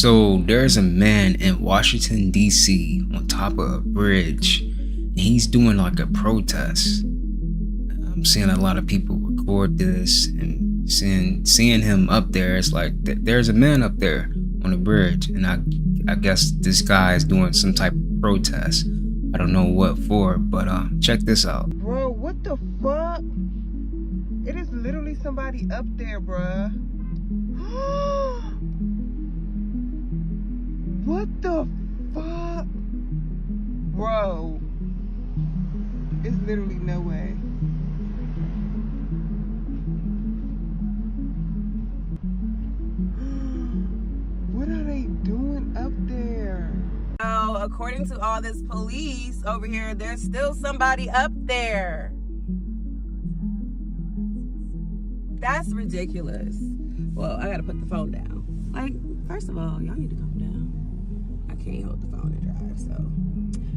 So there's a man in Washington, D.C. on top of a bridge. He's doing like a protest. I'm seeing a lot of people record this and seeing him up there. It's like there's a man up there on the bridge, and I guess this guy is doing some type of protest. I don't know what for, but check this out. Bro, what the fuck? It is literally somebody up there, bruh. What the fuck? Bro. It's literally no way. What are they doing up there? So, according to all this police over here, there's still somebody up there. That's ridiculous. Well, I gotta put the phone down. Like, first of all, y'all need to calm down. I can't hold the phone and drive, so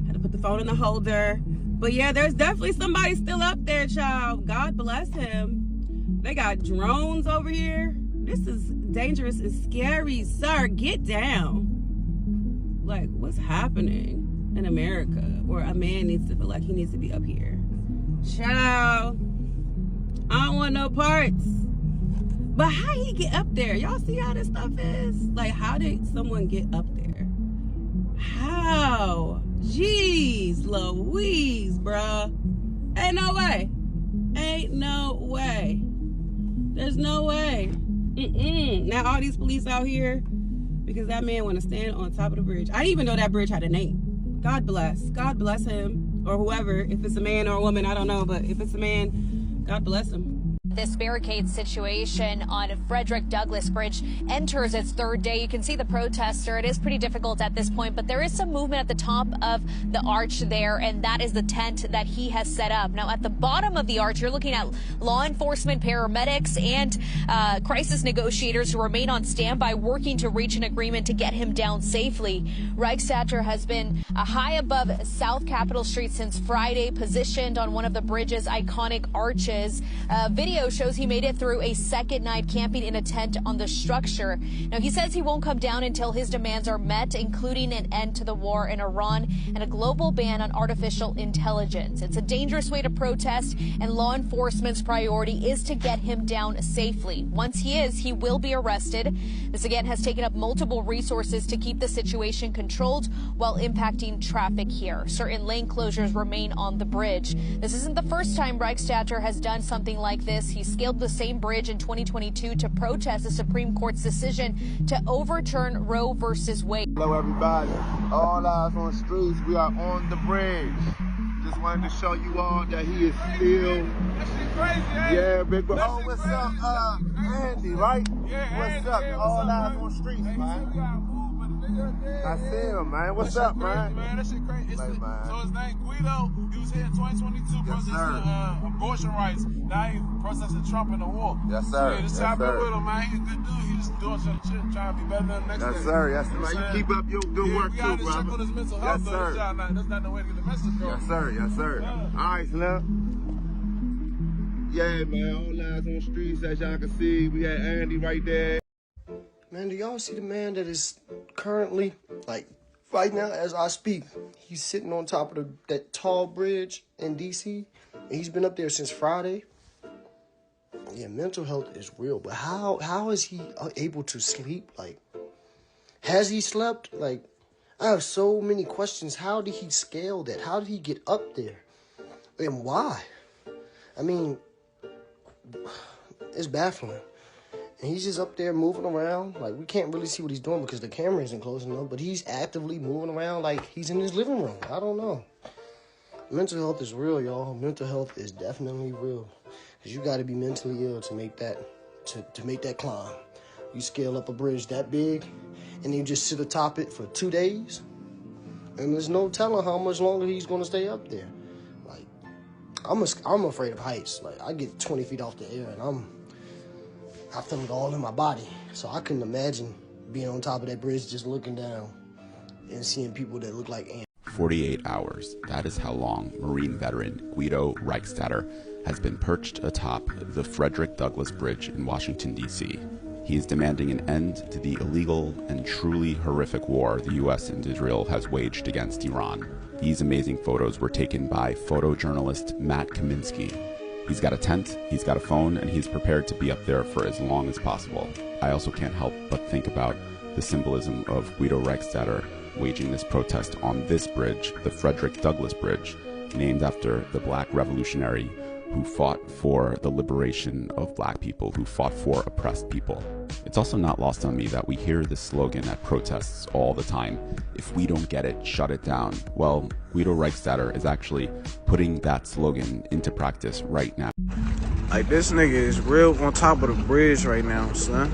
I had to put the phone in the holder. But yeah, there's definitely somebody still up there, child. God bless him. They got drones over here. This is dangerous and scary, sir. Get down. Like, what's happening in America where a man needs to feel like he needs to be up here? Child, I don't want no parts. But how he get up there? Y'all see how this stuff is? Like, how did someone get up there? How? Jeez Louise, bruh. Ain't no way. Ain't no way. There's no way. Now all these police out here because that man want to stand on top of the bridge. I didn't even know that bridge had a name. God bless. God bless him or whoever. If it's a man or a woman, I don't know. But if it's a man, God bless him. This barricade situation on Frederick Douglass Bridge enters its third day. You can see the protester. It is pretty difficult at this point, but there is some movement at the top of the arch there, and that is the tent that he has set up. Now, at the bottom of the arch, you're looking at law enforcement, paramedics, and crisis negotiators who remain on standby working to reach an agreement to get him down safely. Reichstatter has been high above South Capitol Street since Friday, positioned on one of the bridge's iconic arches. Video shows he made it through a second night camping in a tent on the structure. Now, he says he won't come down until his demands are met, including an end to the war in Iran and a global ban on artificial intelligence. It's a dangerous way to protest, and law enforcement's priority is to get him down safely. Once he is, he will be arrested. This again has taken up multiple resources to keep the situation controlled while impacting traffic here. Certain lane closures remain on the bridge. This isn't the first time Reichstatter has done something like this. He scaled the same bridge in 2022 to protest the Supreme Court's decision to overturn Roe versus Wade. Hello, everybody. All eyes on the streets. We are on the bridge. Just wanted to show you all that he is still. That shit crazy, yeah, big bro. Oh, what's up, Andy? Right? Yeah, what's Andy, up? yeah, All eyes up, on the streets, hey, man. I see him, man. What's up, man? That shit crazy. Man. So his name Guido. He was here in 2022 protesting abortion rights. Now he protesting Trump in the war. Yes, sir. So, yeah, this yes, time sir. with him, man. He's a good dude. He just doing some shit, trying to be better than the next Yes, day. sir. Yes, sir. You keep up your good work, we too, gotta check brother. on his mental health, Yes, though. sir. That's not the way to get the message across. Yes, sir. Yes, sir. All right, Slim. Yeah, man. All eyes on the streets, as y'all can see. We had Andy right there. Man, do y'all see the man that is currently, like, right now as I speak, he's sitting on top of that tall bridge in D.C., and he's been up there since Friday? Yeah, mental health is real, but how is he able to sleep? Like, has he slept? Like, I have so many questions. How did he scale that? How did he get up there? And why? I mean, it's baffling. And he's just up there moving around. Like, we can't really see what he's doing because the camera isn't close enough, but he's actively moving around like he's in his living room. I don't know. Mental health is real, y'all. Mental health is definitely real. Because you got to be mentally ill to make that, to make that climb. You scale up a bridge that big, and you just sit atop it for 2 days, and there's no telling how much longer he's going to stay up there. Like, I'm afraid of heights. Like, I get 20 feet off the air, and I feel it all in my body. So I couldn't imagine being on top of that bridge just looking down and seeing people that look like ants. 48 hours. That is how long Marine veteran Guido Reichstatter has been perched atop the Frederick Douglass Bridge in Washington, D.C. He is demanding an end to the illegal and truly horrific war the US and Israel has waged against Iran. These amazing photos were taken by photojournalist Matt Kaminsky. He's got a tent, he's got a phone, and he's prepared to be up there for as long as possible. I also can't help but think about the symbolism of Guido Reichstatter waging this protest on this bridge, the Frederick Douglass Bridge, named after the black revolutionary who fought for the liberation of black people, who fought for oppressed people. It's also not lost on me that we hear this slogan at protests all the time: if we don't get it, shut it down. Well, Guido Reichstatter is actually putting that slogan into practice right now. Like, this nigga is real on top of the bridge right now, son.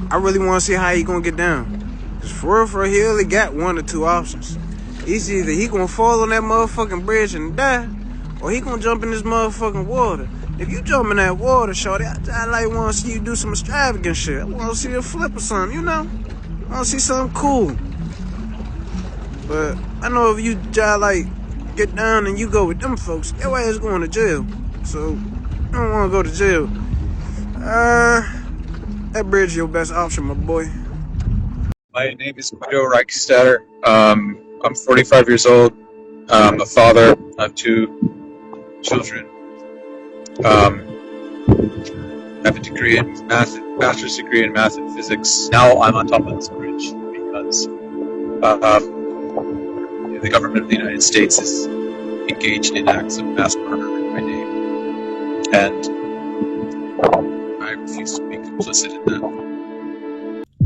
I really want to see how he gonna get down. Cause for real, he only got one or two options. It's either he gonna fall on that motherfucking bridge and die, or he gonna jump in this motherfucking water. If you jump in that water, shorty, I like want to see you do some extravagant shit. I want to see you flip or something, you know? I want to see something cool. But I know if you just like get down and you go with them folks, your ass going to jail. So I don't want to go to jail. That bridge is your best option, my boy. My name is Guido Reichstatter. I'm 45 years old. I'm a father of 2 children. I have a degree in master's degree in math and physics. Now I'm on top of this bridge because the government of the United States is engaged in acts of mass murder in my name, and I refuse to be complicit in that.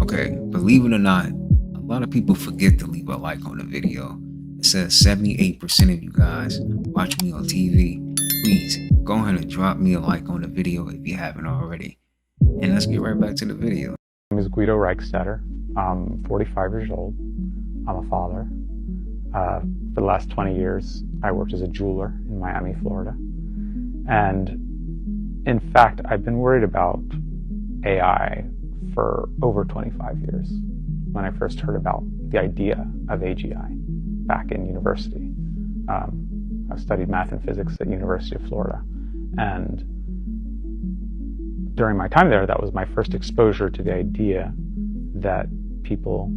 Okay, believe it or not, a lot of people forget to leave a like on the video. It says 78% of you guys watch me on TV. Please go ahead and drop me a like on the video if you haven't already. And let's get right back to the video. My name is Guido Reichstatter. I'm 45 years old. I'm a father. For the last 20 years, I worked as a jeweler in Miami, Florida. And in fact, I've been worried about AI for over 25 years when I first heard about the idea of AGI back in university. I studied math and physics at University of Florida, and during my time there, that was my first exposure to the idea that people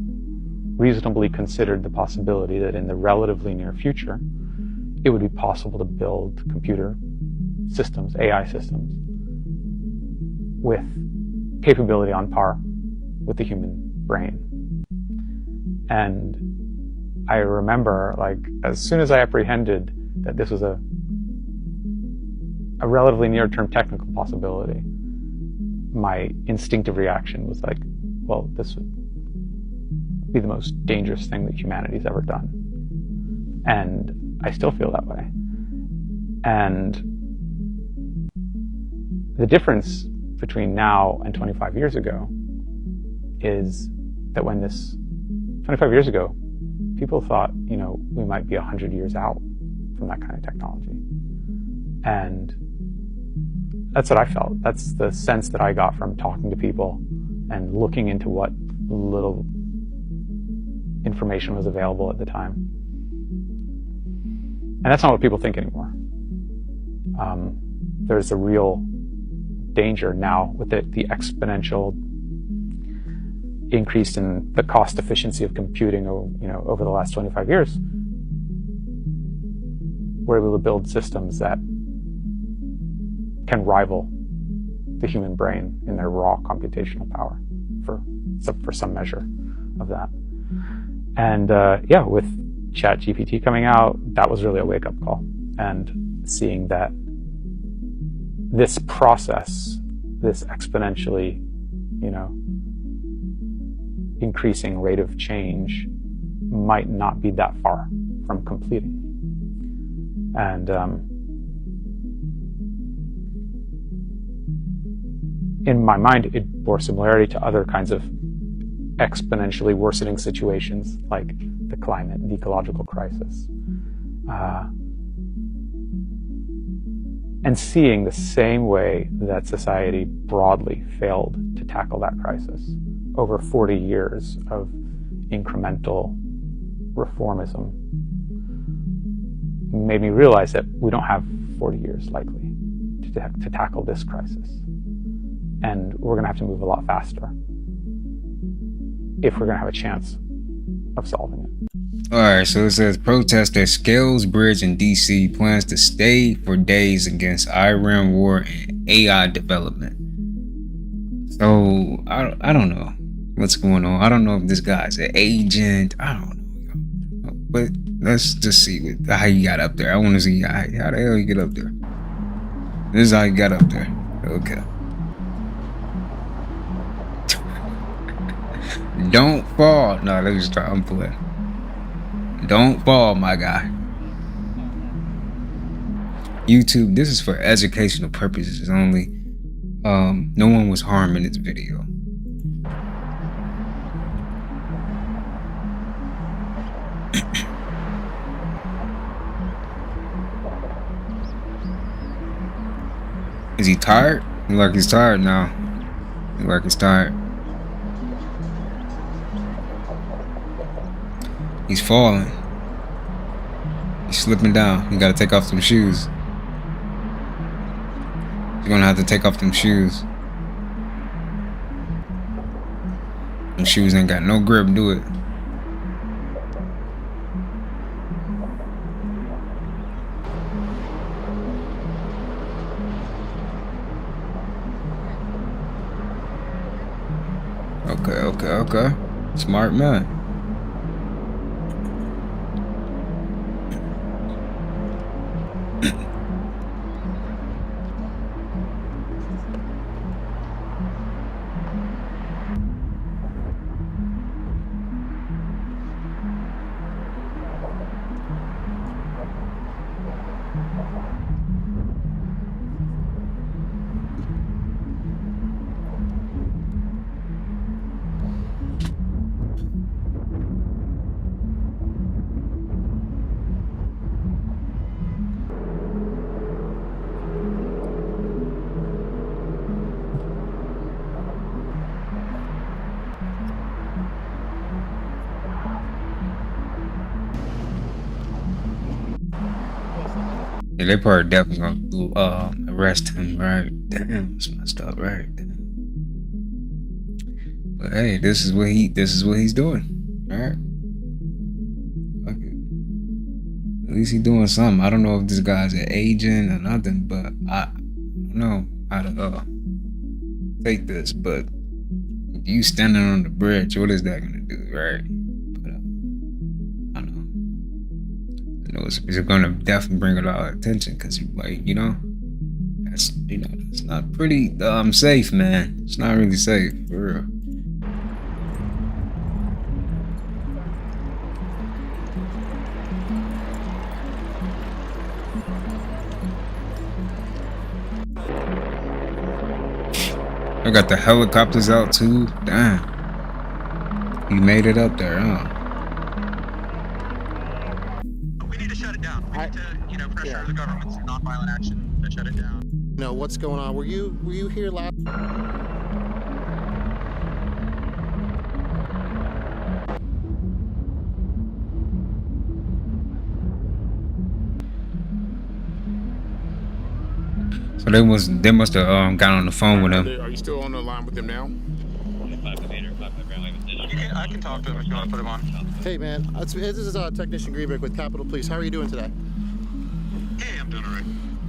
reasonably considered the possibility that in the relatively near future, it would be possible to build computer systems, AI systems, with capability on par with the human brain. And I remember, like, as soon as I apprehended that this was a relatively near-term technical possibility, my instinctive reaction was like, well, this would be the most dangerous thing that humanity's ever done. And I still feel that way. And the difference between now and 25 years ago is that when 25 years ago, people thought, you know, we might be 100 years out from that kind of technology. And that's what I felt. That's the sense that I got from talking to people and looking into what little information was available at the time. And that's not what people think anymore. There's a real danger now with the exponential increase in the cost efficiency of computing, you know, over the last 25 years. We're able to build systems that can rival the human brain in their raw computational power for some measure of that. And yeah, with ChatGPT coming out, that was really a wake-up call. And seeing that this process, this exponentially, you know, increasing rate of change might not be that far from completing. And in my mind, it bore similarity to other kinds of exponentially worsening situations like the climate and ecological crisis. And seeing the same way that society broadly failed to tackle that crisis over 40 years of incremental reformism made me realize that we don't have 40 years likely to tackle this crisis. And we're going to have to move a lot faster if we're going to have a chance of solving it. Alright, so it says protester scales bridge in DC, plans to stay for days against Iran war and AI development. So I don't know what's going on. I don't know if this guy's an agent. I don't know. But let's just see how he got up there. I want to see how the hell he get up there. This is how he got up there. Okay. Don't fall. No, let me just try. I'm playing. Don't fall, my guy. YouTube, this is for educational purposes only. No one was harmed in this video. Is he tired? Look like he's tired now. Look like he's tired. He's falling. He's slipping down. You gotta take off some shoes. You're gonna have to take off them shoes. Them shoes ain't got no grip, do it. Okay. Smart man. Yeah, they probably definitely gonna arrest him, right? Damn, it's messed up, right? Damn. But hey, this is what he's doing, alright? Okay. At least he's doing something. I don't know if this guy's an agent or nothing, but I don't know how to take this. But you standing on the bridge, what is that gonna do, right? It's gonna definitely bring a lot of attention because, like, that's that's not pretty safe, man. It's not really safe for real. I got the helicopters out too. Damn, he made it up there, huh? Pressure the government's nonviolent action to shut it down. No, what's going on? Were you here last? So they must have got on the phone with him. Are you still on the line with him now? I can talk to him if you want to put him on. Hey man, this is Technician Greenberg with Capitol Police. How are you doing today? Hey, I'm doing all right.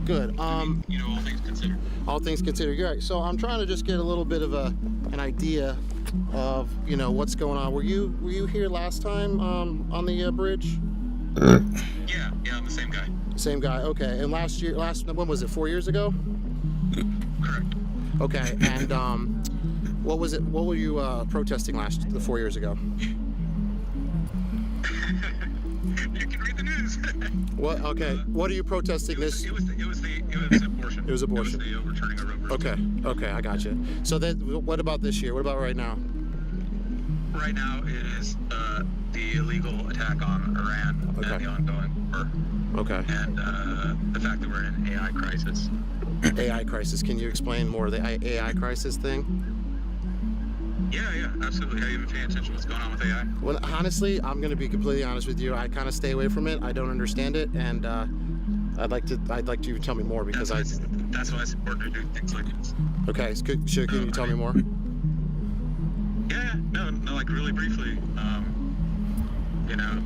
Good. All things considered. All things considered, you're right. So I'm trying to just get a little bit of an idea of what's going on. Were you here last time on the bridge? Yeah, I'm the same guy. Same guy. Okay. And when was it? 4 years ago? Correct. Okay. And what was it? What were you protesting 4 years ago? You can read the news. What? Okay. What are you protesting this? It was abortion. It was abortion. It was the overturning of Roe v. Wade. Okay, I got you. So what about this year? What about right now? Right now, it is the illegal attack on Iran and the ongoing war. Okay. And the fact that we're in an AI crisis. AI crisis. Can you explain more of the AI crisis thing? Yeah, absolutely. Have you been paying attention to what's going on with AI? Well, honestly, I'm going to be completely honest with you. I kind of stay away from it. I don't understand it, and I'd like you to tell me more because that's why it's important to do things like this. Okay, so can you tell me more? Yeah, no, like really briefly. You know,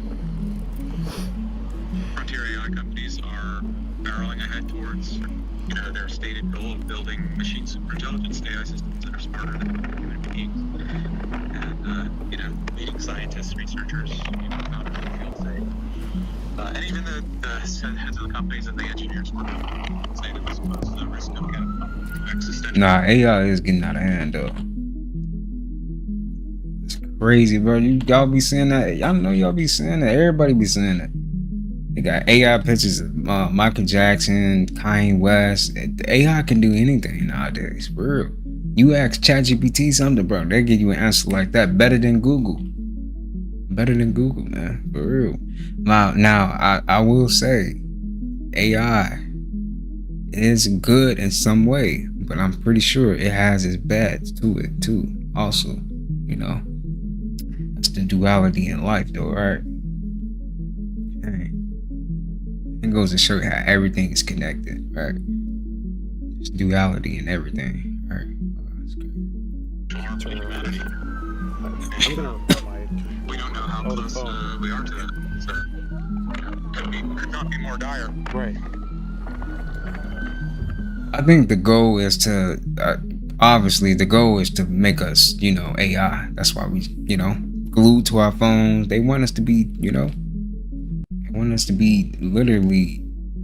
frontier AI companies are barreling ahead towards, you know, their stated goal of building machine superintelligence AI systems that are smarter than human beings. And, you know, leading scientists, researchers, you know, founders in the field say, and even the heads of the companies and the engineers working say that this poses a risk of existential. Nah, AI is getting out of hand though. It's crazy, bro. Y'all be saying that. Y'all know y'all be saying that. Everybody be saying that. They got AI pictures of Michael Jackson, Kanye West. The AI can do anything nowadays, for real. You ask ChatGPT something, bro, they give you an answer like that better than Google. Better than Google, man, for real. Now, I will say, AI is good in some way, but I'm pretty sure it has its bads to it too. Also, you know, that's the duality in life, though, right? Okay. It goes to show you how everything is connected, right? There's duality in everything, right? We don't know how close we are to it, so could not be more dire. Right. I think the goal is to, obviously, the goal is to make us, you know, AI. That's why we, you know, glued to our phones. They want us to be, you know, they want us to be literally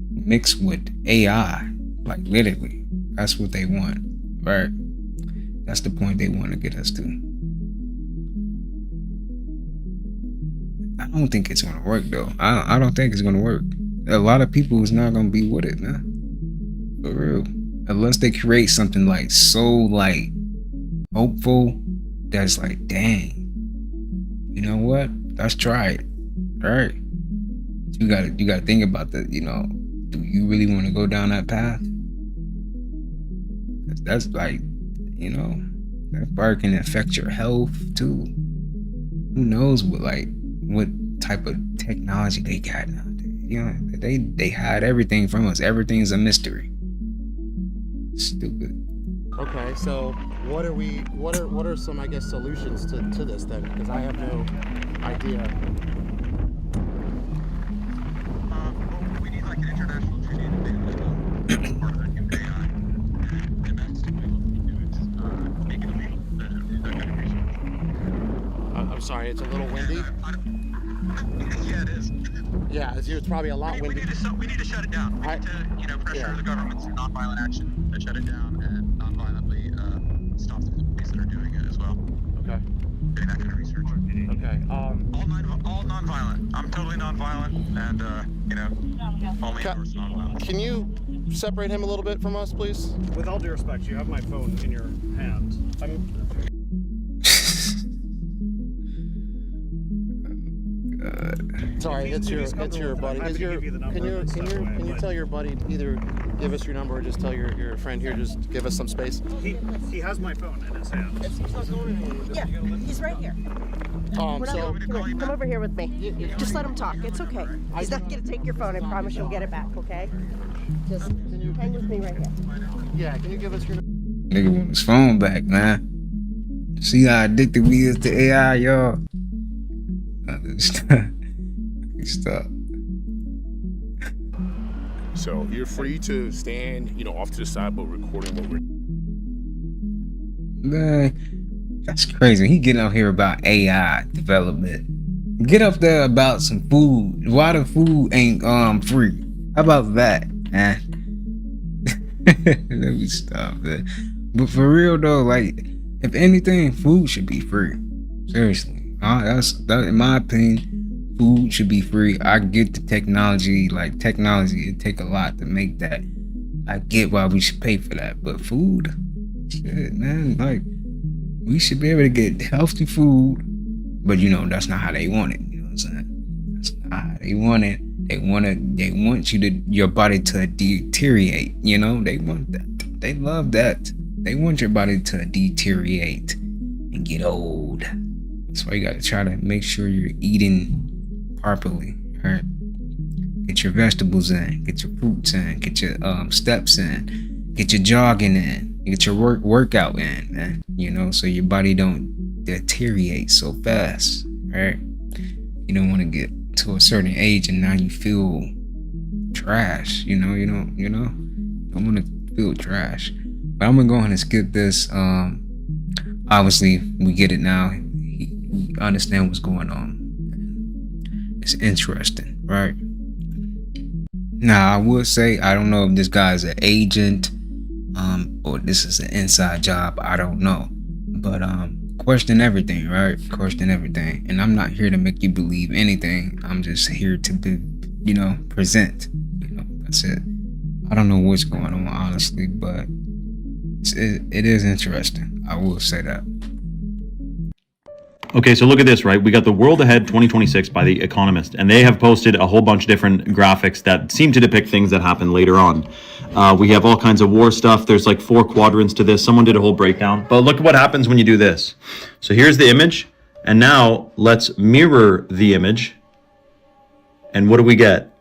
mixed with AI, like literally. That's what they want, right? That's the point they want to get us to. I don't think it's gonna work though. I don't think it's gonna work. A lot of people is not gonna be with it, man. For real. Unless they create something like so like hopeful that's like, dang, you know what? Let's try it. All right. You gotta think about the, you know, do you really want to go down that path? That's like, you know, that part can affect your health too. Who knows what type of technology they got nowadays? You know, they hide everything from us. Everything's a mystery. Stupid. Okay, so what are some, I guess, solutions to this then? Because I have no idea. We need like an international treaty to part of the new AI. And that's the way we do it. Make it illegal. That kind of research. I'm sorry, it's a little windy. Yeah, it is. Yeah, it's probably a lot windy. We need to shut it down. We need to, you know, pressure the government through nonviolent action to shut it down and nonviolently stop the companies that are doing it as well. Okay. Doing that kind of research. Okay. All nonviolent. I'm totally nonviolent, and you know, only endorse nonviolence. Can you separate him a little bit from us, please? With all due respect, you have my phone in your hand. Sorry, it's your buddy. Can you tell your buddy either give us your number or just tell your friend here just give us some space? He has my phone in his hand. Yeah, he's right here. Come over here with me. Just let him talk. It's okay. He's not going to take your phone. I promise you'll get it back, okay? Just hang with me right here. Yeah, can you give us your... Nigga want his phone back, man. See how addicted we is to AI, y'all? Stop. So you're free to stand, you know, off to the side, but recording what we're... Man, that's crazy. He getting out here about AI development. Get up there about some food. Why the food ain't free? How about that, man? Let me stop that. But for real though, like, if anything, food should be free. Seriously. That's in my opinion. Food should be free. I get the technology, it take a lot to make that. I get why we should pay for that, but food, shit, man, like, we should be able to get healthy food, but you know, that's not how they want it, you know what I'm saying? That's not how they want it. They want your body to deteriorate, you know? They want that. They love that. They want your body to deteriorate and get old. That's why you gotta try to make sure you're eating properly, right? Get get your vegetables in, get your fruits in, get your steps in, get your jogging in, get your workout in, man. You know, so your body don't deteriorate so fast, right? You don't want to get to a certain age and now you feel trash. You don't want to feel trash. But I'm gonna go ahead and skip this. Obviously, we get it now. We understand what's going on. It's interesting, right? Now, I would say I don't know if this guy is an agent, or this is an inside job. I don't know, but question everything, right? Question everything. And I'm not here to make you believe anything. I'm just here to be, present. That's it. I don't know what's going on, honestly, but it is interesting. I will say that. Okay, so look at this, right? We got the World Ahead 2026 by The Economist, and they have posted a whole bunch of different graphics that seem to depict things that happen later on. We have all kinds of war stuff. There's like 4 quadrants to this. Someone did a whole breakdown. But look at what happens when you do this. So here's the image, and now let's mirror the image. And what do we get?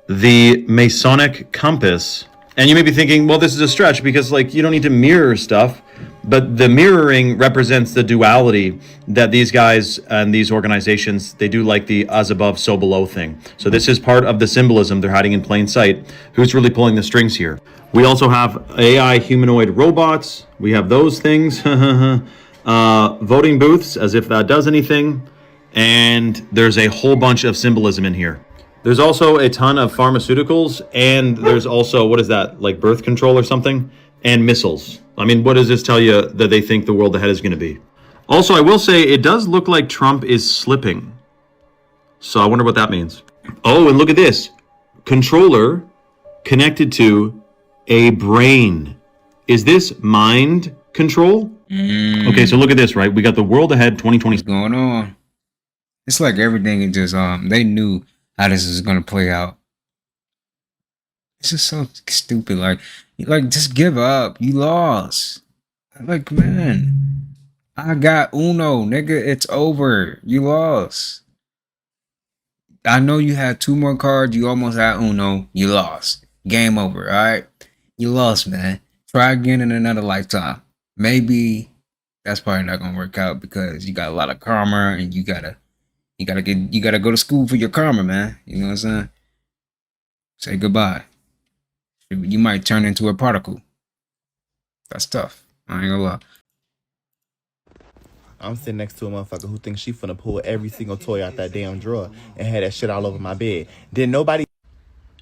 The Masonic compass. And you may be thinking, well, this is a stretch because you don't need to mirror stuff. But the mirroring represents the duality that these guys and these organizations, they do like the as above, so below thing. So this is part of the symbolism they're hiding in plain sight. Who's really pulling the strings here? We also have AI humanoid robots. We have those things. Voting booths, as if that does anything. And there's a whole bunch of symbolism in here. There's also a ton of pharmaceuticals, and there's also, what is that, like birth control or something? And missiles. I mean, what does this tell you that they think the world ahead is going to be? Also, I will say it does look like Trump is slipping. So I wonder what that means. Oh, and look at this. Controller connected to a brain. Is this mind control? Okay, so look at this, right? We got the World Ahead 2020 going on. It's like everything is just, they knew how this is going to play out. It's just so stupid. Like, just give up. You lost. Like, man, I got uno, nigga. It's over. You lost. I know you had 2 more cards. You almost had uno. You lost. Game over, all right? You lost, man. Try again in another lifetime. Maybe that's probably not going to work out because you got a lot of karma and you gotta go to school for your karma, man. You know what I'm saying? Say goodbye. You might turn into a particle. That's tough. I ain't gonna lie. I'm sitting next to a motherfucker who thinks she finna pull every single toy out that damn drawer and had that shit all over my bed. Then nobody...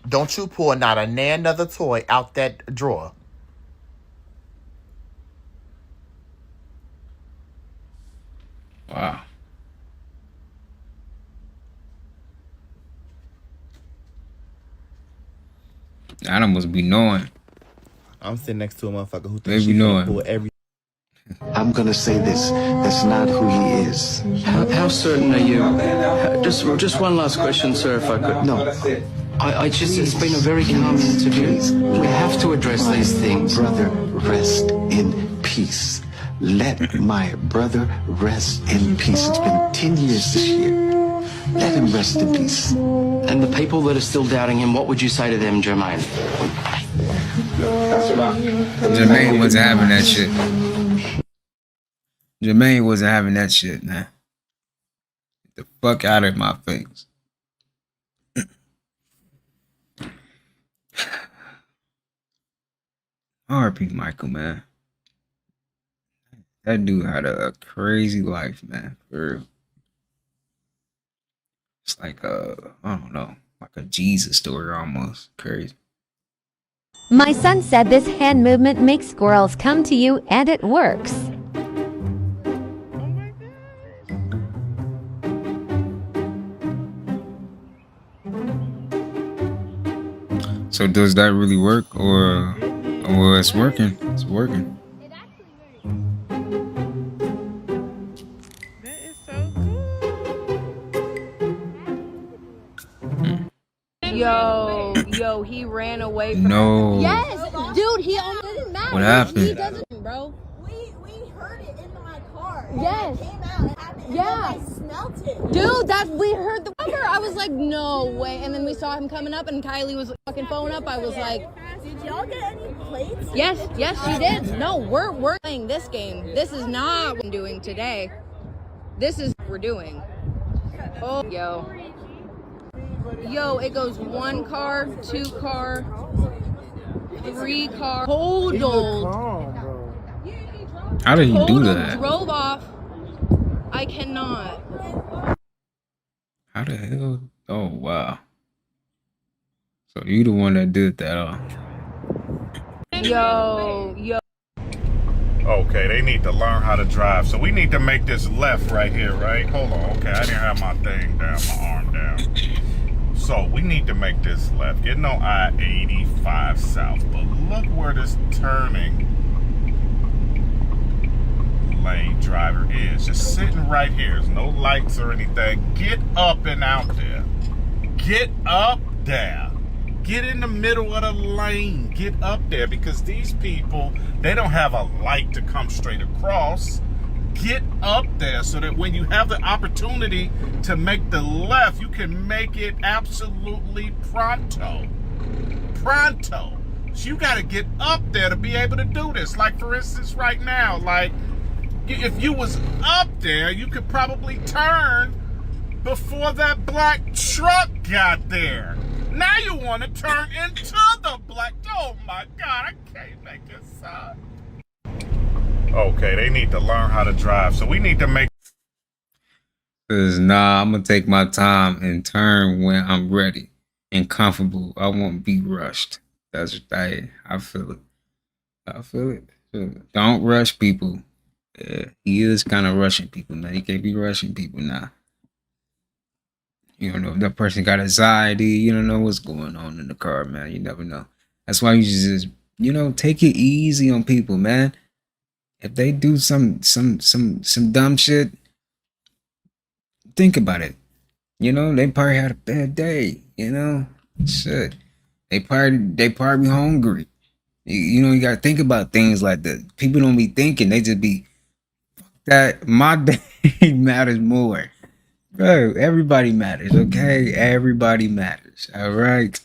Don't you pull not another toy out that drawer. Wow. Adam must be knowing. I'm sitting next to a motherfucker who thinks she knowing. pull every... I'm gonna say this. That's not who he is. How certain are you? Just one last question, sir, if I could. No. I just, it's been a very calm interview. We have to address these things. Brother, rest in peace. Let my brother rest in peace. It's been 10 years this year. Let him rest in peace. And the people that are still doubting him, what would you say to them, Jermaine? Jermaine wasn't having that shit. Jermaine wasn't having that shit, man. Get the fuck out of my face. R.P. Michael, man. That dude had a crazy life, man. For real. It's like I don't know, like a Jesus story almost. Crazy. My son said this hand movement makes squirrels come to you, and it works. So does that really work, or it's working? It's working. Yo, he ran away from No. Yes, dude, he almost didn't matter. What happened? He doesn't, bro. We heard it in my car. Yes. It came out. It happened Yeah. I smelt it. Dude, we heard the cover. I was like, no way. And then we saw him coming up and Kylie was fucking phone up. I was like, did y'all get any plates? yes, she did. No, we're playing this game. This is not what I'm doing today. This is what we're doing. Oh, yo, it goes 1 car, 2 car, 3 car. Hold on. How did he do that? Drove off. I cannot. How the hell? Oh wow. So you the one that did that, Yo. Okay, they need to learn how to drive. So we need to make this left right here, right? Hold on. Okay, I didn't have my thing down, my arm down. So we need to make this left. Getting on I-85 south. But look where this turning lane driver is. Just sitting right here. There's no lights or anything. Get up and out there. Get up there. Get in the middle of the lane. Get up there, because these people, they don't have a light to come straight across. Get up there so that when you have the opportunity to make the left, you can make it absolutely pronto. Pronto. So you got to get up there to be able to do this. Like, for instance, right now, like, if you was up there, you could probably turn before that black truck got there. Now you want to turn into the black. Oh my God, I can't make this up. Okay, they need to learn how to drive. So we need to make. Cause nah, I'm gonna take my time and turn when I'm ready and comfortable. I won't be rushed. That's I feel it. I feel it. Don't rush people. He is kind of rushing people now. He can't be rushing people now. You don't know if that person got anxiety. You don't know what's going on in the car, man. You never know. That's why you just, take it easy on people, man. If they do some dumb shit, think about it. They probably had a bad day. Shit. They probably be hungry. You gotta think about things like that. People don't be thinking. They just be that my day matters more. Bro, everybody matters, okay? Everybody matters, all right?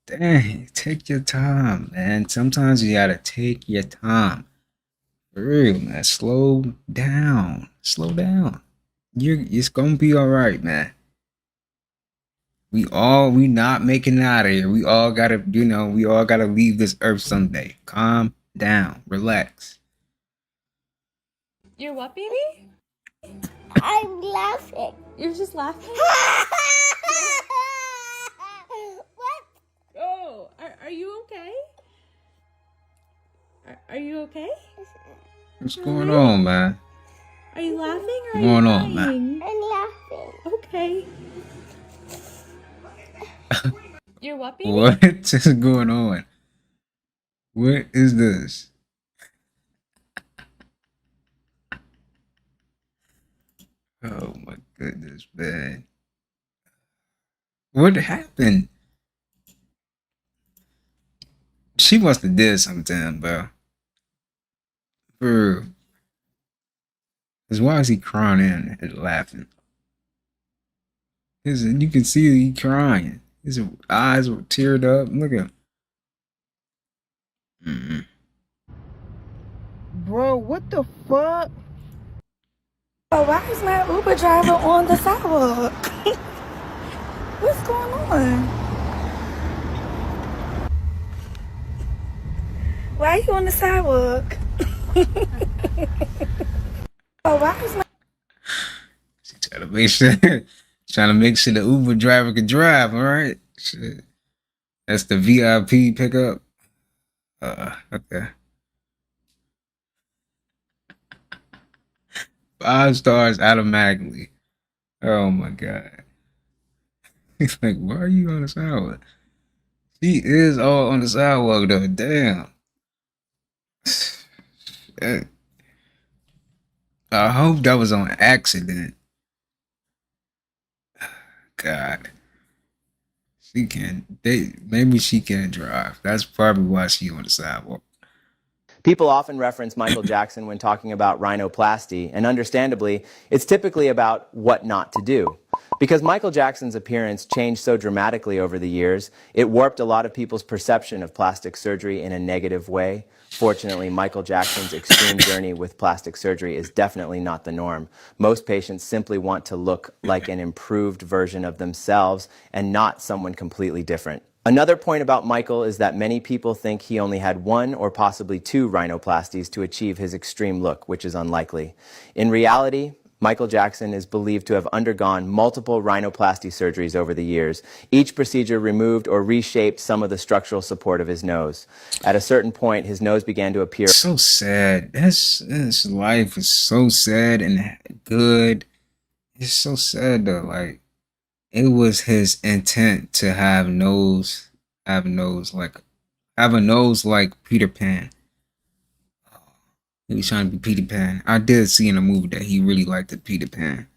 Dang, take your time, man. Sometimes you gotta take your time. For real, man. Slow down. Slow down. It's gonna be all right, man. We not making it out of here. We all gotta leave this earth someday. Calm down. Relax. You're what, baby? I'm laughing. You're just laughing? What? Oh, are you okay? Are you okay? What's going on, man? Are you laughing or What's going on, man? I'm laughing. Okay. You're what, baby? What is going on? What is this? Oh my goodness, man. What happened? She must have did something, bro. Bro. Cause why is he crying and laughing? You can see he crying. His eyes were teared up. Look at him. Bro, what the fuck? Oh, why is my Uber driver on the sidewalk? What's going on? Why are you on the sidewalk? Oh, why is my... Trying to make sure the Uber driver can drive, all right? Shit. That's the VIP pickup. Okay. 5 stars automatically. Oh my God. He's like, why are you on the sidewalk? She is all on the sidewalk though. Damn. I hope that was on accident. God. Maybe she can't drive. That's probably why she on the sidewalk. People often reference Michael Jackson when talking about rhinoplasty, and understandably, it's typically about what not to do. Because Michael Jackson's appearance changed so dramatically over the years, it warped a lot of people's perception of plastic surgery in a negative way. Fortunately, Michael Jackson's extreme journey with plastic surgery is definitely not the norm. Most patients simply want to look like an improved version of themselves and not someone completely different. Another point about Michael is that many people think he only had one or possibly two rhinoplasties to achieve his extreme look, which is unlikely. In reality, Michael Jackson is believed to have undergone multiple rhinoplasty surgeries over the years. Each procedure removed or reshaped some of the structural support of his nose. At a certain point, his nose began to appear. So sad. This life is so sad and good. It's so sad though. Like, it was his intent to have a nose like Peter Pan. He was trying to be Peter Pan. I did see in a movie that he really liked the Peter Pan.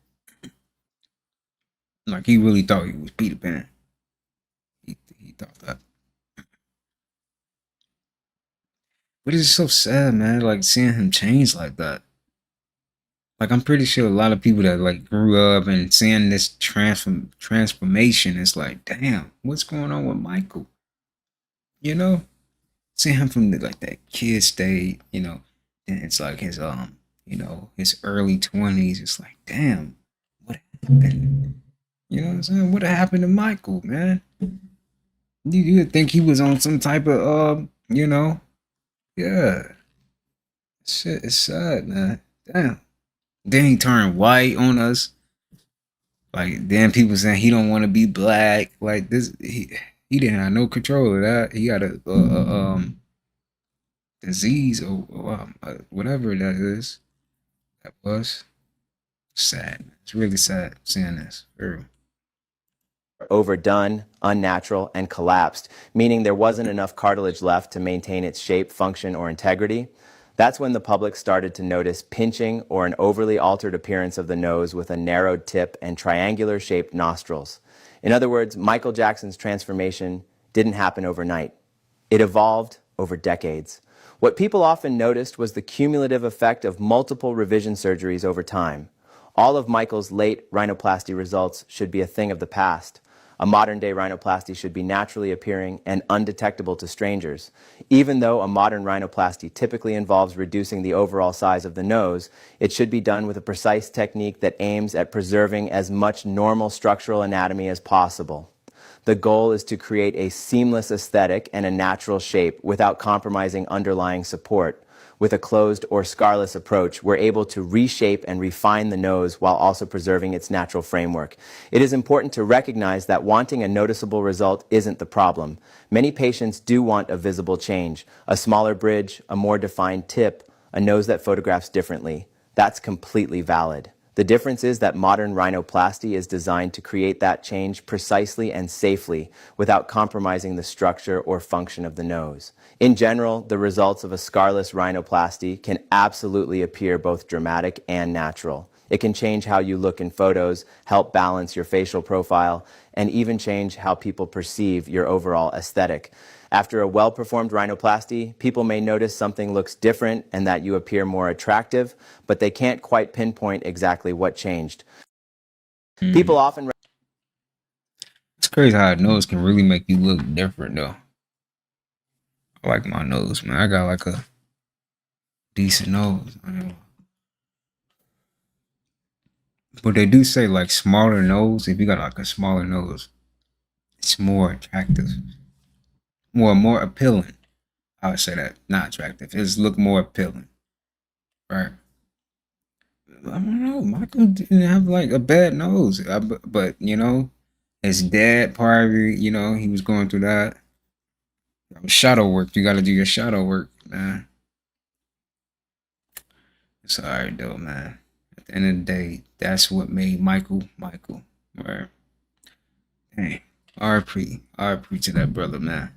Like, he really thought he was Peter Pan. He thought that. But it's so sad, man. Like, seeing him change like that. Like, I'm pretty sure a lot of people that like grew up and seeing this transformation, it's like, damn, what's going on with Michael? You know, seeing him from like that kid state, you know, and it's like his his early 20s. It's like, damn, what happened? You know what I'm saying? What happened to Michael, man? You would think he was on some type of yeah. Shit, it's sad, man. Damn. Then he turned white on us. Like, then people saying he don't want to be black. Like, this, he didn't have no control of that. He got a disease or whatever that is. That was sad. It's really sad seeing this. For real. Overdone, unnatural, and collapsed, meaning there wasn't enough cartilage left to maintain its shape, function, or integrity. That's when the public started to notice pinching or an overly altered appearance of the nose with a narrowed tip and triangular-shaped nostrils. In other words, Michael Jackson's transformation didn't happen overnight. It evolved over decades. What people often noticed was the cumulative effect of multiple revision surgeries over time. All of Michael's late rhinoplasty results should be a thing of the past. A modern-day rhinoplasty should be naturally appearing and undetectable to strangers. Even though a modern rhinoplasty typically involves reducing the overall size of the nose, it should be done with a precise technique that aims at preserving as much normal structural anatomy as possible. The goal is to create a seamless aesthetic and a natural shape without compromising underlying support. With a closed or scarless approach, we're able to reshape and refine the nose while also preserving its natural framework. It is important to recognize that wanting a noticeable result isn't the problem. Many patients do want a visible change, a smaller bridge, a more defined tip, a nose that photographs differently. That's completely valid. The difference is that modern rhinoplasty is designed to create that change precisely and safely without compromising the structure or function of the nose. In general, the results of a scarless rhinoplasty can absolutely appear both dramatic and natural. It can change how you look in photos, help balance your facial profile, and even change how people perceive your overall aesthetic. After a well-performed rhinoplasty, people may notice something looks different and that you appear more attractive, but they can't quite pinpoint exactly what changed. People often... It's crazy how a nose can really make you look different, though. I like my nose, man. I got like a decent nose, man. But they do say, like, smaller nose, if you got like a smaller nose, it's more attractive. More appealing. I would say that. Not attractive. It's look more appealing. Right. I don't know. Michael didn't have like a bad nose. But you know, his dad probably, you know, he was going through that. Shadow work. You gotta do your shadow work, man. It's alright though, man. At the end of the day, that's what made Michael. Right. Hey, RP to that brother, man.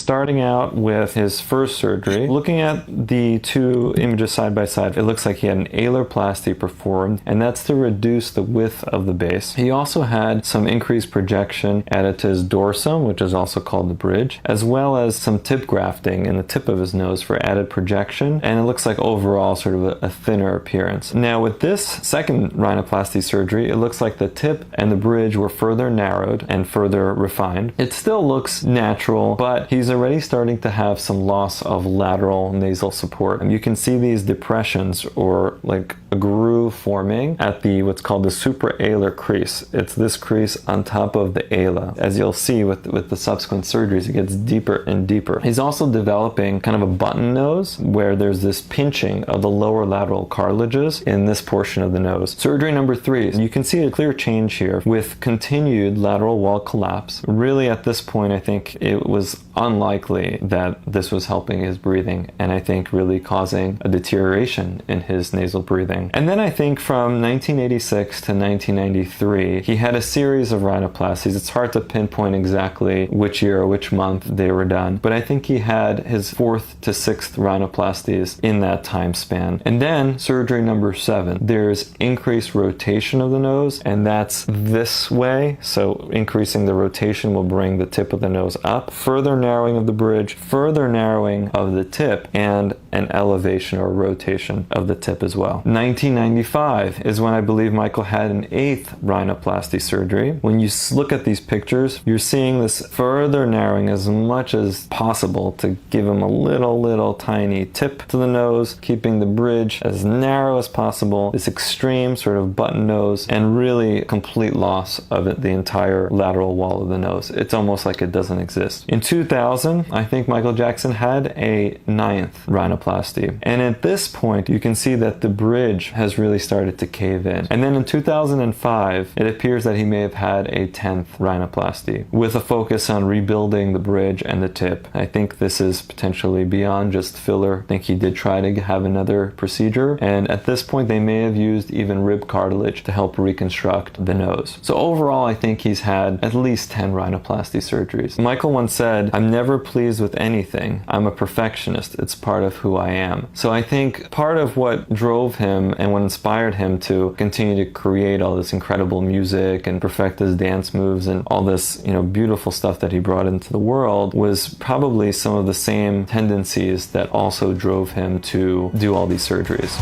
starting out with his first surgery. Looking at the two images side by side, it looks like he had an alarplasty performed, and that's to reduce the width of the base. He also had some increased projection added to his dorsum, which is also called the bridge, as well as some tip grafting in the tip of his nose for added projection, and it looks like overall sort of a thinner appearance. Now with this second rhinoplasty surgery, it looks like the tip and the bridge were further narrowed and further refined. It still looks natural, but he's already starting to have some loss of lateral nasal support. And you can see these depressions, or like a groove forming at the what's called the supraalar crease. It's this crease on top of the ala. As you'll see with the subsequent surgeries, it gets deeper and deeper. He's also developing kind of a button nose where there's this pinching of the lower lateral cartilages in this portion of the nose. Surgery number 3, you can see a clear change here with continued lateral wall collapse. Really at this point, I think it was unlikely that this was helping his breathing, and I think really causing a deterioration in his nasal breathing. And then I think from 1986 to 1993, he had a series of rhinoplasties. It's hard to pinpoint exactly which year or which month they were done, but I think he had his 4th to 6th rhinoplasties in that time span. And then surgery number 7, there's increased rotation of the nose, and that's this way. So increasing the rotation will bring the tip of the nose up, further narrowing of the bridge, further narrowing of the tip, and an elevation or rotation of the tip as well. 1995 is when I believe Michael had an 8th rhinoplasty surgery. When you look at these pictures, you're seeing this further narrowing as much as possible to give him a little tiny tip to the nose, keeping the bridge as narrow as possible, this extreme sort of button nose, and really complete loss of the entire lateral wall of the nose. It's almost like it doesn't exist. In 2000, I think Michael Jackson had a 9th rhinoplasty. And at this point, you can see that the bridge has really started to cave in. And then in 2005, it appears that he may have had a 10th rhinoplasty with a focus on rebuilding the bridge and the tip. I think this is potentially beyond just filler. I think he did try to have another procedure. And at this point, they may have used even rib cartilage to help reconstruct the nose. So overall, I think he's had at least 10 rhinoplasty surgeries. Michael once said, "I'm never pleased with anything. I'm a perfectionist. It's part of who I am." So I think part of what drove him and what inspired him to continue to create all this incredible music and perfect his dance moves and all this, beautiful stuff that he brought into the world was probably some of the same tendencies that also drove him to do all these surgeries.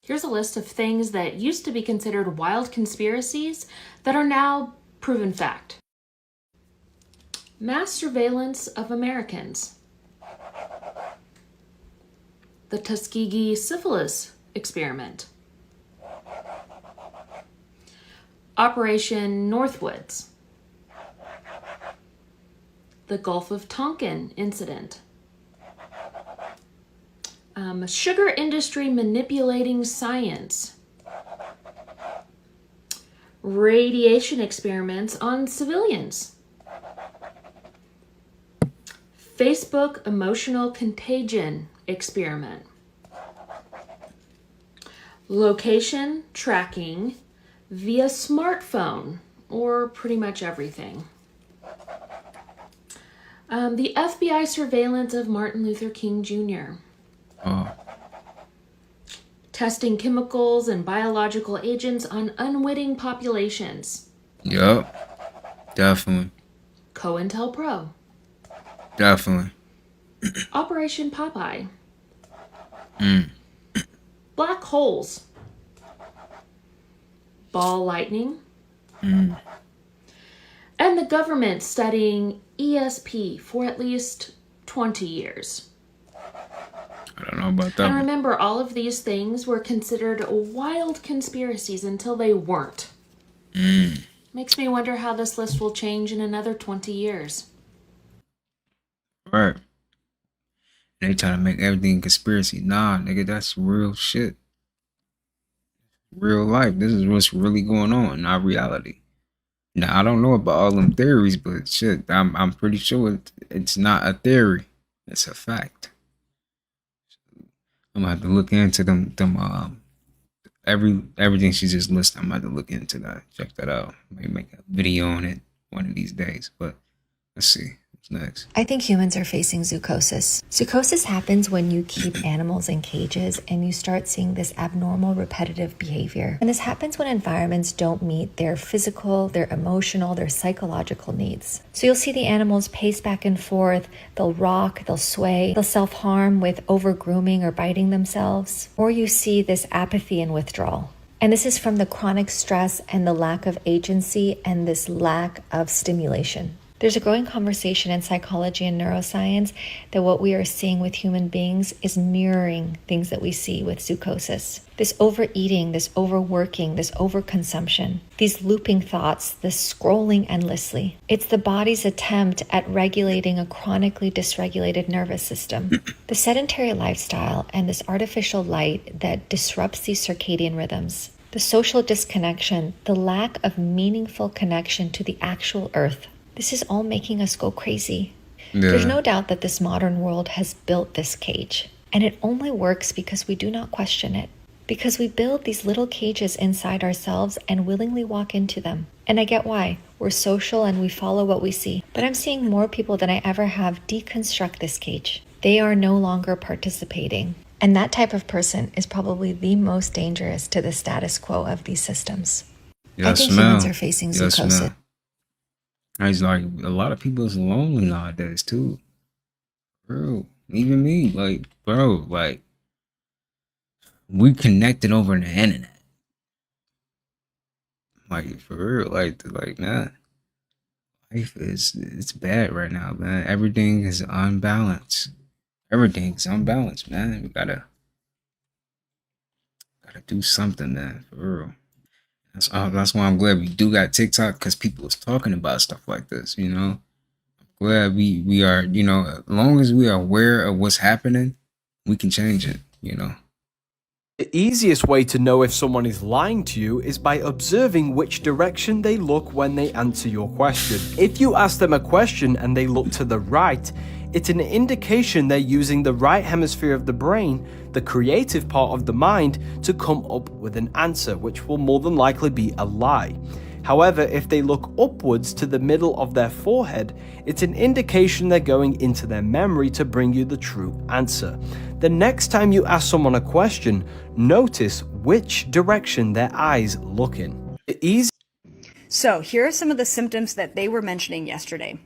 Here's a list of things that used to be considered wild conspiracies that are now proven fact. Mass surveillance of Americans. The Tuskegee syphilis experiment. Operation Northwoods. The Gulf of Tonkin incident. Sugar industry manipulating science. Radiation experiments on civilians. Facebook emotional contagion experiment. Location tracking via smartphone, or pretty much everything. The FBI surveillance of Martin Luther King Jr. Testing chemicals and biological agents on unwitting populations. Yup. Definitely. COINTELPRO. Definitely. Operation Popeye. Mm. Black holes. Ball lightning. Mm. And the government studying ESP for at least 20 years. I don't know about that And one. remember, all of these things were considered wild conspiracies until they weren't. Mm. Makes me wonder how this list will change in another 20 years. Right. They trying to make everything conspiracy. Nah, nigga, that's real shit. Real life. This is what's really going on, not reality. Now, I don't know about all them theories, but shit, I'm pretty sure it's not a theory. It's a fact. I'm gonna have to look into them everything she just listed. I'm gonna have to look into that. Check that out. Maybe make a video on it one of these days. But let's see what's next. I think humans are facing zoochosis. Zoochosis happens when you keep animals in cages and you start seeing this abnormal repetitive behavior. And this happens when environments don't meet their physical, their emotional, their psychological needs. So you'll see the animals pace back and forth, they'll rock, they'll sway, they'll self-harm with over-grooming or biting themselves. Or you see this apathy and withdrawal. And this is from the chronic stress and the lack of agency and this lack of stimulation. There's a growing conversation in psychology and neuroscience that what we are seeing with human beings is mirroring things that we see with zoochosis. This overeating, this overworking, this overconsumption, these looping thoughts, this scrolling endlessly. It's the body's attempt at regulating a chronically dysregulated nervous system. The sedentary lifestyle and this artificial light that disrupts these circadian rhythms. The social disconnection, the lack of meaningful connection to the actual earth. This is all making us go crazy. Yeah. There's no doubt that this modern world has built this cage. And it only works because we do not question it. Because we build these little cages inside ourselves and willingly walk into them. And I get why. We're social and we follow what we see. But I'm seeing more people than I ever have deconstruct this cage. They are no longer participating. And that type of person is probably the most dangerous to the status quo of these systems. Yes, I think humans are facing zoochosis. It's like a lot of people is lonely nowadays too. Bro, even me, like, bro, like we connected over the internet. Like for real, like man. Life it's bad right now, man. Everything is unbalanced. Everything's unbalanced, man. We gotta do something, man, for real. That's why I'm glad we do got TikTok, because people is talking about stuff like this, you know. I'm glad we are, you know, as long as we are aware of what's happening, we can change it, you know. The easiest way to know if someone is lying to you is by observing which direction they look when they answer your question. If you ask them a question and they look to the right, it's an indication they're using the right hemisphere of the brain, the creative part of the mind, to come up with an answer, which will more than likely be a lie. However, if they look upwards to the middle of their forehead, it's an indication they're going into their memory to bring you the true answer. The next time you ask someone a question, notice which direction their eyes look in. So here are some of the symptoms that they were mentioning yesterday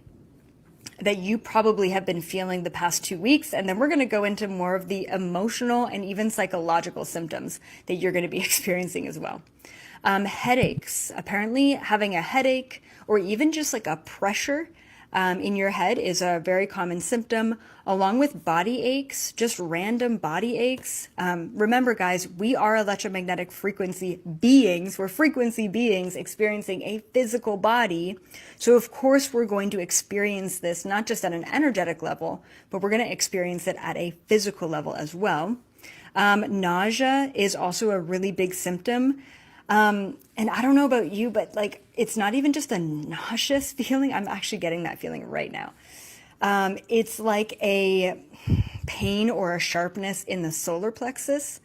that you probably have been feeling the past 2 weeks, and then we're going to go into more of the emotional and even psychological symptoms that you're going to be experiencing as well. Headaches. Apparently having a headache or even just like a pressure in your head is a very common symptom, along with body aches, just random body aches. Remember guys, we are electromagnetic frequency beings. We're frequency beings experiencing a physical body. So of course we're going to experience this not just at an energetic level, but we're going to experience it at a physical level as well. Nausea is also a really big symptom. And I don't know about you, but like, it's not even just a nauseous feeling. I'm actually getting that feeling right now. It's like a pain or a sharpness in the solar plexus,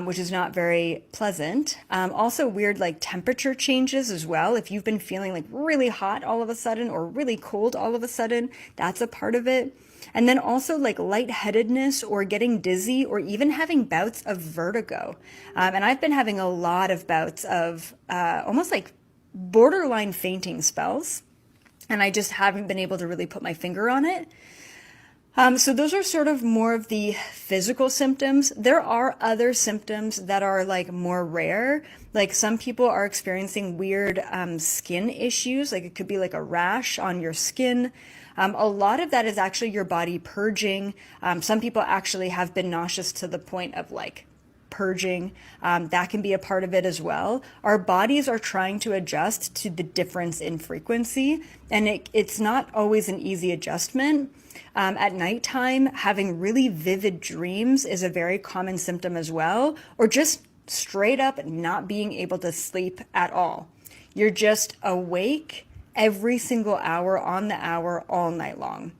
which is not very pleasant. Also weird, like temperature changes as well. If you've been feeling like really hot all of a sudden or really cold all of a sudden, that's a part of it. And then also like lightheadedness or getting dizzy or even having bouts of vertigo. And I've been having a lot of bouts of almost like borderline fainting spells. And I just haven't been able to really put my finger on it. So those are sort of more of the physical symptoms. There are other symptoms that are like more rare. Like some people are experiencing weird skin issues. Like it could be like a rash on your skin. A lot of that is actually your body purging. Some people actually have been nauseous to the point of like purging. That can be a part of it as well. Our bodies are trying to adjust to the difference in frequency, and it's not always an easy adjustment. At nighttime, having really vivid dreams is a very common symptom as well, or just straight up not being able to sleep at all. You're just awake every single hour on the hour all night long.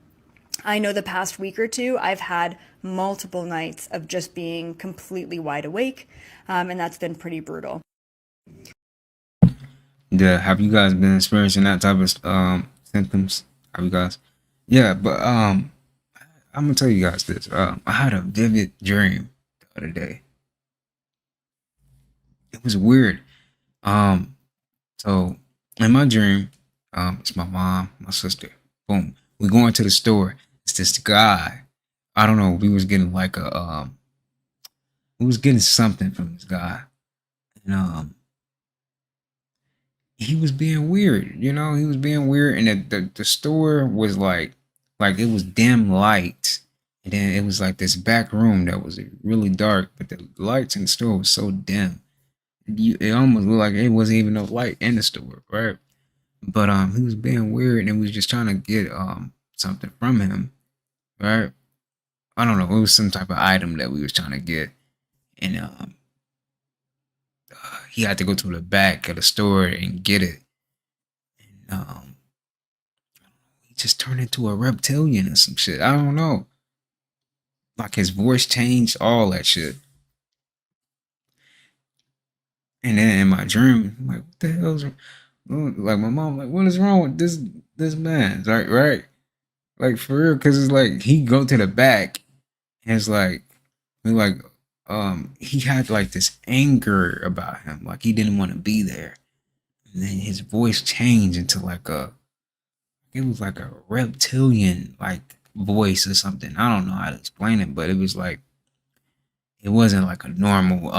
I know the past week or two, I've had multiple nights of just being completely wide awake, and that's been pretty brutal. Yeah, have you guys been experiencing that type of symptoms? Have you guys? Yeah, but I'm gonna tell you guys this. I had a vivid dream the other day. It was weird. Um, so in my dream, it's my mom, my sister. Boom, we going to the store. It's this guy. I don't know. We was getting like we was getting something from this guy, and he was being weird. You know, he was being weird, and the store was like it was dim lights, and then it was like this back room that was really dark, but the lights in the store was so dim. It almost looked like it wasn't even no light in the store, right? But he was being weird, and we was just trying to get something from him, right? I don't know. It was some type of item that we was trying to get, and he had to go to the back of the store and get it. And he just turned into a reptilian or some shit. I don't know. Like his voice changed, all that shit. And then in my dream, I'm like, what the hell's wrong? Like my mom, like, what is wrong with this man? Like, right? Like for real, cause it's like he go to the back, and it's like he had like this anger about him, like he didn't want to be there. And then his voice changed into it was like a reptilian like voice or something. I don't know how to explain it, but it was like it wasn't like a normal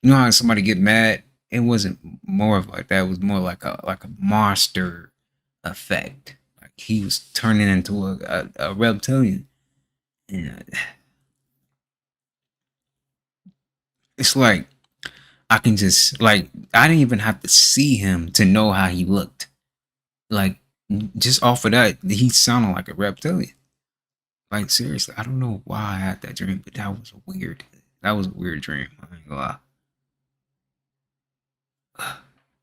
you know how somebody get mad? It wasn't more of like that. It was more like a monster effect. Like he was turning into a reptilian. And it's like I can just like I didn't even have to see him to know how he looked. Like just off of that, he sounded like a reptilian. Like seriously, I don't know why I had that dream, but that was weird. That was a weird dream. I ain't gonna lie.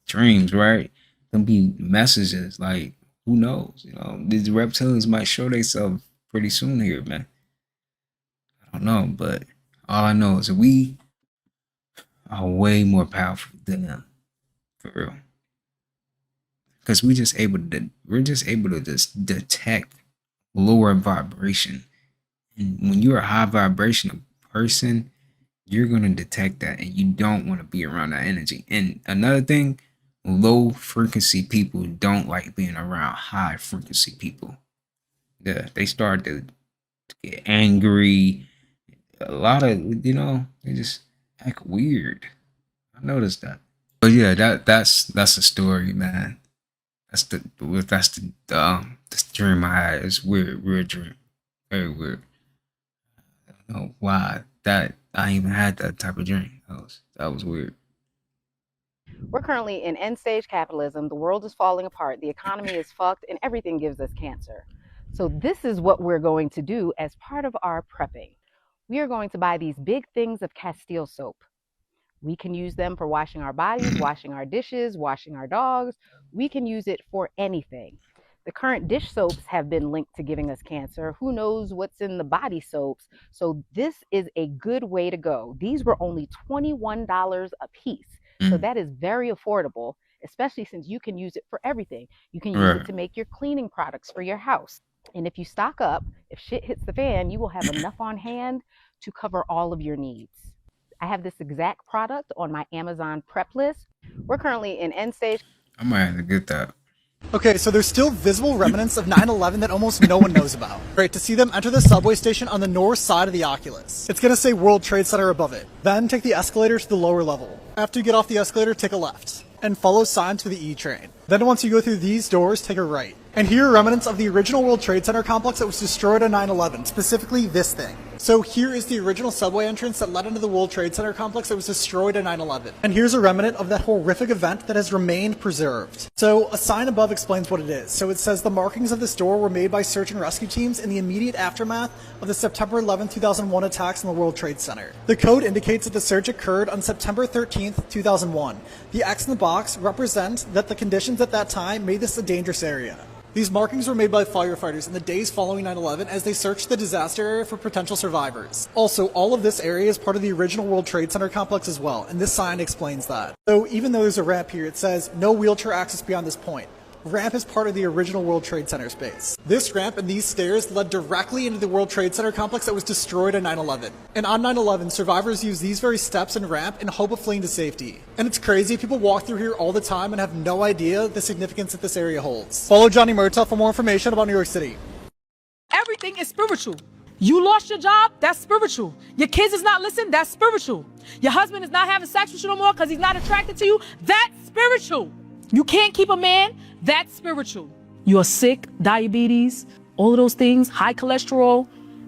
Dreams, right? Them be messages. Like who knows? You know, these reptilians might show themselves pretty soon here, man. I don't know, but all I know is we are way more powerful than them, for real. Because we're just able to just detect lower vibration. And when you're a high vibrational person, you're gonna detect that, and you don't want to be around that energy. And another thing, low frequency people don't like being around high frequency people. Yeah, they start to get angry. A lot of they just act weird. I noticed that. But yeah, that's a story, man. That's the dream I had. It's weird dream, very weird. I don't know why that I even had that type of dream. That was weird. We're currently in end stage capitalism. The world is falling apart. The economy is fucked, and everything gives us cancer. So this is what we're going to do as part of our prepping. We are going to buy these big things of Castile soap. We can use them for washing our bodies, washing our dishes, washing our dogs. We can use it for anything. The current dish soaps have been linked to giving us cancer. Who knows what's in the body soaps? So this is a good way to go. These were only $21 a piece. So that is very affordable, especially since you can use it for everything. You can use it to make your cleaning products for your house. And if you stock up, if shit hits the fan, you will have enough on hand to cover all of your needs. I have this exact product on my Amazon prep list. We're currently in end stage. I might have to get that. Okay, so there's still visible remnants of 9/11 that almost no one knows about. Great to see them enter the subway station on the north side of the Oculus. It's gonna say World Trade Center above it. Then take the escalator to the lower level. After you get off the escalator, take a left. And follow signs for the E train. Then once you go through these doors, take a right. And here are remnants of the original World Trade Center complex that was destroyed on 9/11, specifically this thing. So here is the original subway entrance that led into the World Trade Center complex that was destroyed in 9/11. And here's a remnant of that horrific event that has remained preserved. So a sign above explains what it is. So it says the markings of this door were made by search and rescue teams in the immediate aftermath of the September 11, 2001 attacks on the World Trade Center. The code indicates that the search occurred on September 13th, 2001. The X in the box represents that the conditions at that time made this a dangerous area. These markings were made by firefighters in the days following 9/11 as they searched the disaster area for potential survivors. Also, all of this area is part of the original World Trade Center complex as well, and this sign explains that. So even though there's a ramp here, it says no wheelchair access beyond this point. Ramp is part of the original World Trade Center space. This ramp and these stairs led directly into the World Trade Center complex that was destroyed on 9/11. And on 9/11, survivors used these very steps and ramp in hope of fleeing to safety. And it's crazy, people walk through here all the time and have no idea the significance that this area holds. Follow Johnny Murtaugh for more information about New York City. Everything is spiritual. You lost your job, that's spiritual. Your kids is not listening, that's spiritual. Your husband is not having sex with you no more because he's not attracted to you, that's spiritual. You can't keep a man, that's spiritual. You're sick, diabetes, all of those things, high cholesterol,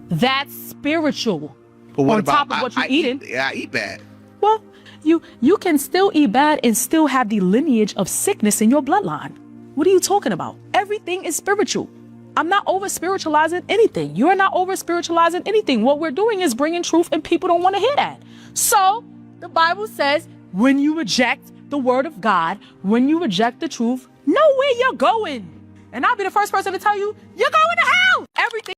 that's spiritual. But what on about, top of what you're eating. I eat bad. Well, you can still eat bad and still have the lineage of sickness in your bloodline. What are you talking about? Everything is spiritual. I'm not over spiritualizing anything. You're not over spiritualizing anything. What we're doing is bringing truth and people don't want to hear that. So the Bible says when you reject the word of God, when you reject the truth, know where you're going. And I'll be the first person to tell you, you're going to hell. Everything.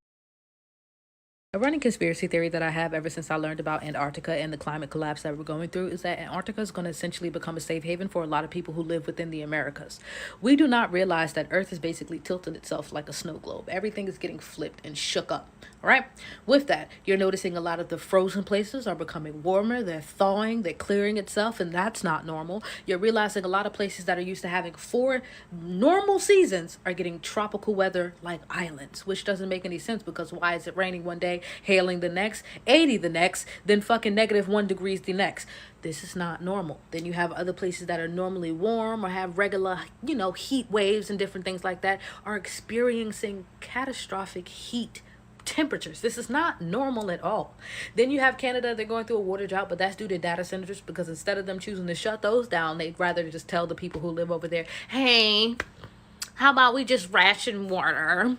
A running conspiracy theory that I have ever since I learned about Antarctica and the climate collapse that we're going through is that Antarctica is going to essentially become a safe haven for a lot of people who live within the Americas. We do not realize that Earth is basically tilting itself like a snow globe. Everything is getting flipped and shook up. All right. With that, you're noticing a lot of the frozen places are becoming warmer. They're thawing, they're clearing itself, and that's not normal. You're realizing a lot of places that are used to having 4 normal seasons are getting tropical weather like islands, which doesn't make any sense because why is it raining one day, hailing the next, 80 the next, then fucking -1 degrees the next? This is not normal. Then you have other places that are normally warm or have regular, heat waves and different things like that are experiencing catastrophic heat temperatures. This is not normal at all. Then you have Canada, they're going through a water drought, but that's due to data centers because instead of them choosing to shut those down, they'd rather just tell the people who live over there, hey, how about we just ration water?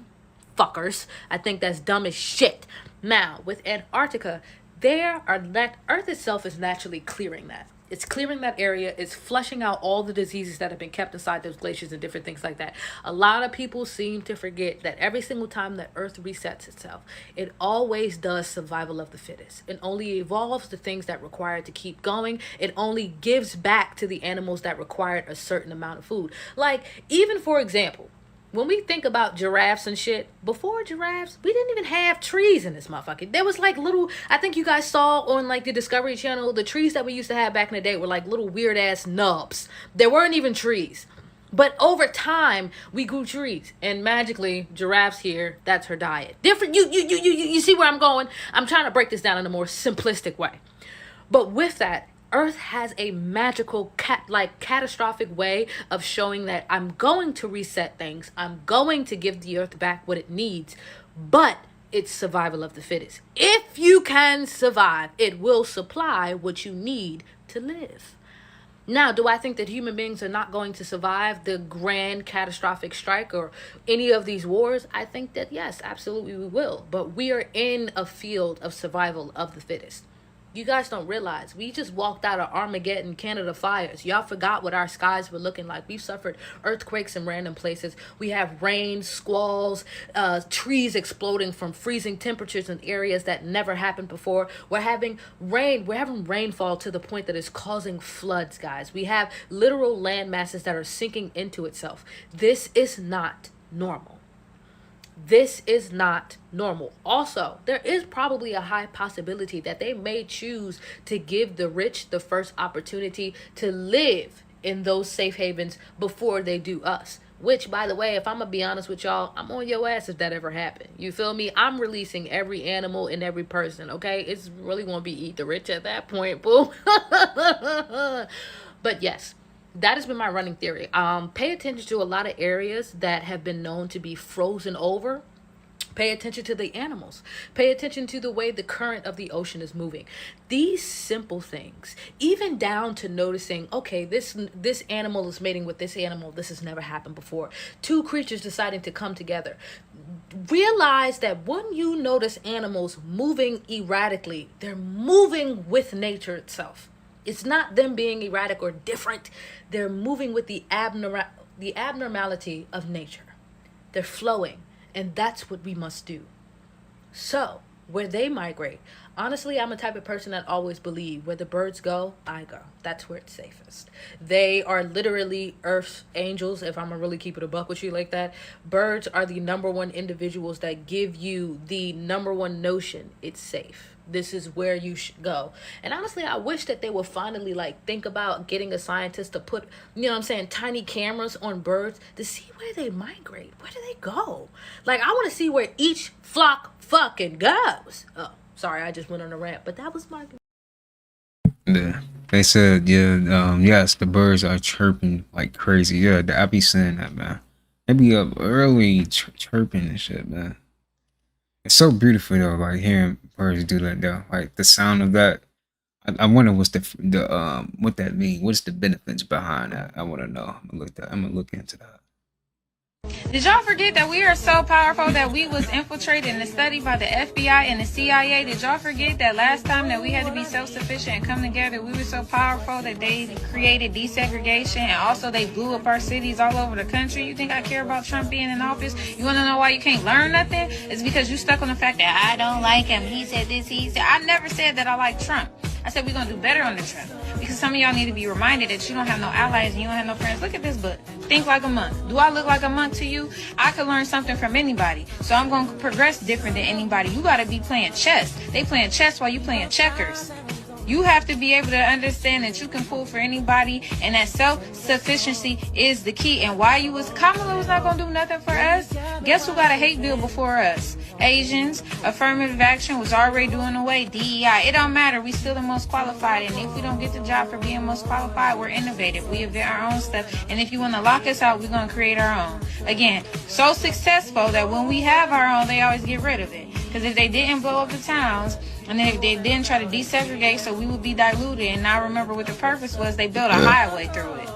Fuckers. I think that's dumb as shit. Now, with Antarctica, Earth itself is naturally clearing that. It's clearing that area. It's flushing out all the diseases that have been kept inside those glaciers and different things like that. A lot of people seem to forget that every single time that Earth resets itself, it always does survival of the fittest. It only evolves the things that require it to keep going. It only gives back to the animals that required a certain amount of food. Like, even for example, when we think about giraffes and shit, before giraffes, we didn't even have trees in this motherfucker. There was like little, I think you guys saw on like the Discovery Channel, the trees that we used to have back in the day were like little weird ass nubs. There weren't even trees. But over time, we grew trees, and magically, giraffes here, that's her diet. Different, you see where I'm going? I'm trying to break this down in a more simplistic way. But with that, Earth has a magical catastrophic way of showing that I'm going to reset things. I'm going to give the Earth back what it needs, but it's survival of the fittest. If you can survive, it will supply what you need to live. Now, do I think that human beings are not going to survive the grand catastrophic strike or any of these wars? I think that yes, absolutely we will. But we are in a field of survival of the fittest. You guys don't realize we just walked out of Armageddon, Canada fires. Y'all forgot what our skies were looking like. We've suffered earthquakes in random places. We have rain, squalls, trees exploding from freezing temperatures in areas that never happened before. We're having rain. We're having rainfall to the point that it's causing floods, guys. We have literal land masses that are sinking into itself. This is not normal. This is not normal. Also, there is probably a high possibility that they may choose to give the rich the first opportunity to live in those safe havens before they do us. Which, by the way, if I'm going to be honest with y'all, I'm on your ass if that ever happened. You feel me? I'm releasing every animal and every person, okay? It's really going to be eat the rich at that point, boo. But yes. That has been my running theory. Pay attention to a lot of areas that have been known to be frozen over. Pay attention to the animals. Pay attention to the way the current of the ocean is moving. These simple things, even down to noticing, okay, this animal is mating with this animal. This has never happened before. 2 creatures deciding to come together. Realize that when you notice animals moving erratically, they're moving with nature itself. It's not them being erratic or different. They're moving with the abnormality of nature. They're flowing, and that's what we must do. So, where they migrate, honestly, I'm a type of person that always believe where the birds go, I go. That's where it's safest. They are literally Earth's angels, if I'm gonna really keep it a buck with you like that. Birds are the number one individuals that give you the number one notion it's safe. This is where you should go. And honestly, I wish that they would finally like think about getting a scientist to put, you know what I'm saying, tiny cameras on birds to see where they migrate. Where do they go? Like, I want to see where each flock fucking goes. Oh, sorry, I just went on a rant, but that was my... Yeah. They said, yes, the birds are chirping like crazy. Yeah, I be saying that, man. They be up early chirping and shit, man. It's so beautiful though, like hearing birds do that though. Like the sound of that. I wonder what's the what that mean. What's the benefits behind that? I want to know. I'm gonna look into that. Did y'all forget that we are so powerful that we was infiltrated and studied by the FBI and the CIA? Did y'all forget that last time that we had to be self-sufficient and come together, we were so powerful that they created desegregation and also they blew up our cities all over the country? You think I care about Trump being in office? You want to know why you can't learn nothing? It's because you stuck on the fact that I don't like him. He said this, he said... I never said that I like Trump. I said we're going to do better on the Trump. Because some of y'all need to be reminded that you don't have no allies and you don't have no friends. Look at this book. Think like a monk. Do I look like a monk to you? I could learn something from anybody. So I'm going to progress different than anybody. You got to be playing chess. They playing chess while you playing checkers. You have to be able to understand that you can pull for anybody and that self-sufficiency is the key. And why Kamala was not going to do nothing for us? Guess who got a hate bill before us? Asians. Affirmative action was already doing away. DEI. It don't matter. We still the most qualified. And if we don't get the job for being most qualified, we're innovative. We invent our own stuff. And if you want to lock us out, we're going to create our own. Again, so successful that when we have our own, they always get rid of it. Because if they didn't blow up the towns, and then if they didn't try to desegregate so we would be diluted, and I remember what the purpose was, they built a highway through it.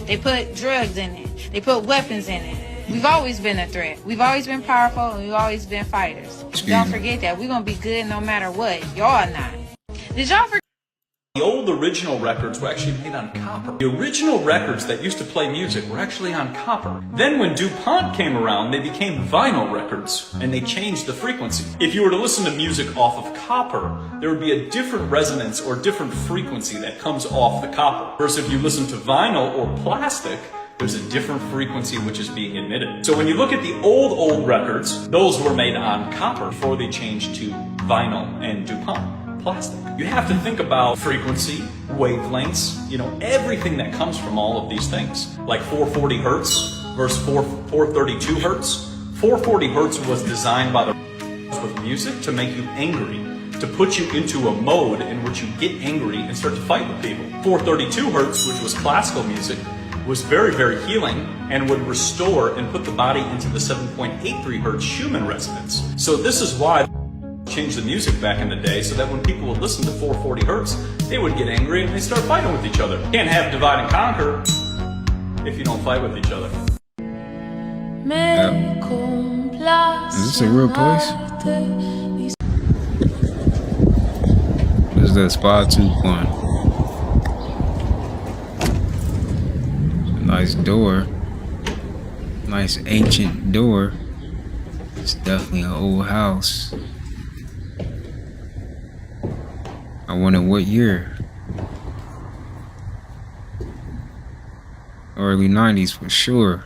They put drugs in it. They put weapons in it. We've always been a threat. We've always been powerful, and we've always been fighters. Don't forget that. We're going to be good no matter what. Y'all not. Did y'all forget? The old original records were actually made on copper. The original records that used to play music were actually on copper. Then when DuPont came around, they became vinyl records, and they changed the frequency. If you were to listen to music off of copper, there would be a different resonance or different frequency that comes off the copper. Versus if you listen to vinyl or plastic, there's a different frequency which is being emitted. So when you look at the old records, those were made on copper before they changed to vinyl and DuPont plastic. You have to think about frequency, wavelengths, everything that comes from all of these things. Like 440 hertz versus 432 hertz. 440 hertz was designed by the with music to make you angry, to put you into a mode in which you get angry and start to fight with people. 432 hertz, which was classical music, was very, very healing and would restore and put the body into the 7.83 hertz Schumann resonance. So this is why changed the music back in the day, so that when people would listen to 440 hertz, they would get angry and they start fighting with each other. You can't have divide and conquer if you don't fight with each other. Yep. Is this a real place? This is the Spa 2.0. Nice door. Nice ancient door. It's definitely an old house. I wonder what year. Early 90s for sure.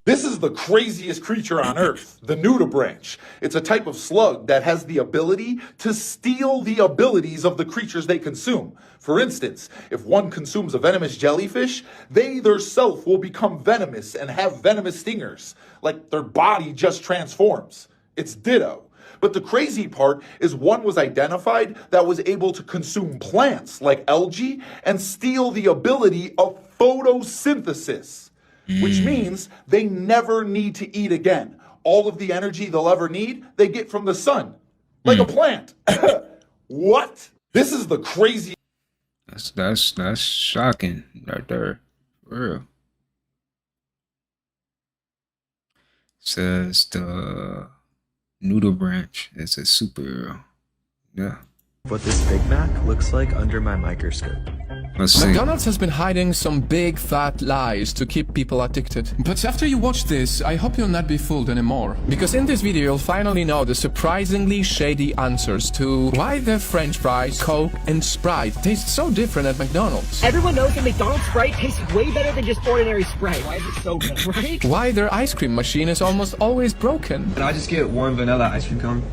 This is the craziest creature on Earth, the nudibranch. It's a type of slug that has the ability to steal the abilities of the creatures they consume. For instance, if one consumes a venomous jellyfish, they themselves will become venomous and have venomous stingers. Like their body just transforms. It's ditto. But the crazy part is one was identified that was able to consume plants like algae and steal the ability of photosynthesis. Which means they never need to eat again. All of the energy they'll ever need, they get from the sun. Like a plant. What? This is the crazy. That's shocking right there. For real. Says the Noodle Branch is a superhero. Yeah. What this Big Mac looks like under my microscope. Let's see. McDonald's has been hiding some big fat lies to keep people addicted. But after you watch this, I hope you'll not be fooled anymore. Because in this video, you'll finally know the surprisingly shady answers to why the French fries, Coke, and Sprite taste so different at McDonald's. Everyone knows that McDonald's Sprite tastes way better than just ordinary Sprite. Why is it so good, right? Why their ice cream machine is almost always broken. Can I just get one vanilla ice cream cone?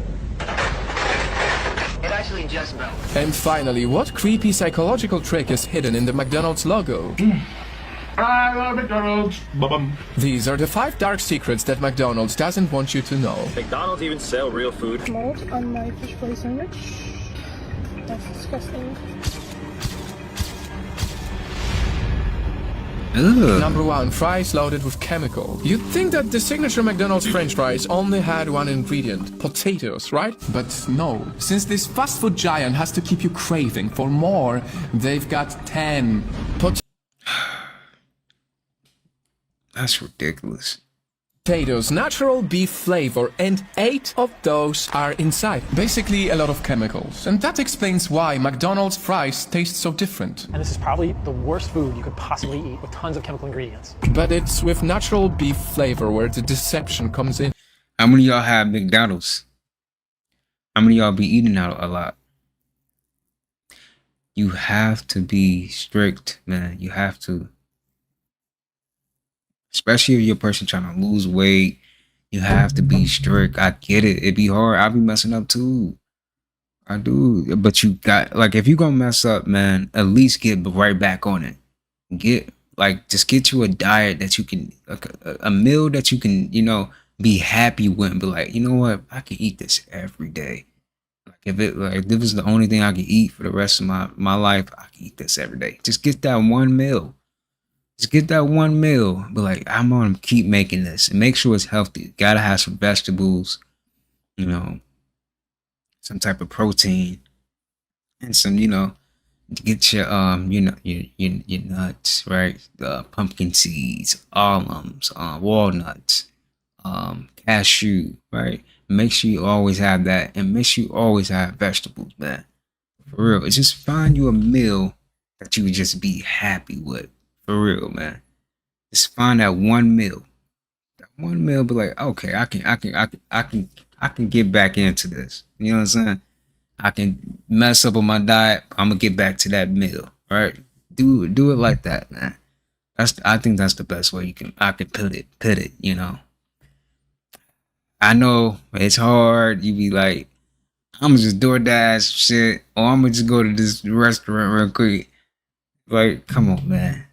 It actually just broke. And finally, what creepy psychological trick is hidden in the McDonald's logo? I love McDonald's. Bum. These are the 5 dark secrets that McDonald's doesn't want you to know. McDonald's even sell real food. Mold on my fish fry sandwich. That's disgusting. Ugh. Number 1, fries loaded with chemical. You'd think that the signature McDonald's French fries only had one ingredient, potatoes, right? But no. Since this fast food giant has to keep you craving for more, they've got 10 That's ridiculous. potatoes, natural beef flavor, and 8 of those are inside. Basically a lot of chemicals. And that explains why McDonald's fries taste so different. And this is probably the worst food you could possibly eat with tons of chemical ingredients. But it's with natural beef flavor where the deception comes in. How many of y'all have McDonald's? How many of y'all be eating out a lot? You have to be strict, man. You have to. Especially if you're a person trying to lose weight, you have to be strict. I get it. It be hard. I be messing up too. I do. But you got, like, if you gonna mess up, man, at least get right back on it. Just get you a diet that you can, a meal that you can, be happy with and be like, you know what? I can eat this every day. If it was the only thing I could eat for the rest of my life, I can eat this every day. Just get that one meal. Just get that one meal. Be like, I'm gonna keep making this and make sure it's healthy. Gotta have some vegetables, some type of protein, and some, get your your nuts, right? Pumpkin seeds, almonds, walnuts, cashew, right? Make sure you always have that, and make sure you always have vegetables, man. For real, it's just find you a meal that you would just be happy with. For real, man. Just find that one meal. That one meal, be like, okay, I can get back into this. You know what I'm saying? I can mess up on my diet. I'm gonna get back to that meal. Right? Do it like that, man. I think that's the best way I can put it, I know it's hard. You be like, I'm gonna just DoorDash shit, or I'm gonna just go to this restaurant real quick. Like, come on, man.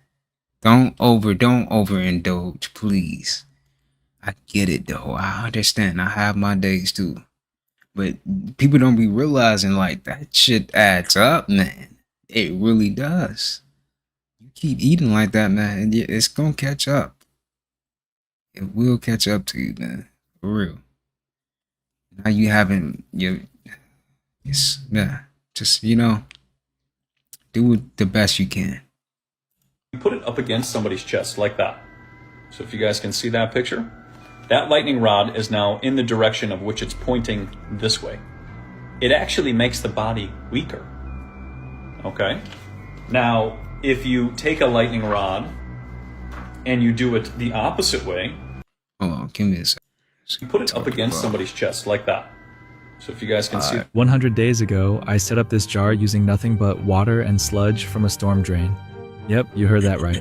Don't overindulge, please. I get it though. I understand. I have my days too. But people don't be realizing like that shit adds up, man. It really does. You keep eating like that, man, it's gonna catch up. It will catch up to you, man. For real. Now you haven't just do the best you can. You put it up against somebody's chest like that. So if you guys can see that picture, that lightning rod is now in the direction of which it's pointing this way. It actually makes the body weaker. Okay? Now, if you take a lightning rod and you do it the opposite way, hold on, give me a second. You put it up against somebody's chest like that. So if you guys can see. 100 days ago, I set up this jar using nothing but water and sludge from a storm drain. Yep, you heard that right.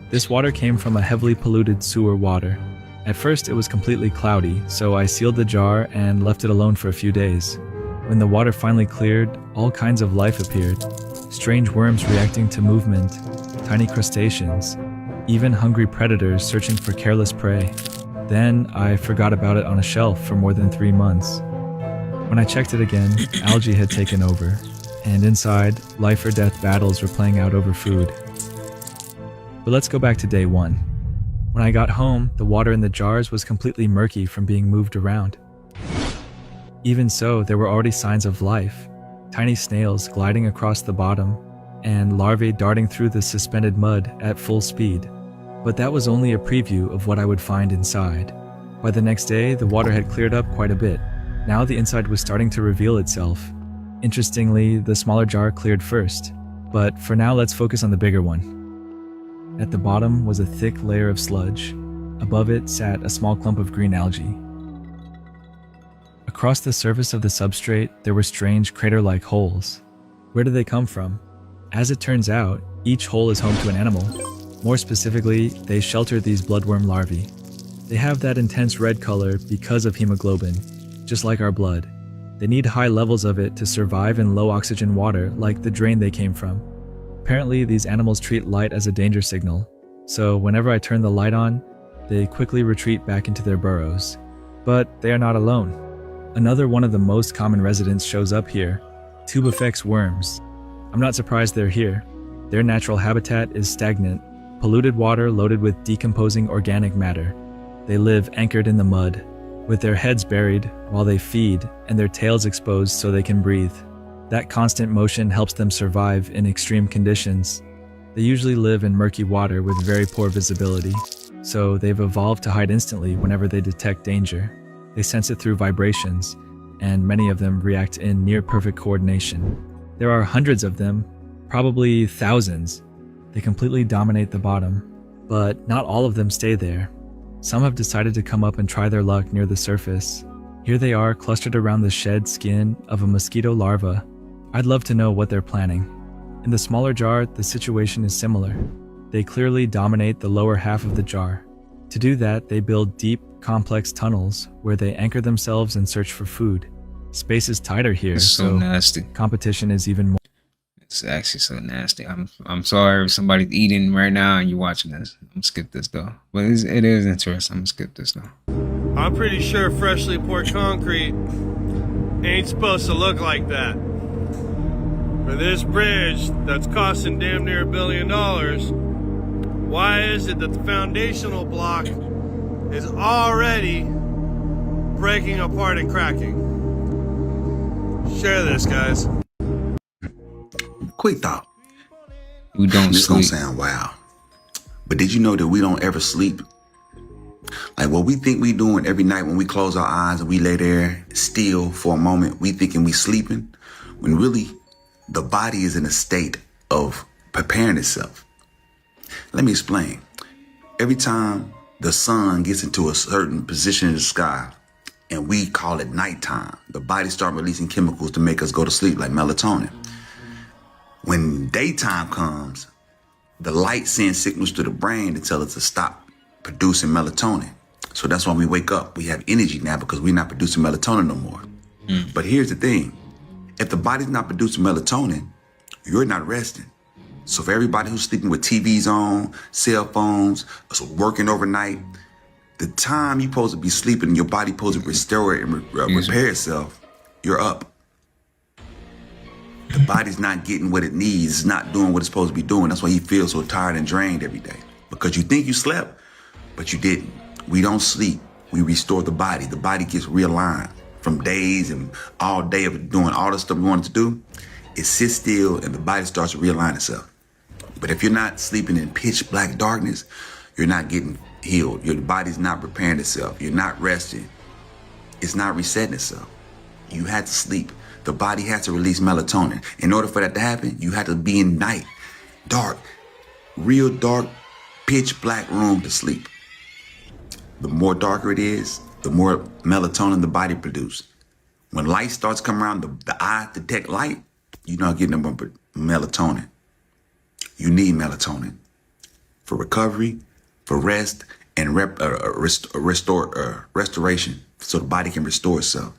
This water came from a heavily polluted sewer water. At first, it was completely cloudy, so I sealed the jar and left it alone for a few days. When the water finally cleared, all kinds of life appeared. Strange worms reacting to movement, tiny crustaceans, even hungry predators searching for careless prey. Then, I forgot about it on a shelf for more than 3 months. When I checked it again, algae had taken over, and inside, life or death battles were playing out over food. But let's go back to day 1. When I got home, the water in the jars was completely murky from being moved around. Even so, there were already signs of life, tiny snails gliding across the bottom, and larvae darting through the suspended mud at full speed. But that was only a preview of what I would find inside. By the next day, the water had cleared up quite a bit, Now the inside was starting to reveal itself. Interestingly, the smaller jar cleared first, but for now let's focus on the bigger one. At the bottom was a thick layer of sludge. Above it sat a small clump of green algae. Across the surface of the substrate, there were strange crater-like holes. Where did they come from? As it turns out, each hole is home to an animal. More specifically, they shelter these bloodworm larvae. They have that intense red color because of hemoglobin, just like our blood. They need high levels of it to survive in low oxygen water like the drain they came from. Apparently, these animals treat light as a danger signal, so whenever I turn the light on, they quickly retreat back into their burrows. But they are not alone. Another one of the most common residents shows up here, tubifex worms. I'm not surprised they're here. Their natural habitat is stagnant, polluted water loaded with decomposing organic matter. They live anchored in the mud, with their heads buried while they feed and their tails exposed so they can breathe. That constant motion helps them survive in extreme conditions. They usually live in murky water with very poor visibility, so they've evolved to hide instantly whenever they detect danger. They sense it through vibrations, and many of them react in near-perfect coordination. There are hundreds of them, probably thousands. They completely dominate the bottom, but not all of them stay there. Some have decided to come up and try their luck near the surface. Here they are clustered around the shed skin of a mosquito larva. I'd love to know what they're planning. In the smaller jar, the situation is similar. They clearly dominate the lower half of the jar. To do that, they build deep, complex tunnels where they anchor themselves and search for food. Space is tighter here, It's so nasty. Competition is even more. It's actually so nasty. I'm sorry if somebody's eating right now and you're watching this. I'm gonna skip this though. But it is interesting. I'm gonna skip this though. I'm pretty sure freshly poured concrete ain't supposed to look like that. For this bridge that's costing damn near $1 billion, why is it that the foundational block is already breaking apart and cracking? Share this, guys. Quick thought. We don't This sleep. gonna sound wild, but did you know that we don't ever sleep? Like what we think we doing every night when we close our eyes and we lay there still for a moment, we thinking we sleeping, when really the body is in a state of preparing itself. Let me explain. Every time the sun gets into a certain position in the sky, and we call it nighttime, the body starts releasing chemicals to make us go to sleep, like melatonin. When daytime comes, the light sends signals to the brain to tell it to stop producing melatonin. So that's why we wake up. We have energy now because we're not producing melatonin no more. But here's the thing. If the body's not producing melatonin, you're not resting. So for everybody who's sleeping with TVs on, cell phones, so working overnight, the time you're supposed to be sleeping and your body supposed to restore it and repair itself, you're up. The body's not getting what it needs. It's not doing what it's supposed to be doing. That's why you feel so tired and drained every day. Because you think you slept, but you didn't. We don't sleep. We restore the body. The body gets realigned from days and all day of doing all the stuff we wanted to do. It sits still and the body starts to realign itself. But if you're not sleeping in pitch black darkness, you're not getting healed. Your body's not preparing itself. You're not resting. It's not resetting itself. You had to sleep. The body has to release melatonin. In order for that to happen, you have to be in night, dark, real dark, pitch black room to sleep. The more darker it is, the more melatonin the body produces. When light starts coming around, the eye detect light, you're not getting no more melatonin. You need melatonin for recovery, for rest, and restoration, so the body can restore itself.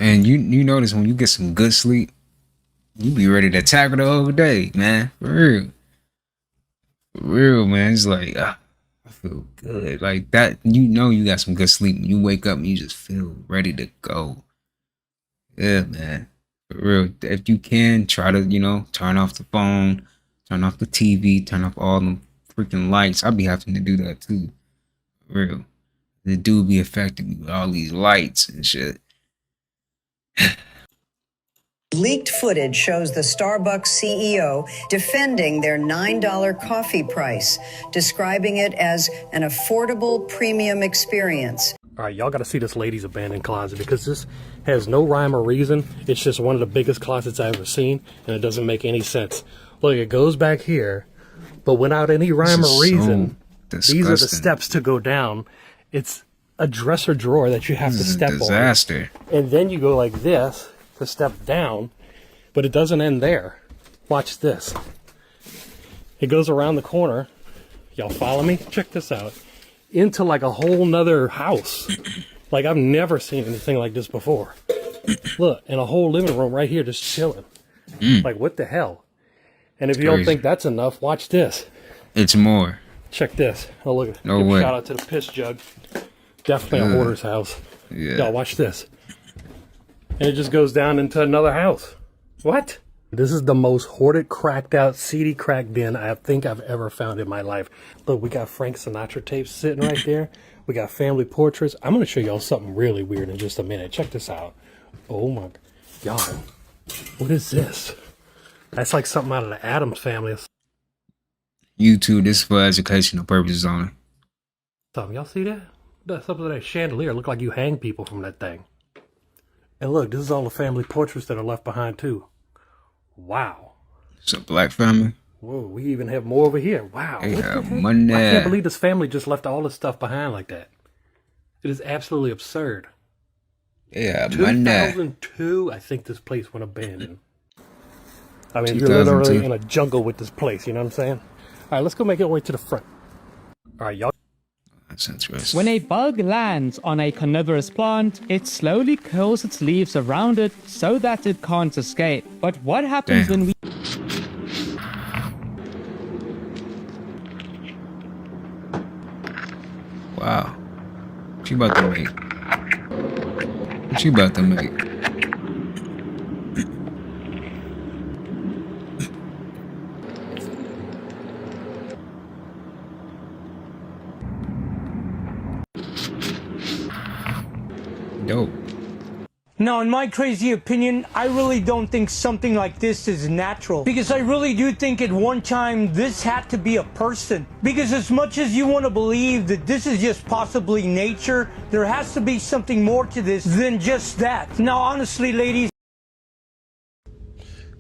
And you notice when you get some good sleep, you be ready to tackle the whole day, man. For real. For real, man. It's like, I feel good. Like that, you got some good sleep. You wake up and you just feel ready to go. Yeah, man. For real. If you can, try to, turn off the phone, turn off the TV, turn off all the freaking lights. I be having to do that too. For real. It do be affecting me with all these lights and shit. Leaked footage shows the Starbucks CEO defending their $9 coffee price, describing it as an affordable premium experience. All right, y'all got to see this lady's abandoned closet because this has no rhyme or reason. It's just one of the biggest closets I've ever seen, and it doesn't make any sense. Look, it goes back here, but without any rhyme or reason, these are the steps to go down. It's a dresser drawer that you have to step on. Disaster. And then you go like this to step down, but it doesn't end there. Watch this. It goes around the corner. Y'all follow me? Check this out. Into like a whole nother house. Like I've never seen anything like this before. Look, and a whole living room right here just chilling. Like what the hell? And if you don't think that's enough, watch this. It's more. Check this. Oh look, no way. Shout out to the piss jug. Definitely a hoarder's house. Yeah. Y'all watch this. And it just goes down into another house. What? This is the most hoarded, cracked out, seedy crack den I think I've ever found in my life. Look, we got Frank Sinatra tapes sitting right there. We got family portraits. I'm going to show y'all something really weird in just a minute. Check this out. Oh my, y'all, what is this? That's like something out of the Addams Family. YouTube, this is for educational purposes only. Something, y'all see that? That's up to that chandelier. Look like you hang people from that thing. And look, this is all the family portraits that are left behind too. Wow. It's a black family. Whoa, we even have more over here. Wow. They what the have heck? money. I can't believe this family just left all this stuff behind like that. It is absolutely absurd. Yeah, 2002, I think this place went abandoned. I mean, you're literally in a jungle with this place, you know what I'm saying? All right, let's go make our way to the front. All right, y'all. That's interesting. When a bug lands on a carnivorous plant, it slowly curls its leaves around it so that it can't escape. But what happens when we... Wow. What you about to make? What you about to make? Dope. Now, in my crazy opinion, I really don't think something like this is natural. Because I really do think at one time this had to be a person. Because as much as you want to believe that this is just possibly nature, there has to be something more to this than just that. Now, honestly, ladies.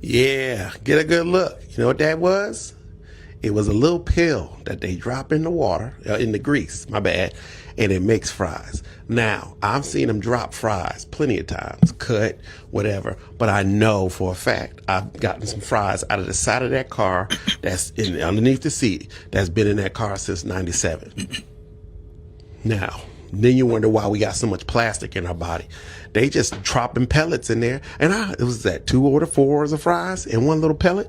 Yeah, get a good look. You know what that was? It was a little pill that they drop in the water, in the grease, my bad, and it makes fries. Now, I've seen them drop fries plenty of times, cut, whatever, but I know for a fact I've gotten some fries out of the side of that car that's underneath the seat that's been in that car since 97. Now, then you wonder why we got so much plastic in our body. They just dropping pellets in there, and it was that 2 or 4 orders of fries and one little pellet.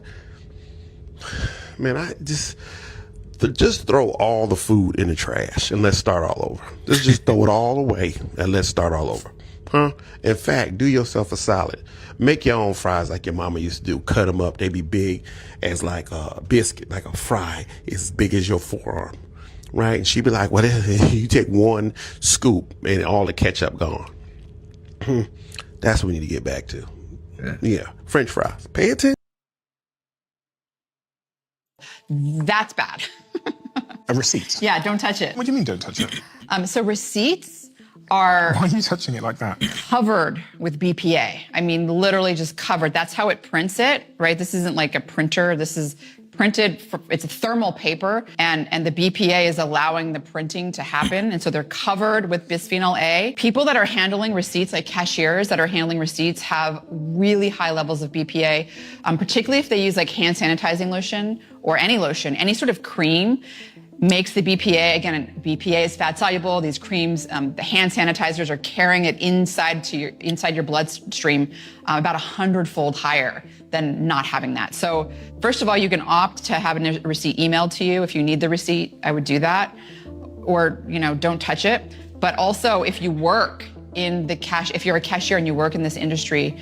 Man, I just throw all the food in the trash and let's start all over. Just throw it all away and let's start all over. Huh? In fact, do yourself a solid. Make your own fries like your mama used to do. Cut them up. They be big as like a biscuit, like a fry as big as your forearm. Right? And she'd be like, well, you take 1 scoop and all the ketchup gone. That's what we need to get back to. Yeah. French fries. Pay attention. That's bad. Receipts? Yeah, don't touch it. What do you mean don't touch it? So receipts are... Why are you touching it like that? Covered with BPA. I mean, literally just covered. That's how it prints it, right? This isn't like a printer. This is printed, it's a thermal paper, and the BPA is allowing the printing to happen, and so they're covered with bisphenol A. People that are handling receipts, like cashiers that are handling receipts, have really high levels of BPA, particularly if they use like hand sanitizing lotion or any lotion, any sort of cream makes the BPA, again, BPA is fat soluble. These creams, the hand sanitizers are carrying it inside your bloodstream about 100-fold higher than not having that. So first of all, you can opt to have a receipt emailed to you. If you need the receipt, I would do that. Or, don't touch it. But also, if you work in if you're a cashier and you work in this industry,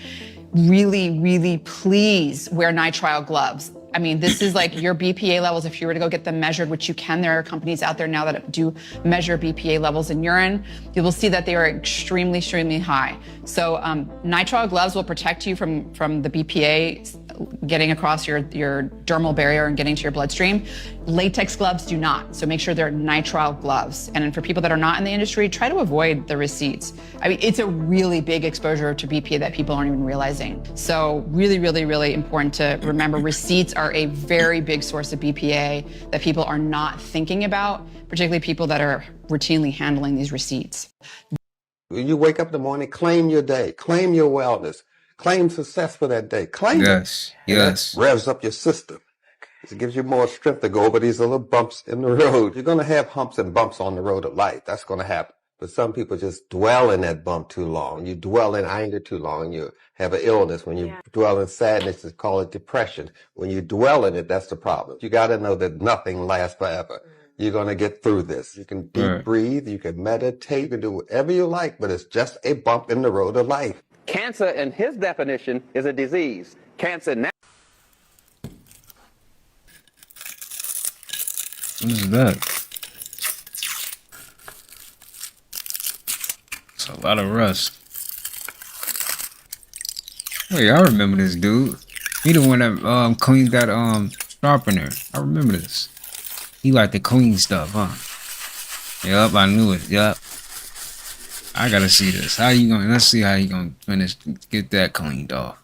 really, really please wear nitrile gloves. I mean, this is like your BPA levels. If you were to go get them measured, which you can, there are companies out there now that do measure BPA levels in urine. You will see that they are extremely, extremely high. So nitrile gloves will protect you from the BPA getting across your dermal barrier and getting to your bloodstream. Latex gloves do not, so make sure they're nitrile gloves. And for people that are not in the industry, try to avoid the receipts. I mean, it's a really big exposure to BPA that people aren't even realizing. So really, really, really important to remember receipts are a very big source of BPA that people are not thinking about, particularly people that are routinely handling these receipts. When you wake up in the morning, claim your day, claim your wellness, claim success for that day, claim Yes, it. And yes. that revs up your system. It gives you more strength to go over these little bumps in the road. You're going to have humps and bumps on the road of life. That's going to happen. But some people just dwell in that bump too long. You dwell in anger too long. You have an illness. When you dwell in sadness, it's called depression. When you dwell in it, that's the problem. You got to know that nothing lasts forever. You're going to get through this. You can deep breathe. You can meditate. You can do whatever you like, but it's just a bump in the road of life. Cancer, in his definition, is a disease. Cancer now. What is that? It's a lot of rust. Oh yeah, I remember this dude. He the one that cleaned that sharpener. I remember this. He liked to clean stuff, huh? Yup, I knew it. Yup. I gotta see this. How you gonna? Let's see how you gonna finish. Get that cleaned off.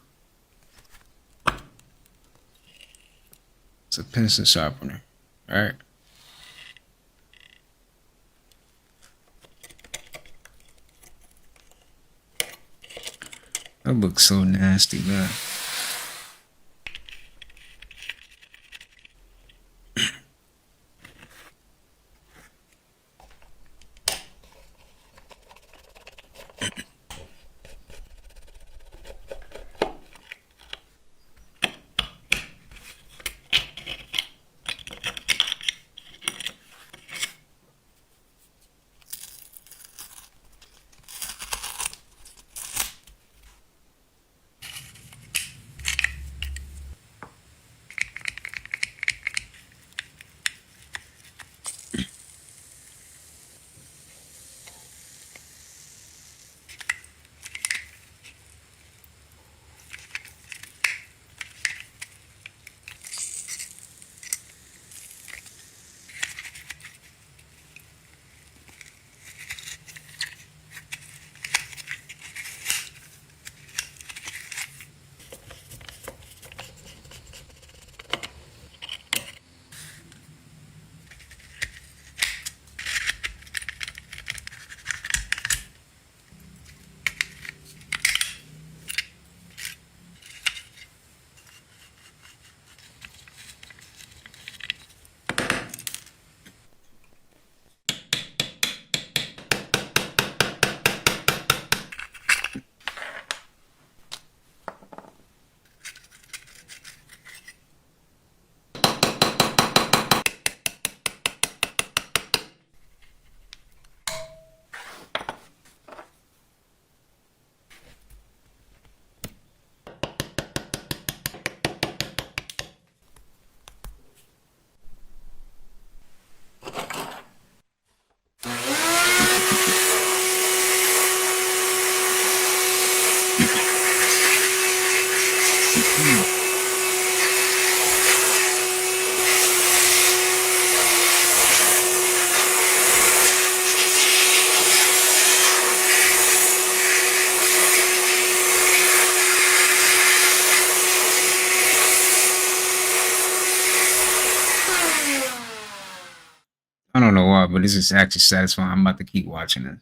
It's a pencil sharpener, right? That looks so nasty, man. I don't know why, but this is actually satisfying. I'm about to keep watching it.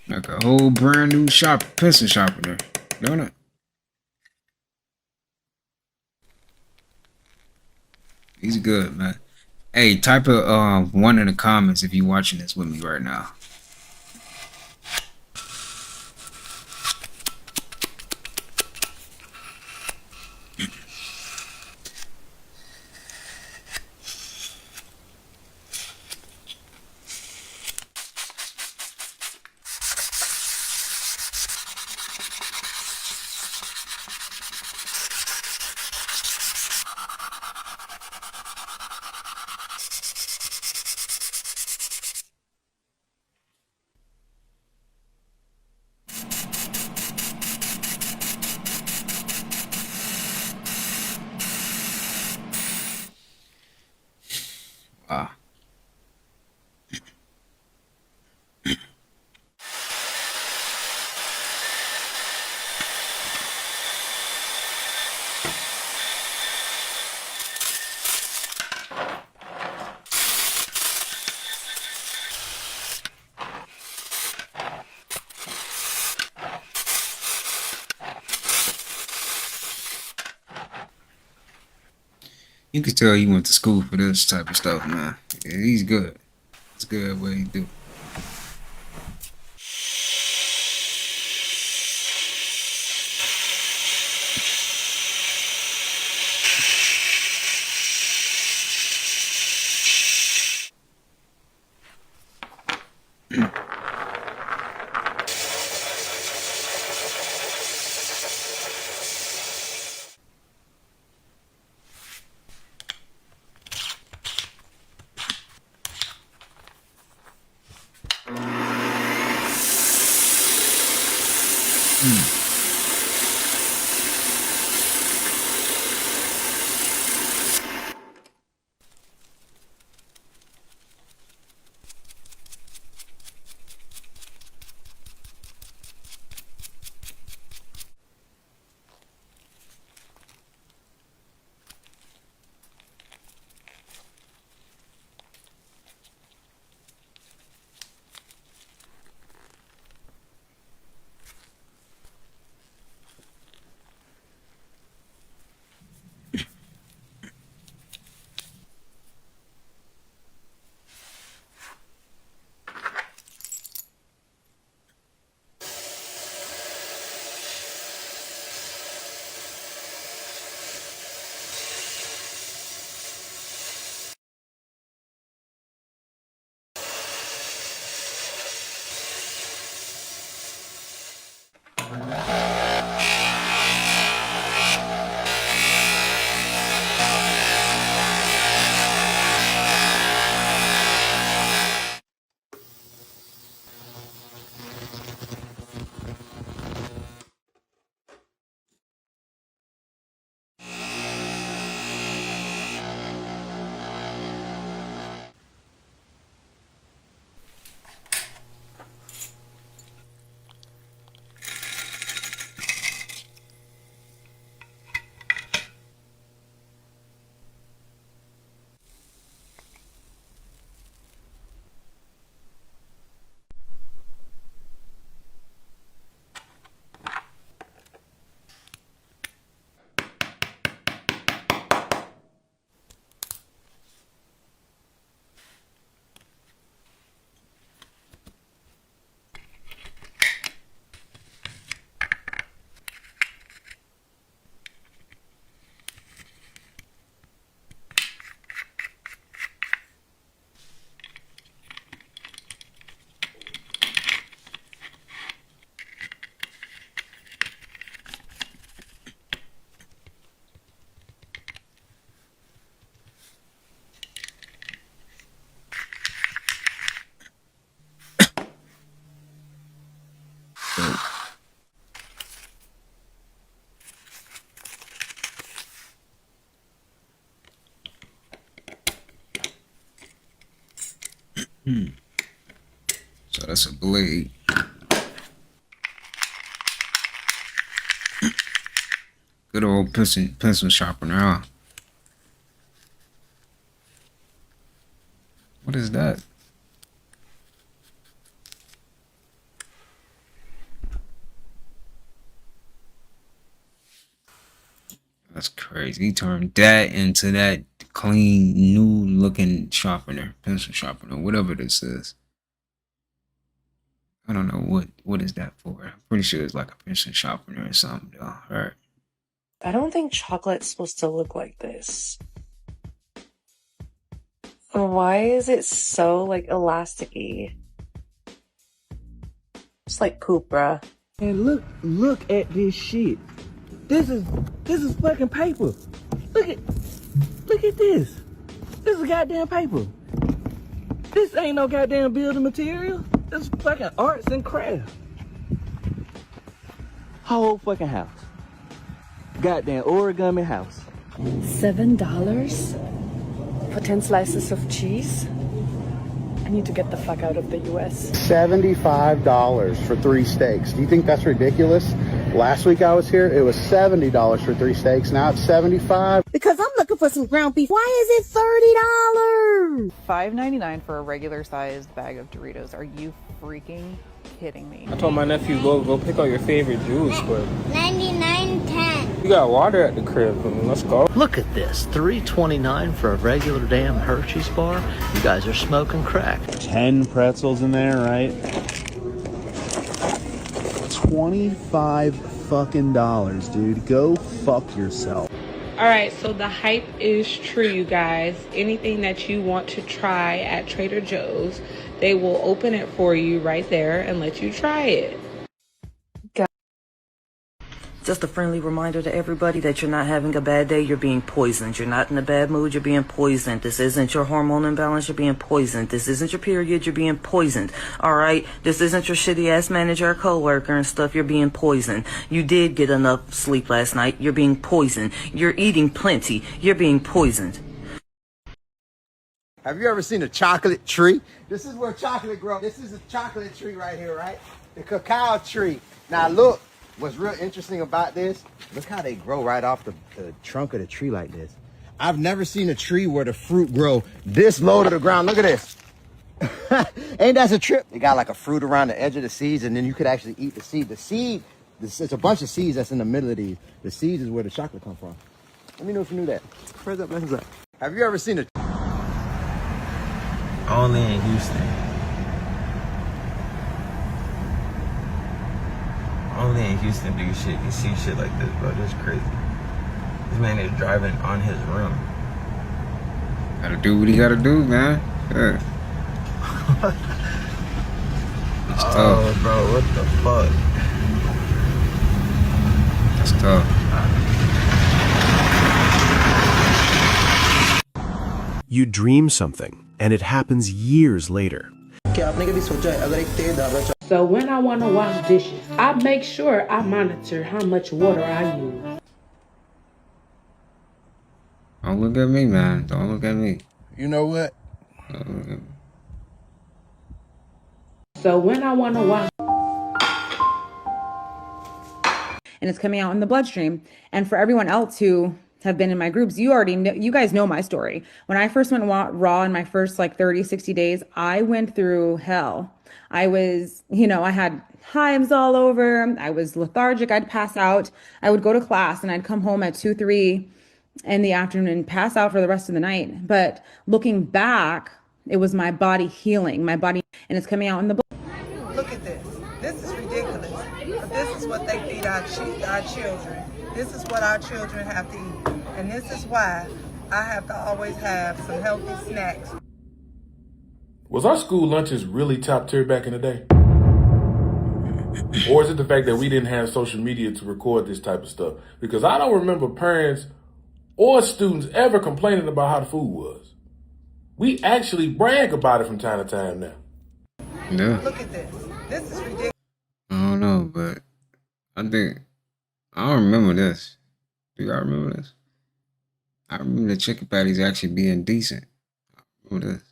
Like a whole brand new pencil sharpener, don't it? He's good, man. Hey, type of one in the comments if you're watching this with me right now. You could tell he went to school for this type of stuff, man. Yeah, he's good. It's good what he do. So that's a blade. Good old pencil sharpener, huh? What is that? That's crazy. He turned that into that clean, new looking sharpener, pencil sharpener, whatever this is. I don't know what is that for. I'm pretty sure it's like a pencil sharpener or something, though. All right. I don't think chocolate's supposed to look like this. Why is it so, like, elasticy? It's like poop, bruh. And look at this shit. This is fucking paper. Look at this. This is goddamn paper. This ain't no goddamn building material. This is fucking arts and crafts. Whole fucking house. Goddamn origami house. $7 for 10 slices of cheese? I need to get the fuck out of the US. $75 for 3 steaks. Do you think that's ridiculous? Last week I was here, it was $70 for 3 steaks. Now it's $75. Because I'm looking for some ground beef. Why is it $30? $5.99 for a regular sized bag of Doritos. Are you freaking kidding me? I told my nephew, go pick out your favorite juice, but 99.10. You got water at the crib, I mean, let's go. Look at this, $3.29 for a regular damn Hershey's bar. You guys are smoking crack. 10 pretzels in there, right? 25 fucking dollars, dude. Go fuck yourself. Alright, so the hype is true, you guys. Anything that you want to try at Trader Joe's, they will open it for you right there and let you try it. Just a friendly reminder to everybody that you're not having a bad day, you're being poisoned. You're not in a bad mood, you're being poisoned. This isn't your hormone imbalance, you're being poisoned. This isn't your period, you're being poisoned. Alright? This isn't your shitty ass manager or coworker and stuff, you're being poisoned. You did get enough sleep last night, you're being poisoned. You're eating plenty, you're being poisoned. Have you ever seen a chocolate tree? This is where chocolate grows. This is a chocolate tree right here, right? The cacao tree. Now look. What's real interesting about this, look how they grow right off the trunk of the tree like this. I've never seen a tree where the fruit grow this low to the ground. Look at this. Ain't that a trip? They got like a fruit around the edge of the seeds, and then you could actually eat the seed. The seed, it's a bunch of seeds that's in the middle of these. The seeds is where the chocolate come from. Let me know if you knew that. Where's up, blessings up. Have you ever seen a... Only in Houston. Only in Houston do you see shit like this, bro. This is crazy. This man is driving on his rim. Gotta do what he gotta do, man. Yeah. It's tough. Bro, what the fuck? That's tough. You dream something, and it happens years later. So when I want to wash dishes, I make sure I monitor how much water I use. Don't look at me, man. Don't look at me. You know what? Don't look at me. So when I want to wash... And it's coming out in the bloodstream. And for everyone else who have been in my groups, you already know, you guys know my story. When I first went raw in my first like 30, 60 days, I went through hell. I was, I had hives all over. I was lethargic. I'd pass out. I would go to class and I'd come home at 2, 3 in the afternoon and pass out for the rest of the night. But looking back, it was my body healing, and it's coming out in the book. Look at this. This is ridiculous. But this is what they feed our children. This is what our children have to eat. And this is why I have to always have some healthy snacks. Was our school lunches really top tier back in the day? Or is it the fact that we didn't have social media to record this type of stuff? Because I don't remember parents or students ever complaining about how the food was. We actually brag about it from time to time now. Yeah. Look at this. This is ridiculous. I don't know, but I don't remember this. Do y'all remember this? I remember the chicken patties actually being decent. I remember this.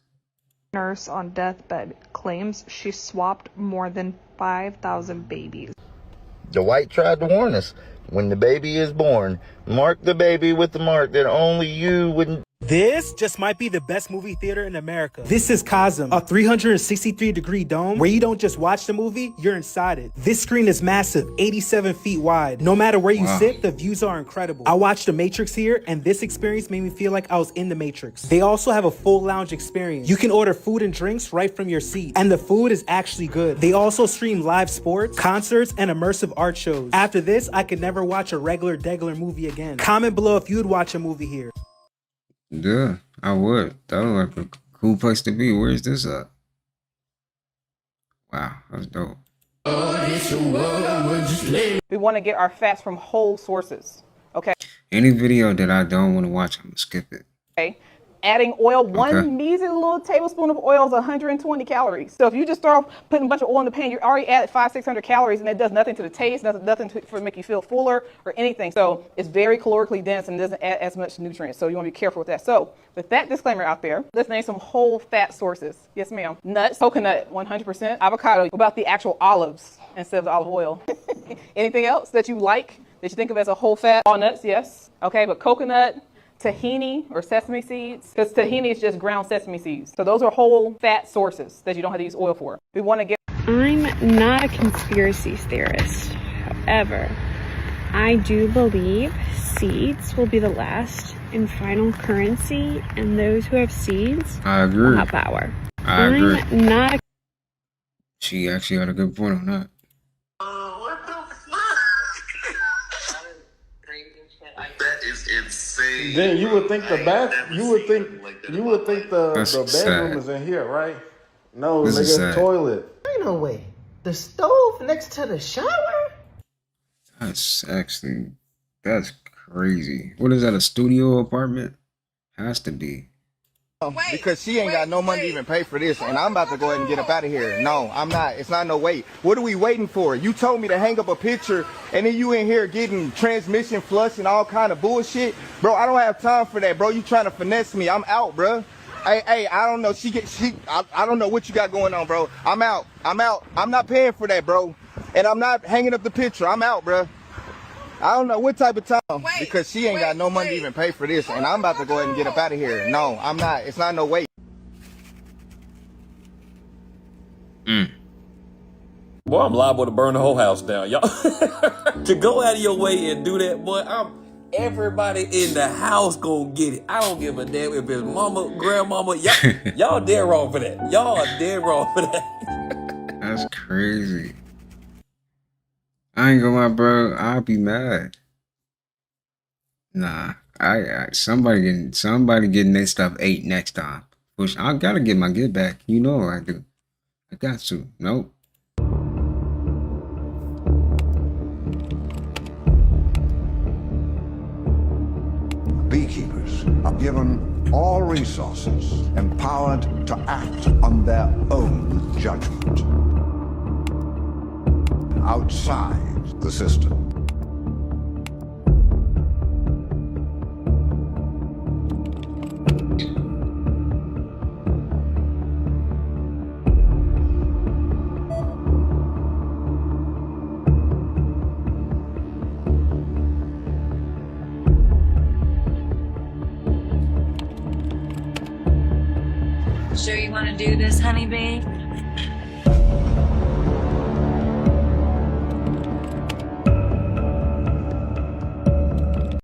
Nurse on deathbed claims she swapped more than 5,000 babies. The white tried to warn us. When the baby is born, mark the baby with the mark that only you wouldn't. This just might be the best movie theater in America. This is Cosm, a 363-degree dome where you don't just watch the movie, you're inside it. This screen is massive, 87 feet wide. No matter where you sit, the views are incredible. I watched The Matrix here, and this experience made me feel like I was in The Matrix. They also have a full lounge experience. You can order food and drinks right from your seat, and the food is actually good. They also stream live sports, concerts, and immersive art shows. After this, I could never watch a regular movie again. Comment below if you'd watch a movie here. Yeah, I would. That was like a cool place to be. Where's this at? Wow, that's dope. We want to get our fats from whole sources. Okay. Any video that I don't want to watch, I'm gonna skip it. Okay. Adding oil, one measly little tablespoon of oil is 120 calories. So if you just start putting a bunch of oil in the pan, you already added 500-600 calories, and it does nothing to the taste, nothing to make you feel fuller or anything. So it's very calorically dense and doesn't add as much nutrients. So you want to be careful with that. So with that disclaimer out there, let's name some whole fat sources. Yes, ma'am. Nuts, coconut, 100%. Avocado. What about the actual olives instead of the olive oil? Anything else that you like that you think of as a whole fat? All nuts, yes. Okay, but coconut, tahini or sesame seeds, because tahini is just ground sesame seeds. So those are whole fat sources that you don't have to use oil for. We want to get... I'm not a conspiracy theorist. However, I do believe seeds will be the last and final currency, and those who have seeds I will agree. have power. I agree. I'm not a She actually had a good point on that. That is insane. Then you would think the That's bedroom sad. is in here, right? No, This is nigga, sad. toilet. Ain't no way. The stove next to the shower? That's crazy. What is that? A studio apartment? Has to be. Because she ain't got no money to even pay for this, and I'm about to go ahead and get up out of here. No, I'm not. It's not no wait. What are we waiting for? You told me to hang up a picture, and then you in here getting transmission flush and all kind of bullshit. Bro, I don't have time for that, bro. You trying to finesse me. I'm out, bro. Hey, I don't know. I don't know what you got going on, bro. I'm out. I'm not paying for that, bro. And I'm not hanging up the picture. I'm out, bro. I don't know what type of time, because she ain't got no money to even pay for this, and I'm about to go ahead and get up out of here. No, I'm not. It's not no wait. Boy, I'm liable to burn the whole house down, y'all. To go out of your way and do that, boy, everybody in the house gonna get it. I don't give a damn if it's mama, grandmama, y'all dead wrong for that. Y'all are dead wrong for that. That's crazy. I ain't gonna lie, bro. I'll be mad. Nah, somebody getting their stuff ate next time. Which I gotta get my get back. You know I do. I got to. Nope. Beekeepers are given all resources, empowered to act on their own judgment, outside the system. Sure you want to do this, honeybee?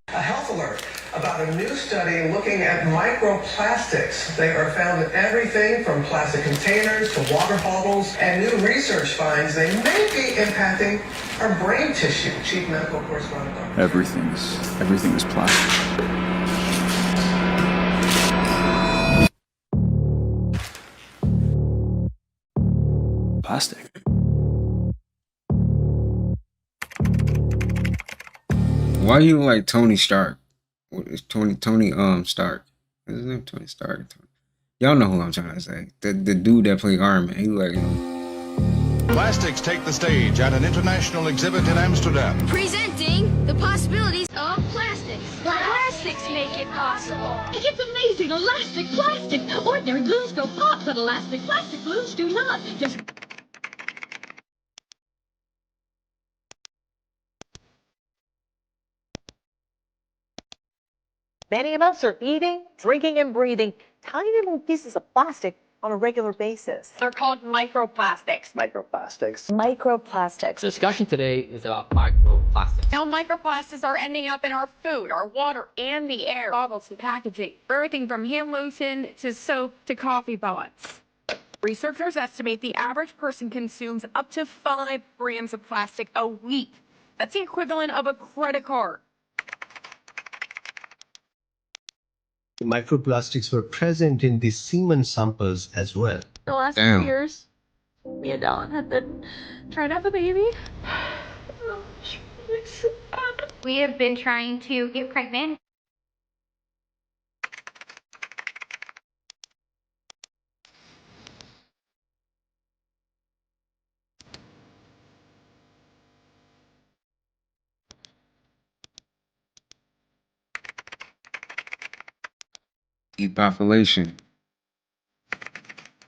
A health alert about a new study looking at microplastics. They are found in everything from plastic containers to water bottles, and new research finds they may be impacting our brain tissue. Chief Medical Correspondent Dr. Everything is plastic. Plastic. Why you like Tony Stark? What is Tony Stark? What's his name? Tony Stark. Y'all know who I'm trying to say. The dude that played Iron Man. He like Plastics take the stage at an international exhibit in Amsterdam. Presenting the possibilities of plastics. Plastics make it possible. It's amazing, elastic plastic. Ordinary glues go pop, but elastic plastic glues do not. Just Many of us are eating, drinking, and breathing tiny little pieces of plastic on a regular basis. They're called microplastics. Microplastics. Microplastics. Discussion today is about microplastics. Now, microplastics are ending up in our food, our water, and the air. Bottles and packaging. Everything from hand lotion to soap to coffee pods. Researchers estimate the average person consumes up to 5 grams of plastic a week. That's the equivalent of a credit card. Microplastics were present in the semen samples as well. The last few years, me and Alan had been trying to have a baby. We have been trying to get pregnant. depopulation.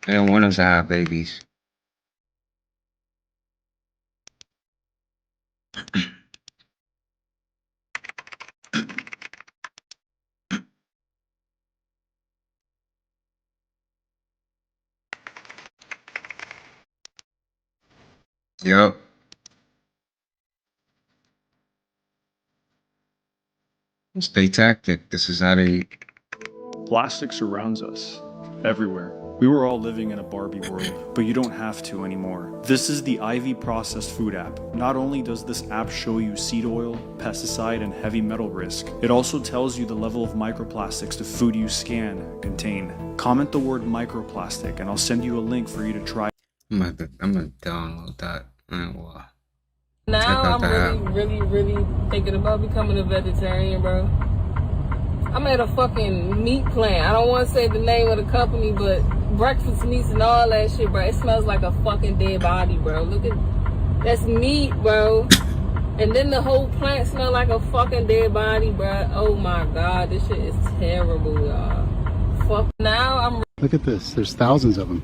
They don't want us to have babies. Yep. It's their tactic. This is how they. Plastic surrounds us everywhere. We were all living in a Barbie world, but you don't have to anymore. This is the IV Processed Food app. Not only does this app show you seed oil, pesticide, and heavy metal risk, it also tells you the level of microplastics the food you scan contain. Comment the word microplastic and I'll send you a link for you to try. I'm gonna download that. Now I'm really thinking about becoming a vegetarian, bro. I'm at a fucking meat plant. I don't want to say the name of the company, but breakfast meats and all that shit, bro. It smells like a fucking dead body, bro. Look at, that's meat, bro. And then the whole plant smell like a fucking dead body, bro. Oh my god, this shit is terrible, y'all. Fuck. Now I'm. Look at this. There's thousands of them.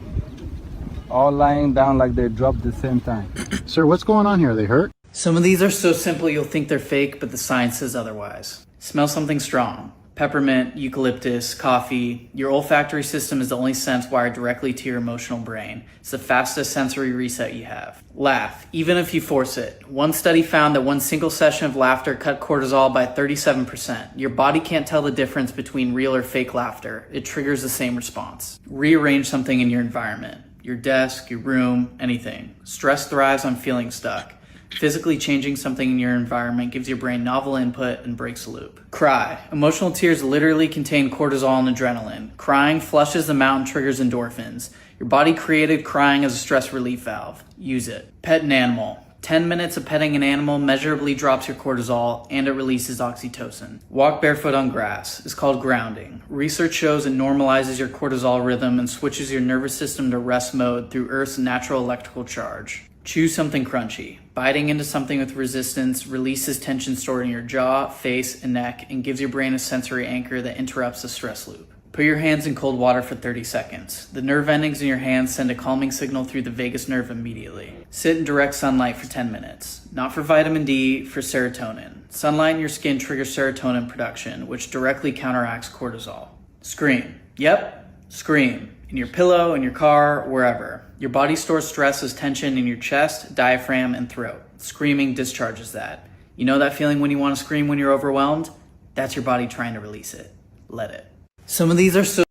All lying down like they dropped at the same time. Sir, what's going on here? Are they hurt? Some of these are so simple you'll think they're fake, but the science says otherwise. Smell something strong. Peppermint, eucalyptus, coffee. Your olfactory system is the only sense wired directly to your emotional brain. It's the fastest sensory reset you have. Laugh, even if you force it. One study found that one single session of laughter cut cortisol by 37%. Your body can't tell the difference between real or fake laughter. It triggers the same response. Rearrange something in your environment. Your desk, your room, anything. Stress thrives on feeling stuck. Physically changing something in your environment gives your brain novel input and breaks the loop. Cry. Emotional tears literally contain cortisol and adrenaline. Crying flushes them out and triggers endorphins. Your body created crying as a stress relief valve. Use it. Pet an animal. 10 minutes of petting an animal measurably drops your cortisol and it releases oxytocin. Walk barefoot on grass. It's called grounding. Research shows it normalizes your cortisol rhythm and switches your nervous system to rest mode through Earth's natural electrical charge. Chew something crunchy. Biting into something with resistance releases tension stored in your jaw, face, and neck and gives your brain a sensory anchor that interrupts the stress loop. Put your hands in cold water for 30 seconds. The nerve endings in your hands send a calming signal through the vagus nerve immediately. Sit in direct sunlight for 10 minutes. Not for vitamin D, for serotonin. Sunlight in your skin triggers serotonin production, which directly counteracts cortisol. Scream. Yep, scream. In your pillow, in your car, wherever. Your body stores stress as tension in your chest, diaphragm, and throat. Screaming discharges that. You know that feeling when you want to scream when you're overwhelmed? That's your body trying to release it. Let it. Some of these are so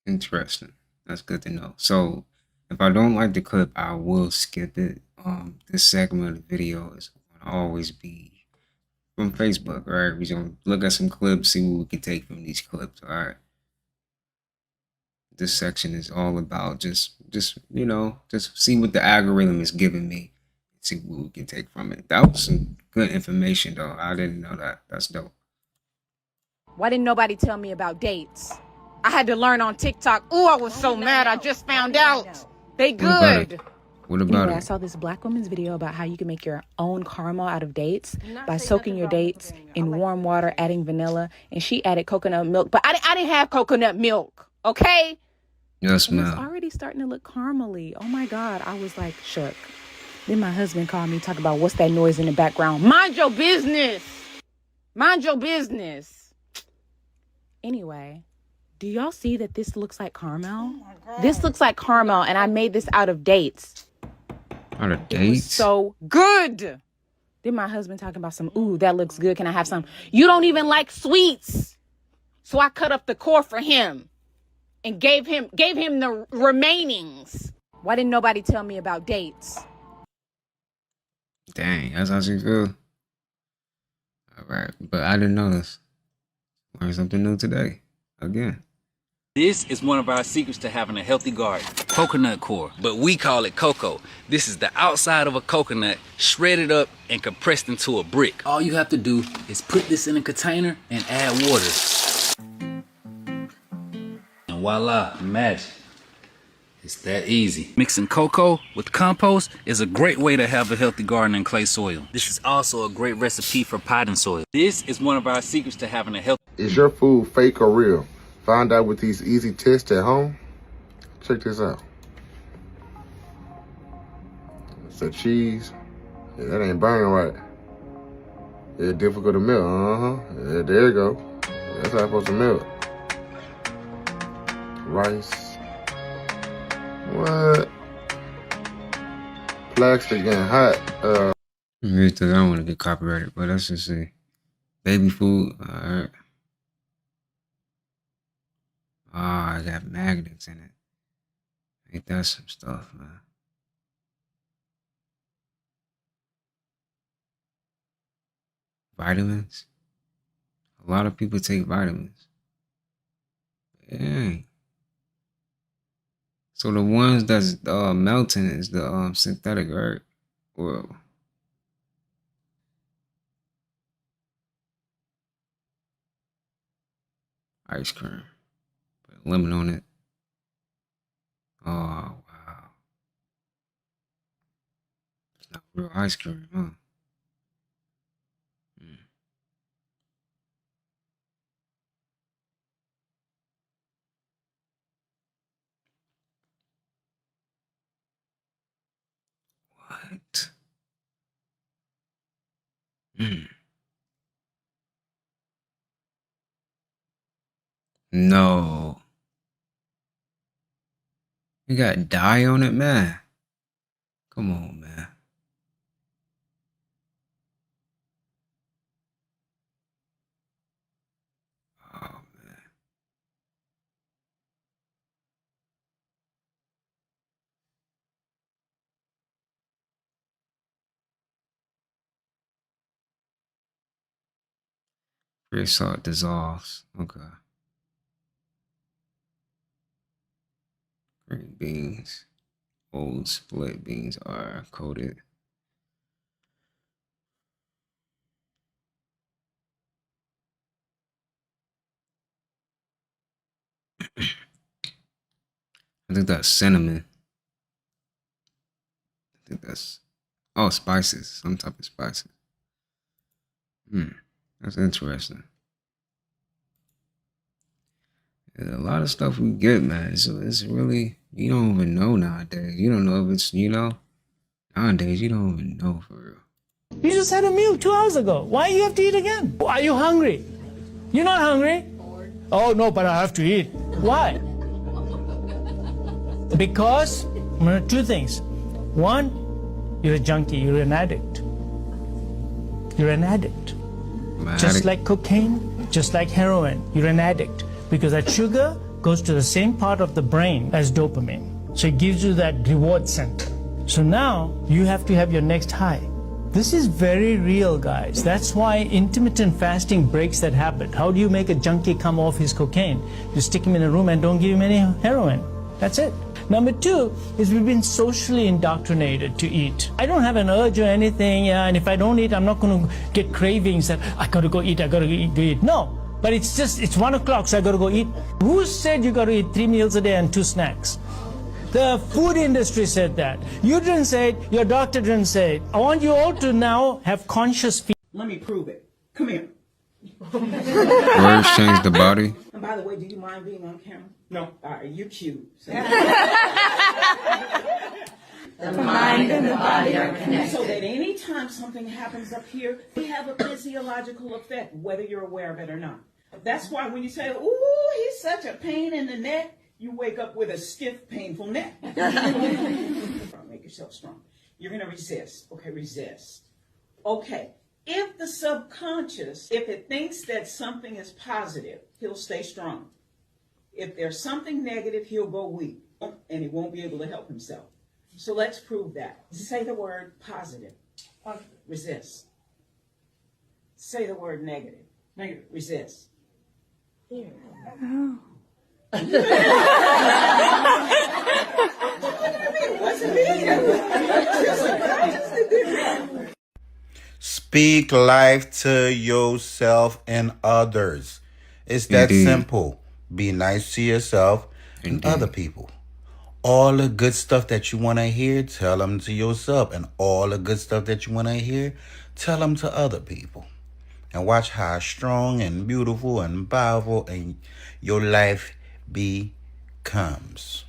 interesting. That's good to know. So if I don't like the clip, I will skip it. This segment of the video is gonna always be from Facebook, right? We're gonna look at some clips, see what we can take from these clips, all right? This section is all about just see what the algorithm is giving me, see what we can take from it. That was some good information though. I didn't know that. That's dope. Why didn't nobody tell me about dates? I had to learn on TikTok. Oh, I was so mad. I just found out. They good. What about anyway, it? I saw this black woman's video about how you can make your own caramel out of dates by soaking your dates in warm water, adding vanilla, and she added coconut milk. But I didn't have coconut milk, okay? Yes, ma'am. It's already starting to look caramely. Oh my God, I was like shook. Then my husband called me, talk about what's that noise in the background. Mind your business. Mind your business. Anyway, do y'all see that this looks like caramel? Oh this looks like caramel, and I made this out of dates. Out of dates? So good. Then my husband talking about some, ooh, that looks good. Can I have some? You don't even like sweets. So I cut up the core for him and gave him the remainings. Why didn't nobody tell me about dates? Dang, that's how she feel. All right, but I didn't know this. Learned something new today. Again. This is one of our secrets to having a healthy garden. Coconut core, but we call it cocoa. This is the outside of a coconut, shredded up and compressed into a brick. All you have to do is put this in a container and add water. And voila, magic. It's that easy. Mixing cocoa with compost is a great way to have a healthy garden in clay soil. This is also a great recipe for potting soil. This is one of our secrets to having a healthy... Is your food fake or real? Find out with these easy tests at home. Check this out. It's a cheese. Yeah, that ain't burning right. Yeah, difficult to melt. Yeah, there you go. That's how it's supposed to melt. Rice. What? Plastic getting hot. I don't want to get copyrighted, but let's just see. Baby food. Alright. Ah, I got magnets in it. Ain't that some stuff, man? Vitamins. A lot of people take vitamins. Dang. So the ones that's melting is the synthetic, right? Well, ice cream. Put lemon on it. Oh wow. It's not real ice cream, huh? What? No. You got dye on it, man. Come on, man. Oh man. Free salt dissolves. Okay. Green beans. Old split beans are coated. I think that's cinnamon. I think that's spices. Some type of spices. That's interesting. And a lot of stuff we get, man. So it's really, you don't even know nowadays. You don't know if it's, nowadays you don't even know for real. You just had a meal 2 hours ago. Why you have to eat again? Are you hungry? You're not hungry? Oh no, but I have to eat. Why? Because two things. One, you're a junkie, you're an addict. You're an addict. Just like cocaine, just like heroin, you're an addict. Because that sugar goes to the same part of the brain as dopamine. So it gives you that reward center. So now you have to have your next high. This is very real, guys. That's why intermittent fasting breaks that habit. How do you make a junkie come off his cocaine? You stick him in a room and don't give him any heroin. That's it. Number two is we've been socially indoctrinated to eat. I don't have an urge or anything, and if I don't eat, I'm not going to get cravings that I got to go eat, I got to eat. No. But it's 1 o'clock, so I gotta go eat. Who said you gotta eat 3 meals a day and 2 snacks? The food industry said that. You didn't say it, your doctor didn't say it. I want you all to now have conscious feeding. Let me prove it. Come here. Words change the body. And by the way, do you mind being on camera? No. All right, you're cute. So. The mind and the body are connected. So that anytime something happens up here, we have a physiological effect, whether you're aware of it or not. That's why when you say, ooh, he's such a pain in the neck, you wake up with a stiff, painful neck. Make yourself strong. You're going to resist. Okay, resist. Okay, if the subconscious, if it thinks that something is positive, he'll stay strong. If there's something negative, he'll go weak, and he won't be able to help himself. So let's prove that. Say the word positive. Positive. Resist. Say the word negative. Negative. Resist. Here. Oh. Speak life to yourself and others. It's that simple. Be nice to yourself and other people. All the good stuff that you want to hear, tell them to yourself. And all the good stuff that you want to hear, tell them to other people. And watch how strong and beautiful and powerful and your life becomes.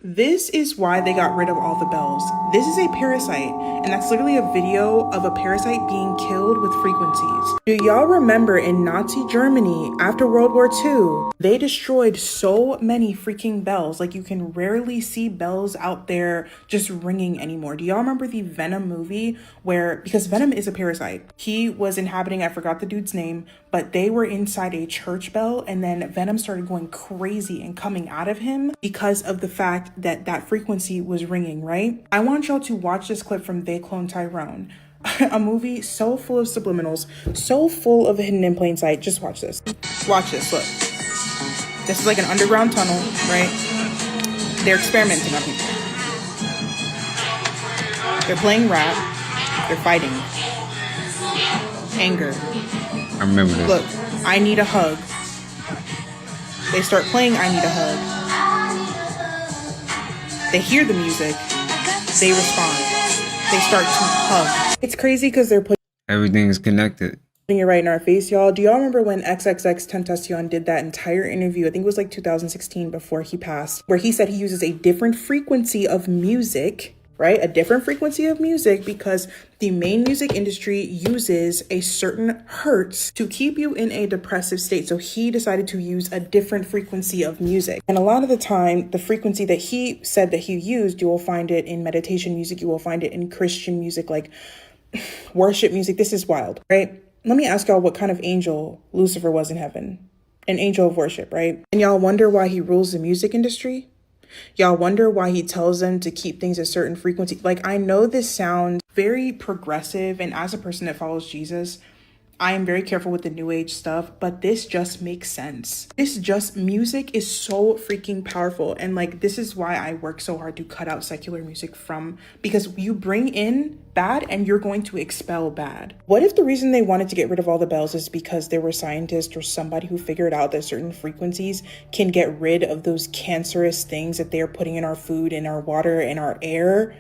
This is why they got rid of all the bells. This is a parasite, and that's literally a video of a parasite being killed with frequencies. Do y'all remember in Nazi Germany after World War II, they destroyed so many freaking bells? Like, you can rarely see bells out there just ringing anymore. Do y'all remember the Venom movie where, because Venom is a parasite, he was inhabiting, I forgot the dude's name, but they were inside a church bell, and then Venom started going crazy and coming out of him because of the fact that that frequency was ringing, right? I want y'all to watch this clip from They Clone Tyrone, a movie so full of subliminals, so full of hidden in plain sight. Just watch this. Watch this, look. This is like an underground tunnel, right? They're experimenting on people. They're playing rap. They're fighting. Anger. I remember this. Look, I need a hug. They start playing I Need a Hug. They hear the music. They respond. They start to hug. It's crazy because they're putting everything is connected. It right in our face, y'all. Do y'all remember when XXXTentacion did that entire interview? I think it was like 2016 before he passed, where he said he uses a different frequency of music, right? A different frequency of music because the main music industry uses a certain hertz to keep you in a depressive state. So he decided to use a different frequency of music. And a lot of the time, the frequency that he said that he used, you will find it in meditation music. You will find it in Christian music, like worship music. This is wild, right? Let me ask y'all what kind of angel Lucifer was in heaven. An angel of worship, right? And y'all wonder why he rules the music industry? Y'all wonder why he tells them to keep things a certain frequency? Like, I know this sounds very progressive, and as a person that follows Jesus, I am very careful with the new age stuff, but this just makes sense. Music is so freaking powerful. And like, this is why I work so hard to cut out secular music because you bring in bad and you're going to expel bad. What if the reason they wanted to get rid of all the bells is because there were scientists or somebody who figured out that certain frequencies can get rid of those cancerous things that they're putting in our food, in our water, in our air,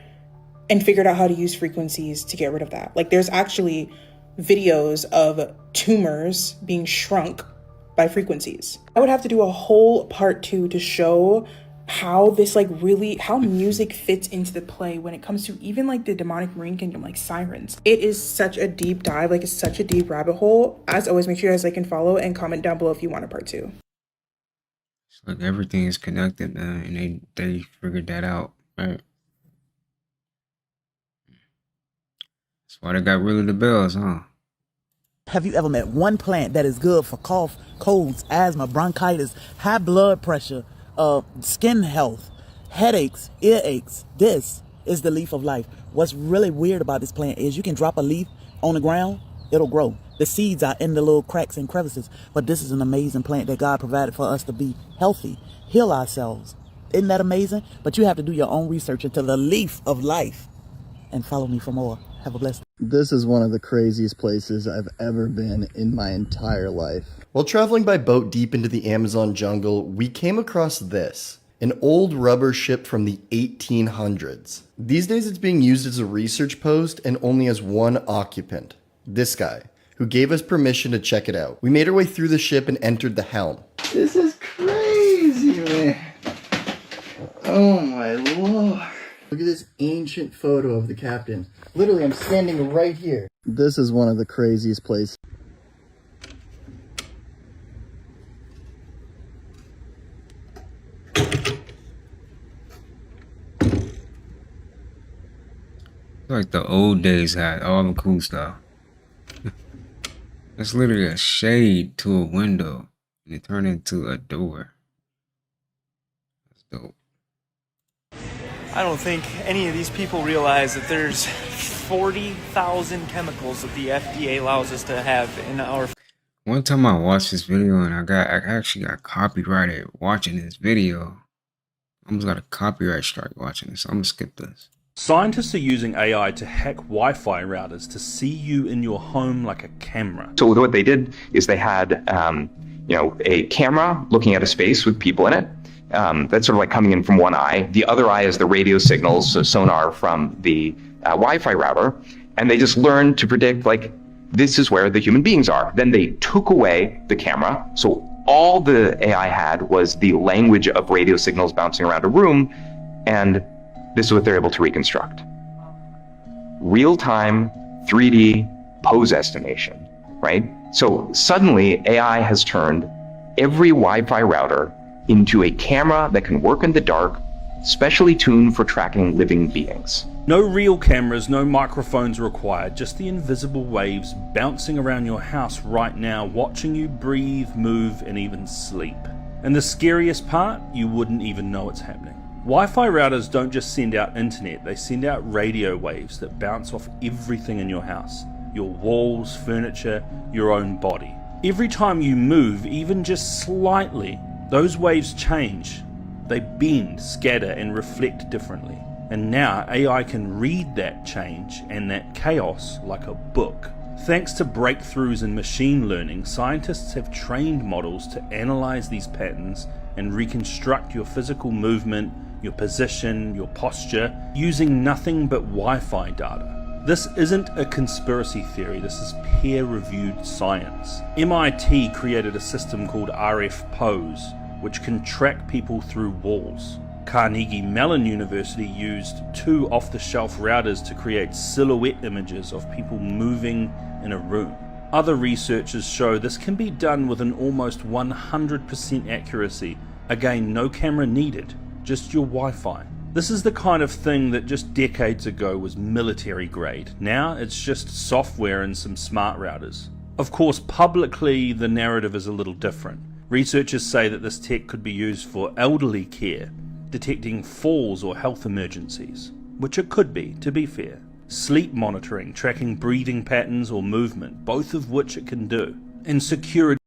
and figured out how to use frequencies to get rid of that? Like, there's actually videos of tumors being shrunk by frequencies. I would have to do a whole part 2 to show how this how music fits into the play when it comes to even like the demonic marine kingdom, like sirens. It is such a deep dive, like it's such a deep rabbit hole. As always, make sure you guys like and follow and comment down below if you want a part 2. It's like everything is connected, man, and they figured that out, right? That's why they got rid of the bells, huh? Have you ever met one plant that is good for cough, colds, asthma, bronchitis, high blood pressure, skin health, headaches, earaches? This is the leaf of life. What's really weird about this plant is you can drop a leaf on the ground, it'll grow. The seeds are in the little cracks and crevices, but this is an amazing plant that God provided for us to be healthy, heal ourselves. Isn't that amazing? But you have to do your own research into the leaf of life and follow me for more. Have a blessed day. This is one of the craziest places I've ever been in my entire life. While traveling by boat deep into the Amazon jungle, we came across this, an old rubber ship from the 1800s. These days it's being used as a research post and only has one occupant, this guy, who gave us permission to check it out. We made our way through the ship and entered the helm. This is crazy, man. Oh my lord. Look at this ancient photo of the captain. Literally, I'm standing right here. This is one of the craziest places. Like the old days had all the cool stuff. It's literally a shade to a window, and it turned into a door. That's dope. I don't think any of these people realize that there's 40,000 chemicals that the FDA allows us to have in our... One time I watched this video and I actually got copyrighted watching this video. I almost got a copyright strike watching this. I'm gonna skip this. Scientists are using AI to hack Wi-Fi routers to see you in your home like a camera. So what they did is they had, a camera looking at a space with people in it. That's sort of like coming in from one eye. The other eye is the radio signals, so sonar from the Wi-Fi router. And they just learned to predict, like, this is where the human beings are. Then they took away the camera. So all the AI had was the language of radio signals bouncing around a room. And this is what they're able to reconstruct. Real-time 3D pose estimation, right? So suddenly AI has turned every Wi-Fi router into a camera that can work in the dark, specially tuned for tracking living beings. No real cameras, no microphones required, just the invisible waves bouncing around your house right now, watching you breathe, move, and even sleep. And the scariest part, you wouldn't even know it's happening. Wi-Fi routers don't just send out internet, they send out radio waves that bounce off everything in your house. Your walls, furniture, your own body. Every time you move, even just slightly, those waves change. They bend, scatter, and reflect differently. And now AI can read that change and that chaos like a book. Thanks to breakthroughs in machine learning, scientists have trained models to analyze these patterns and reconstruct your physical movement, your position, your posture, using nothing but Wi-Fi data. This isn't a conspiracy theory, this is peer-reviewed science. MIT created a system called RF Pose, which can track people through walls. Carnegie Mellon University used 2 off-the-shelf routers to create silhouette images of people moving in a room. Other researchers show this can be done with an almost 100% accuracy. Again, no camera needed, just your Wi-Fi. This is the kind of thing that just decades ago was military grade. Now it's just software and some smart routers. Of course, publicly the narrative is a little different. Researchers say that this tech could be used for elderly care, detecting falls or health emergencies, which it could be, to be fair. Sleep monitoring, tracking breathing patterns or movement, both of which it can do. And security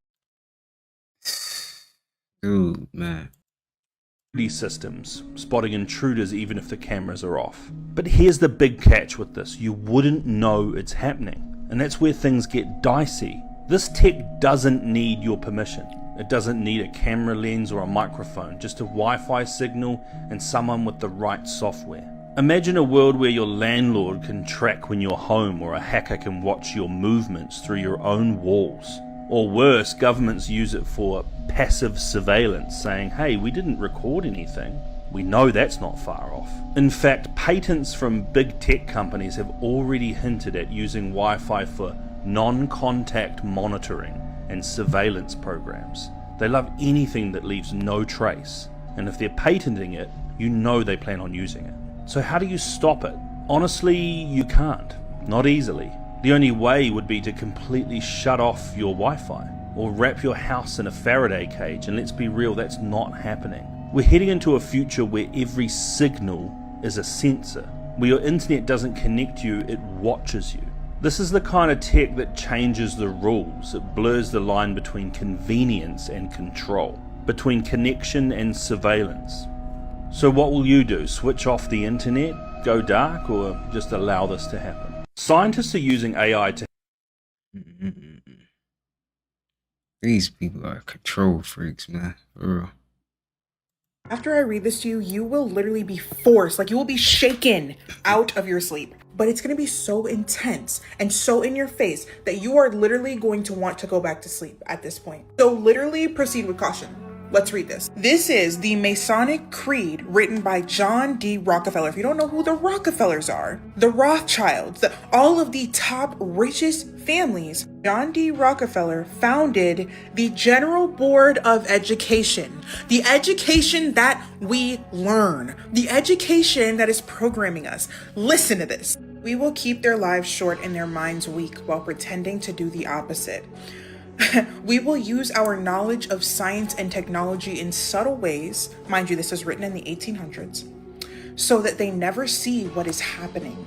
systems, spotting intruders even if the cameras are off. But here's the big catch with this, you wouldn't know it's happening. And that's where things get dicey. This tech doesn't need your permission. It doesn't need a camera lens or a microphone, just a Wi-Fi signal and someone with the right software. Imagine a world where your landlord can track when you're home, or a hacker can watch your movements through your own walls. Or worse, governments use it for passive surveillance, saying, hey, we didn't record anything. We know that's not far off. In fact, patents from big tech companies have already hinted at using Wi-Fi for non-contact monitoring and surveillance programs. They love anything that leaves no trace, and if they're patenting it, you know they plan on using it. So how do you stop it? Honestly, you can't. Not easily. The only way would be to completely shut off your Wi-Fi, or wrap your house in a Faraday cage, and let's be real, that's not happening. We're heading into a future where every signal is a sensor. Where your internet doesn't connect you, it watches you. This is the kind of tech that changes the rules. It blurs the line between convenience and control, between connection and surveillance. So what will you do? Switch off the internet, go dark, or just allow this to happen? Scientists are using AI to... These people are control freaks, man. For real. After I read this to you, you will literally be forced, like you will be shaken out of your sleep. But it's going to be so intense and so in your face that you are literally going to want to go back to sleep at this point. So literally proceed with caution. Let's read this. This is the Masonic Creed written by John D. Rockefeller. If you don't know who the Rockefellers are, the Rothschilds, all of the top richest families, John D. Rockefeller founded the General Board of Education, the education that we learn, the education that is programming us. Listen to this. We will keep their lives short and their minds weak while pretending to do the opposite. We will use our knowledge of science and technology in subtle ways, mind you, this was written in the 1800s, so that they never see what is happening.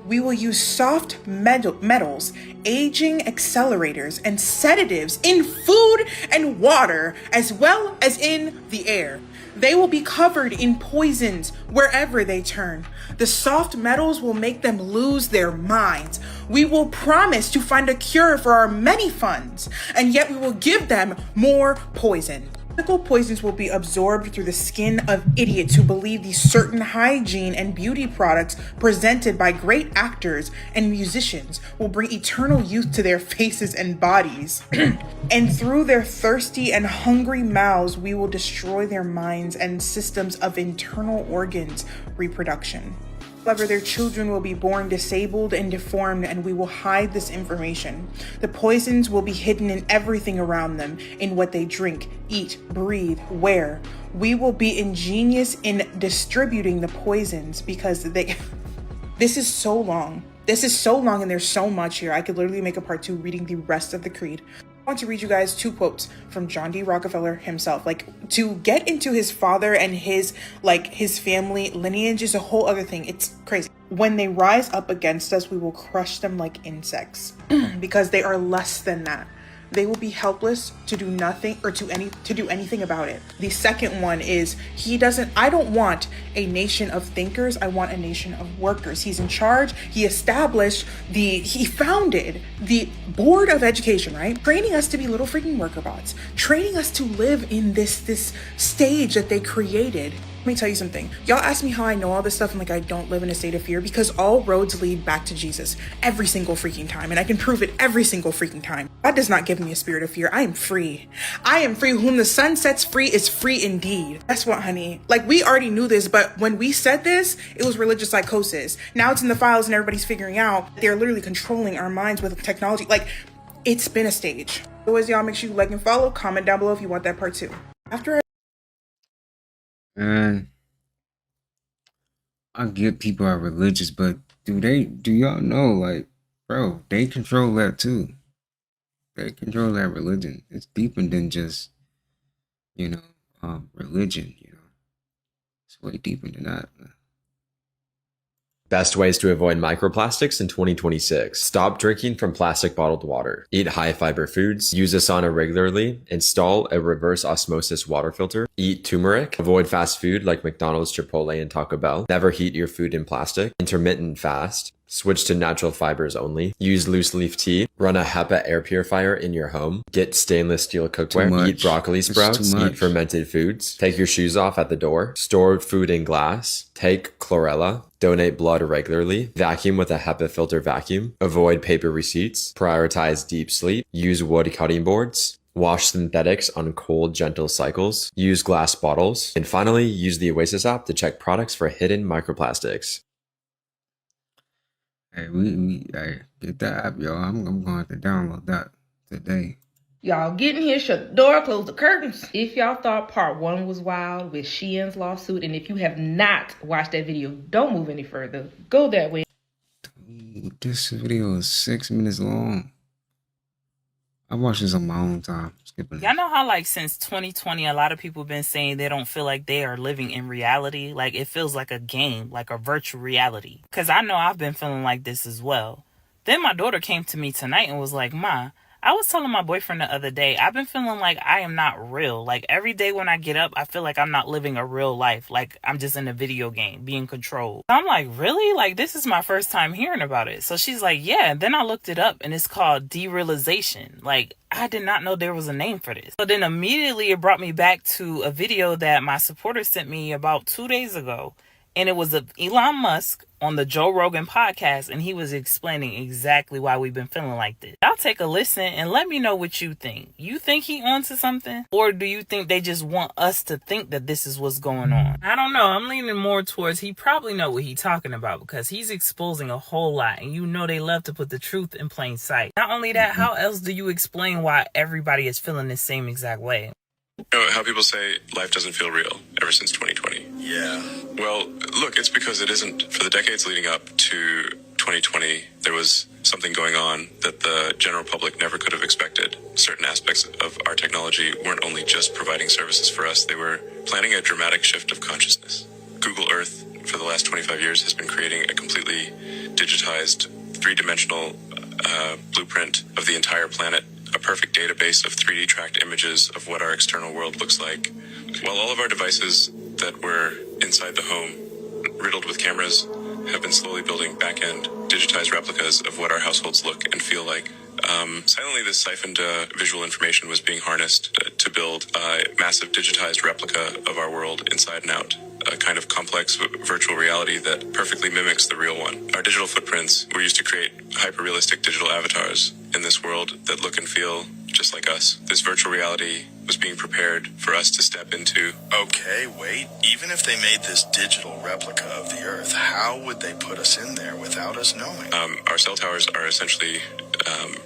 We will use soft metals, aging accelerators, and sedatives in food and water, as well as in the air. They will be covered in poisons wherever they turn. The soft metals will make them lose their minds. We will promise to find a cure for our many funds, and yet we will give them more poison. Chemical poisons will be absorbed through the skin of idiots who believe these certain hygiene and beauty products presented by great actors and musicians will bring eternal youth to their faces and bodies. And through their thirsty and hungry mouths, we will destroy their minds and systems of internal organs, reproduction. However, their children will be born disabled and deformed, and we will hide this information. The poisons will be hidden in everything around them, in what they drink, eat, breathe, wear. We will be ingenious in distributing the poisons because this is so long. This is so long and there's so much here. I could literally make a part 2 reading the rest of the creed. I want to read you guys 2 quotes from John D. Rockefeller himself. Like, to get into his father and his family lineage is a whole other thing. It's crazy. When they rise up against us, we will crush them like insects because they are less than that. They will be helpless to do nothing or to do anything about it. The second one is I don't want a nation of thinkers. I want a nation of workers. He's in charge. He founded the Board of Education, right? Training us to be little freaking worker bots, training us to live in this stage that they created. Let me tell you something. Y'all ask me how I know all this stuff and I don't live in a state of fear, because all roads lead back to Jesus every single freaking time, and I can prove it every single freaking time. God does not give me a spirit of fear. I am free. I am free. Whom the sun sets free is free indeed. That's what, honey. Like, we already knew this, but when we said this, it was religious psychosis. Now it's in the files and everybody's figuring out they're literally controlling our minds with technology. Like, it's been a stage. Always, y'all, make sure you like and follow. Comment down below if you want that part 2. Man, I get people are religious, but do y'all know, like, bro, they control that too. They control that religion. It's deeper than just, religion, It's way deeper than that. Best ways to avoid microplastics in 2026. Stop drinking from plastic bottled water. Eat high fiber foods. Use a sauna regularly. Install a reverse osmosis water filter. Eat turmeric. Avoid fast food like McDonald's, Chipotle, and Taco Bell. Never heat your food in plastic. Intermittent fast. Switch to natural fibers only. Use loose leaf tea. Run a HEPA air purifier in your home. Get stainless steel cookware. Eat broccoli sprouts. Eat fermented foods. Take your shoes off at the door. Store food in glass. Take chlorella. Donate blood regularly. Vacuum with a HEPA filter vacuum. Avoid paper receipts. Prioritize deep sleep. Use wood cutting boards. Wash synthetics on cold, gentle cycles. Use glass bottles. And finally, use the Oasis app to check products for hidden microplastics. Hey, we get that app, y'all. I'm going to download that today. Y'all get in here, shut the door, close the curtains. If y'all thought part 1 was wild with Sheehan's lawsuit, and if you have not watched that video, don't move any further. Go that way. This video is 6 minutes long. I watched this on my own time. Skipping. Y'all know how, like, since 2020, a lot of people have been saying they don't feel like they are living in reality. Like, it feels like a game, like a virtual reality. Because I know I've been feeling like this as well. Then my daughter came to me tonight and was like, Ma, I was telling my boyfriend the other day, I've been feeling like I am not real. Like, every day when I get up, I feel like I'm not living a real life. Like, I'm just in a video game, being controlled. I'm like, really? Like, this is my first time hearing about it. So she's like, yeah. And then I looked it up, and it's called derealization. Like, I did not know there was a name for this. So then immediately it brought me back to a video that my supporter sent me about 2 days ago. And it was of Elon Musk on the Joe Rogan podcast, and he was explaining exactly why we've been feeling like this. I'll take a listen and let me know what you think. You think he onto something? Or do you think they just want us to think that this is what's going on? I don't know. I'm leaning more towards he probably know what he's talking about, because he's exposing a whole lot, and you know they love to put the truth in plain sight. Not only that, how else do you explain why everybody is feeling the same exact way? You know how people say life doesn't feel real ever since 2020? Yeah. Well, look, it's because it isn't. For the decades leading up to 2020, there was something going on that the general public never could have expected. Certain aspects of our technology weren't only just providing services for us, they were planning a dramatic shift of consciousness. Google Earth, for the last 25 years, has been creating a completely digitized, three-dimensional blueprint of the entire planet. A perfect database of 3D tracked images of what our external world looks like. While all of our devices that were inside the home, riddled with cameras, have been slowly building back-end digitized replicas of what our households look and feel like. Silently, this siphoned visual information was being harnessed to build a massive digitized replica of our world inside and out. A kind of complex virtual reality that perfectly mimics the real one. Our digital footprints were used to create hyper-realistic digital avatars in this world that look and feel just like us. This virtual reality was being prepared for us to step into. Okay, wait. Even if they made this digital replica of the Earth, how would they put us in there without us knowing? Our cell towers are essentially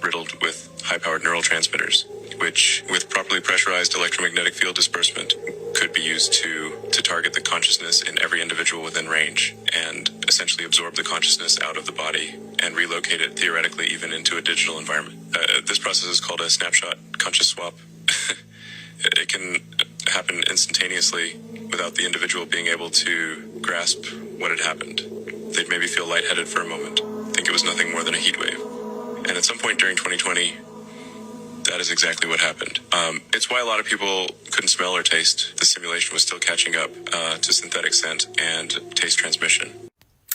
riddled with high-powered neurotransmitters, which, with properly pressurized electromagnetic field disbursement, could be used to target the consciousness in every individual within range, and essentially absorb the consciousness out of the body and relocate it theoretically even into a digital environment. This process is called a snapshot conscious swap. It can happen instantaneously without the individual being able to grasp what had happened. They'd maybe feel lightheaded for a moment, think it was nothing more than a heat wave. And at some point during 2020, that is exactly what happened. It's why a lot of people couldn't smell or taste. The simulation was still catching up to synthetic scent and taste transmission.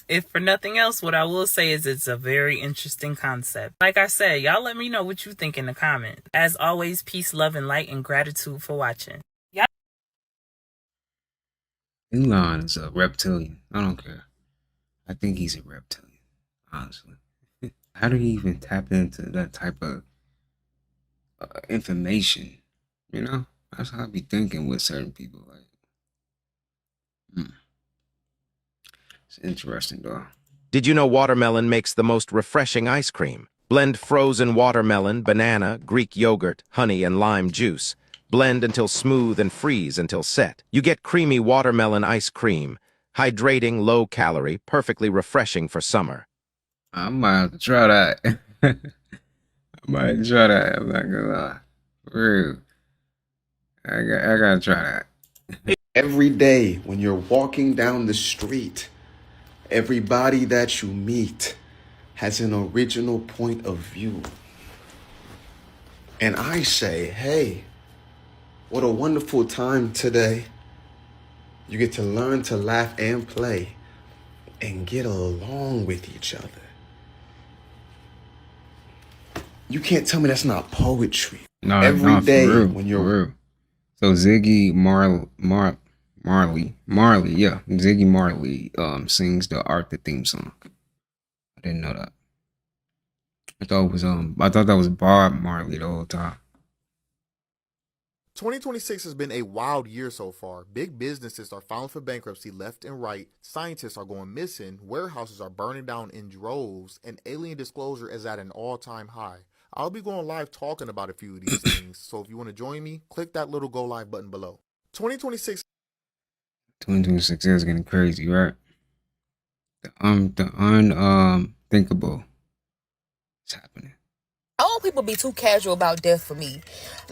If for nothing else, what I will say is it's a very interesting concept. Like I said, y'all let me know what you think in the comments. As always, peace, love, and light, and gratitude for watching. Elon is a reptilian. I don't care. I think he's a reptilian, honestly. How do you even tap into that type of information? You know, that's how I be thinking with certain people. Like, it's interesting, though. Did you know watermelon makes the most refreshing ice cream? Blend frozen watermelon, banana, Greek yogurt, honey, and lime juice. Blend until smooth and freeze until set. You get creamy watermelon ice cream. Hydrating, low-calorie, perfectly refreshing for summer. I might have to try that. I might try that. I'm not gonna lie. For real. I gotta try that. Every day when you're walking down the street, everybody that you meet has an original point of view. And I say, hey, what a wonderful time today. You get to learn to laugh and play and get along with each other. You can't tell me that's not poetry. No, Every day for real, when you're for real. So Ziggy Marley, yeah, Ziggy Marley sings the Arthur theme song. I didn't know that. I thought that was Bob Marley the whole time. 2026 has been a wild year so far. Big businesses are filing for bankruptcy left and right. Scientists are going missing. Warehouses are burning down in droves. And alien disclosure is at an all-time high. I'll be going live talking about a few of these things. So if you want to join me, click that little go live button below. 2026 is getting crazy, right? The unthinkable is happening. Old people be too casual about death for me.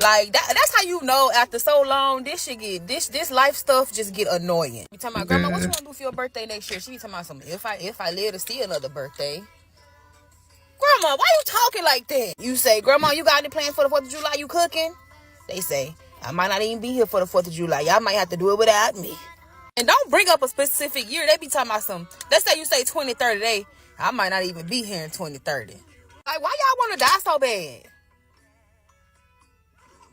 Like that's how you know after so long this shit get this life stuff just get annoying. You talking about grandma, what you wanna do for your birthday next year? She be talking about something. If I live to see another birthday. Grandma, why you talking like that? You say, Grandma, you got any plans for the 4th of July? You cooking? They say, I might not even be here for the 4th of July. Y'all might have to do it without me. And don't bring up a specific year. They be talking about some. Let's say you say 2030 today. I might not even be here in 2030. Like, why y'all want to die so bad?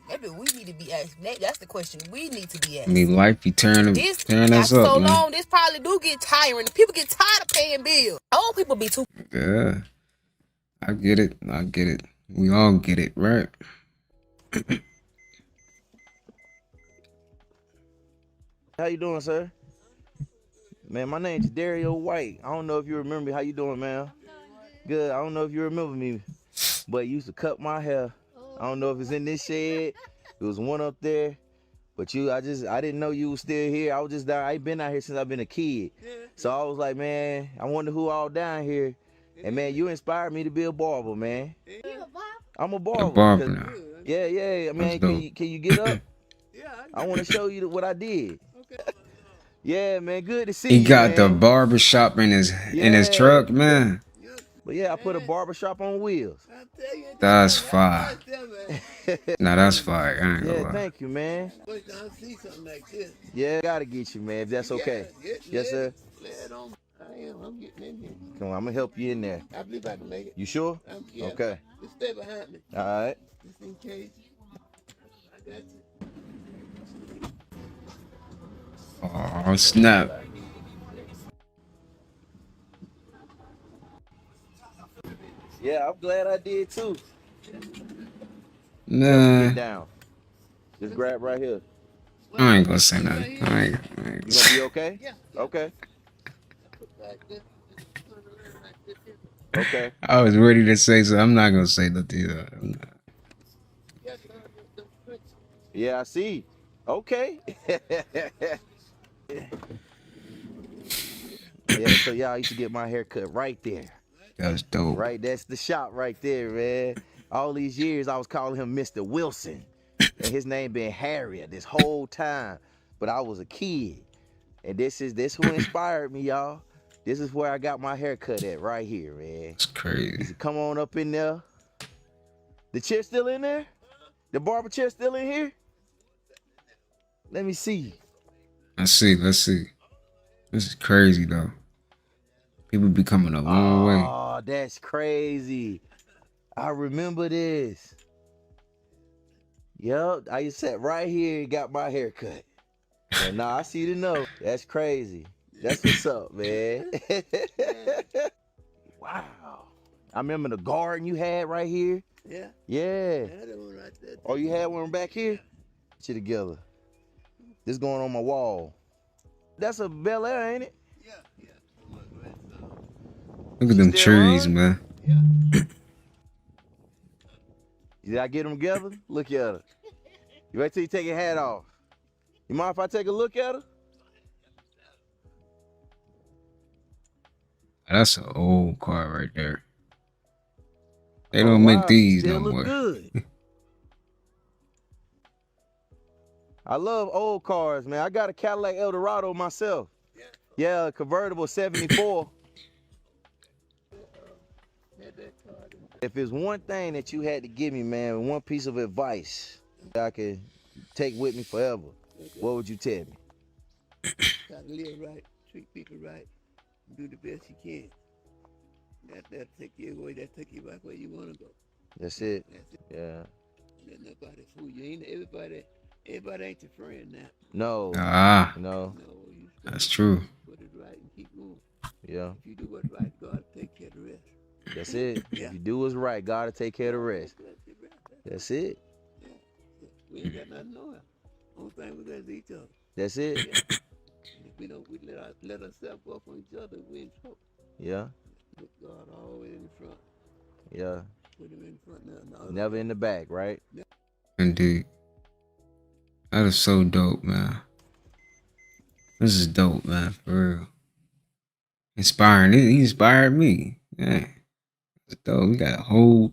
Maybe we need to be asked. That's the question we need to be asked. I mean, life be tearing us up, so man. long, this probably do get tiring. People get tired of paying bills. Old people be too. Yeah, I get it. We all get it, right? How you doing, sir? Man, my name's Dario White. I don't know if you remember me. How you doing, man? Good. I don't know if you remember me, but you used to cut my hair. I don't know if it's in this shed. It was one up there, but I didn't know you was still here. I ain't been out here since I've been a kid. So I was like, man, I wonder who all down here. And man, you inspired me to be a barber, man. I'm a barber. A barber now. Yeah. I mean, can you get up? I want to show you what I did. Yeah, man, good to see you. He got the barber shop in his truck, man. But yeah, I put a barbershop on wheels. That's fire. Nah, that's fire. I ain't gonna lie. Thank you, man. Yeah, gotta get you, man, if that's okay. Yes, sir. I'm getting in here. Come on, I'm gonna help you in there. I believe I can make it. You sure? Okay. This stay behind me. All right. Just in case. I got you. Oh, snap. Yeah, I'm glad I did too. Nah, Get down. Just grab right here. I ain't gonna say nothing. You gonna be okay? Okay. Okay. I was ready to say so. I'm not gonna say nothing either. I'm not. Yeah, I see. Okay. Yeah, so y'all used to get my hair cut right there. That's dope. Right, that's the shop right there, man. All these years I was calling him Mr. Wilson. And his name been Harriet this whole time. But I was a kid. And this who inspired me, y'all. This is where I got my hair cut at, right here, man. It's crazy. He said, come on up in there. The chair still in there? The barber chair still in here? Let me see. Let's see. This is crazy though. People be coming a long way. Oh, that's crazy. I remember this. Yup, I used to sit right here and got my hair cut. And now I see the note. That's crazy. That's what's up, man. Wow. I remember the garden you had right here. Yeah. Yeah. I had one right there. Oh, you had one back here? Put you together. This going on my wall. That's a Bel Air, ain't it? Look at them trees, man. Did I get them together? Look at her. You wait till you take your hat off. You mind if I take a look at her? That's an old car right there. They don't make these no more. Good. I love old cars, man. I got a Cadillac Eldorado myself. Yeah, a convertible 74. If there's one thing that you had to give me, man, one piece of advice that I could take with me forever, what would you tell me? Try to live right, treat people right, do the best you can. That'll take you away, that'll take you back where you want to go. That's it. Yeah. Let nobody fool you. Ain't everybody ain't your friend now. No. No. That's true. Put it right and keep moving. Yeah. If you do what's right, God will take care of the rest. That's it. If you do what's right, God will take care of the rest. That's it. We ain't got nothing on us. Only thing we got is each other. That's it. And if we don't let ourselves go up on each other, we in trouble. Yeah. Put God always in front. Yeah. Put him in front. Never in the back, right? Indeed. That is so dope, man. This is dope, man, for real. Inspiring. He inspired me. Yeah. It's dope. We got a whole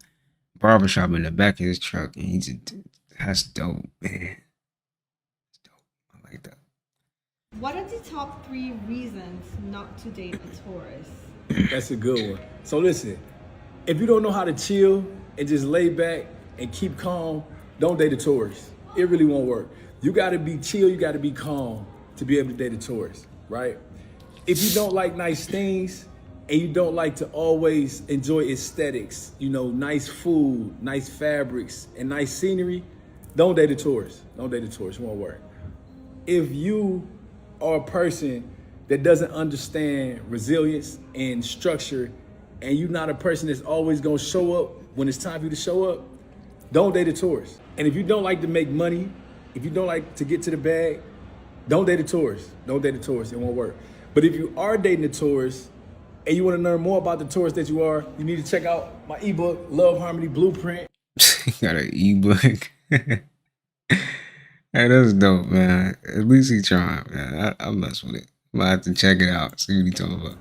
barbershop in the back of his truck, and that's dope, man. It's dope. I like that. What are the top 3 reasons not to date a tourist? That's a good one. So listen, if you don't know how to chill and just lay back and keep calm, don't date a tourist. It really won't work. You gotta be chill, you gotta be calm to be able to date a tourist, right? If you don't like nice things and you don't like to always enjoy aesthetics, you know, nice food, nice fabrics, and nice scenery, don't date a tourist. Don't date a tourist, it won't work. If you are a person that doesn't understand resilience and structure, and you're not a person that's always gonna show up when it's time for you to show up, don't date a tourist. And if you don't like to make money, if you don't like to get to the bag, don't date a tourist. Don't date a tourist, it won't work. But if you are dating a tourist and you wanna learn more about the tourist that you are, you need to check out my ebook, Love Harmony Blueprint. Got an ebook. Hey, that's dope, man. At least he trying, man. I mess with it. I'm gonna have to check it out, see what he talking about.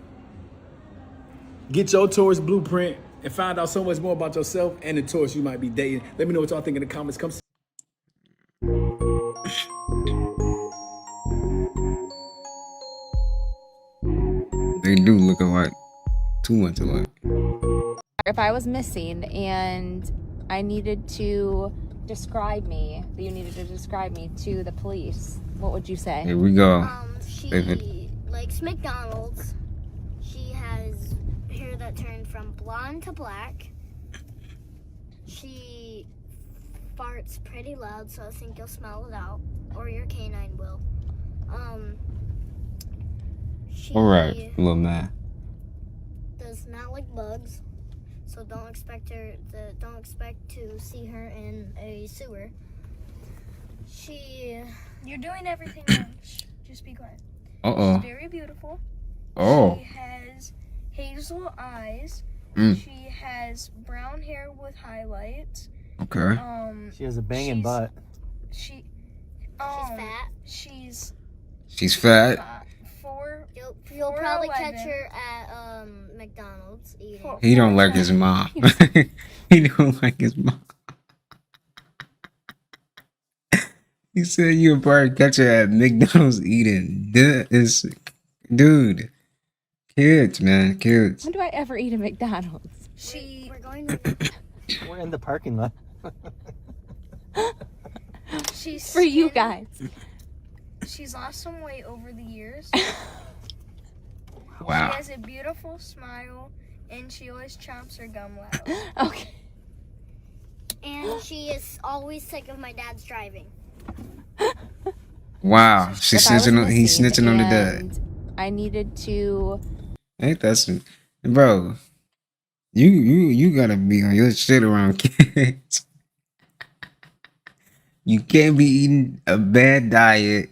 Get your tourist blueprint and find out so much more about yourself and the tourist you might be dating. Let me know what y'all think in the comments. Come see. They do look alike. Too much alike. If I was missing and I needed to describe me, you needed to describe me to the police, what would you say? Here we go. She likes McDonald's. She has hair that turned from blonde to black. She farts pretty loud, so I think you'll smell it out, or your canine will. She All right, little man. does not like bugs, so don't expect to see her in a sewer. You're doing everything wrong. Just be quiet. Uh-oh. She's very beautiful. Oh. She has hazel eyes. Mm. She has brown hair with highlights. Okay. She has a banging butt. She's fat. She's fat. You'll probably catch her at McDonald's eating. He don't like his mom. He don't like his mom. He said you'll probably catch her at McDonald's eating. Dude. Kids, man, kids. When do I ever eat at McDonald's? We're going to. We're in the parking lot. She's For you guys. She's lost some weight over the years. Wow. She has a beautiful smile, and she always chomps her gum loud. Okay. And she is always sick of my dad's driving. Wow. She's snitching on, he's snitching on the dad. I needed to. Ain't that some, bro? You gotta be on your shit around kids. You can't be eating a bad diet.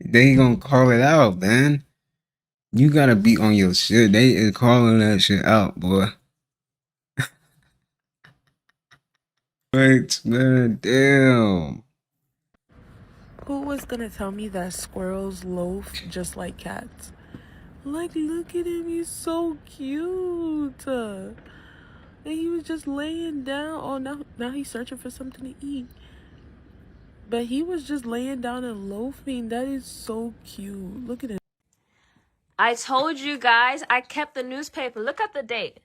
They gonna call it out, man. You gotta be on your shit. They is calling that shit out, boy. Wait, man, damn. Who was gonna tell me that squirrels loaf just like cats? Like, look at him, he's so cute. And he was just laying down. Oh, now he's searching for something to eat. But he was just laying down and loafing. That is so cute. Look at him. I told you guys, I kept the newspaper. Look at the date.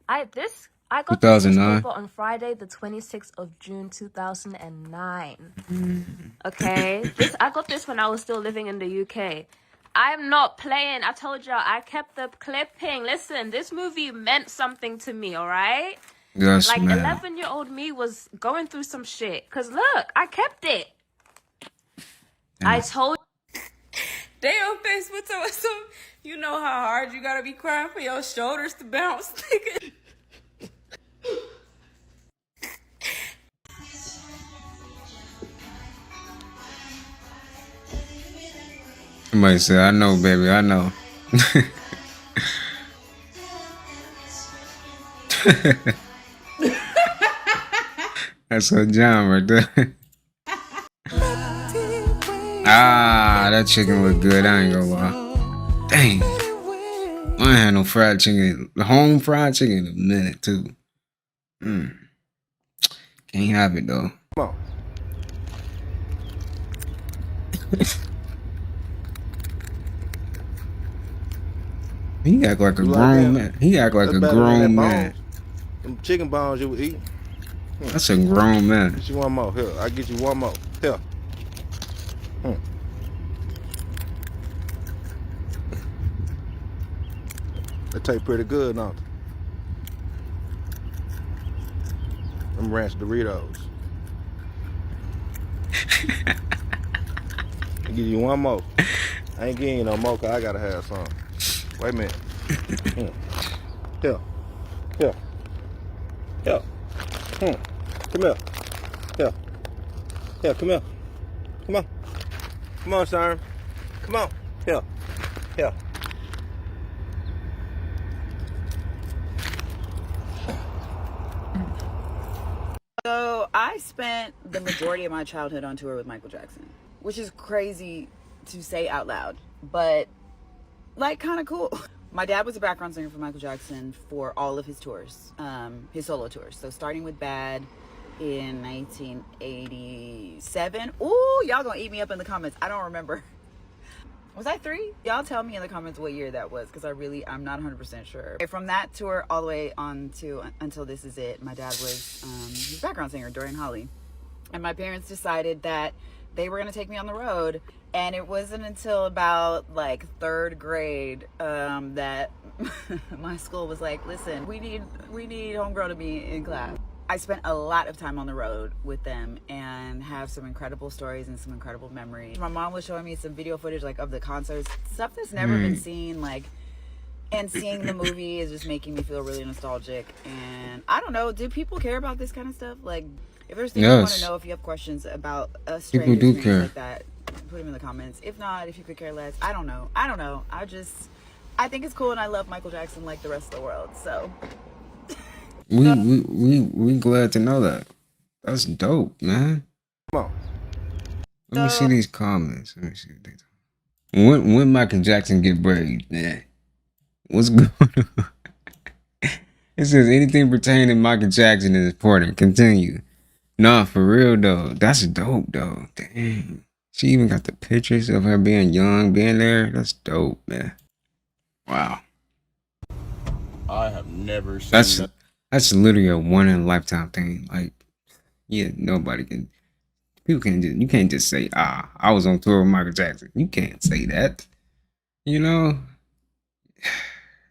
I got this 2009. newspaper on Friday, the 26th of June, 2009. Okay? I got this when I was still living in the UK. I'm not playing. I told y'all, I kept the clipping. Listen, this movie meant something to me, all right? Yes, like, man. 11-year-old me was going through some shit. Because look, I kept it. I told They on Facebook telling some, you know how hard you gotta be crying for your shoulders to bounce, nigga. Somebody said, I know, baby, I know. That's her John right there. Ah, that chicken look good. I ain't gonna lie. Dang. I ain't had no fried chicken. Home fried chicken in a minute, too. Can't have it, though. Come on. He act like a grown man. He act like a grown man. Them chicken bones you would eat. That's a grown man. Get you one more. Here, I'll get you one more. Here. They taste pretty good, don't they? Them ranch Doritos. I'll give you one more. I ain't getting you no more because I gotta have some. Wait a minute. Here. Here. Here. Come here. Here. Here, come here. Come on. Come on, Sharon. Come on. Here. Here. So I spent the majority of my childhood on tour with Michael Jackson, which is crazy to say out loud, but like kind of cool. My dad was a background singer for Michael Jackson for all of his tours, his solo tours. So starting with Bad in 1987. Ooh, y'all gonna eat me up in the comments. I don't remember. Was I 3? Y'all tell me in the comments what year that was, because I'm not 100% sure. From that tour all the way on to Until This Is It, my dad was his background singer, Dorian Holley. And my parents decided that they were going to take me on the road. And it wasn't until about like 3rd grade that my school was like, listen, we need homegirl to be in class. I spent a lot of time on the road with them and have some incredible stories and some incredible memories. My mom was showing me some video footage like of the concerts, stuff that's never been seen, like, and seeing the movie is just making me feel really nostalgic. And I don't know, do people care about this kind of stuff? Like, if there's things you want to know, if you have questions about a strange experience like that, put them in the comments. If not, if you could care less, I don't know. I think it's cool, and I love Michael Jackson like the rest of the world. So we glad to know that. That's dope, man. Come on. Let me see these comments. Let me see what they talk. When Michael Jackson get buried, man? What's going on? It says anything pertaining to Michael Jackson is important. Continue. Nah, for real though. That's dope though. Dang. She even got the pictures of her being young, being there. That's dope, man. Wow. I have never seen that's literally a one in a lifetime thing. Like, yeah, nobody can. People can't just. You can't just say, I was on tour with Michael Jackson. You can't say that. You know,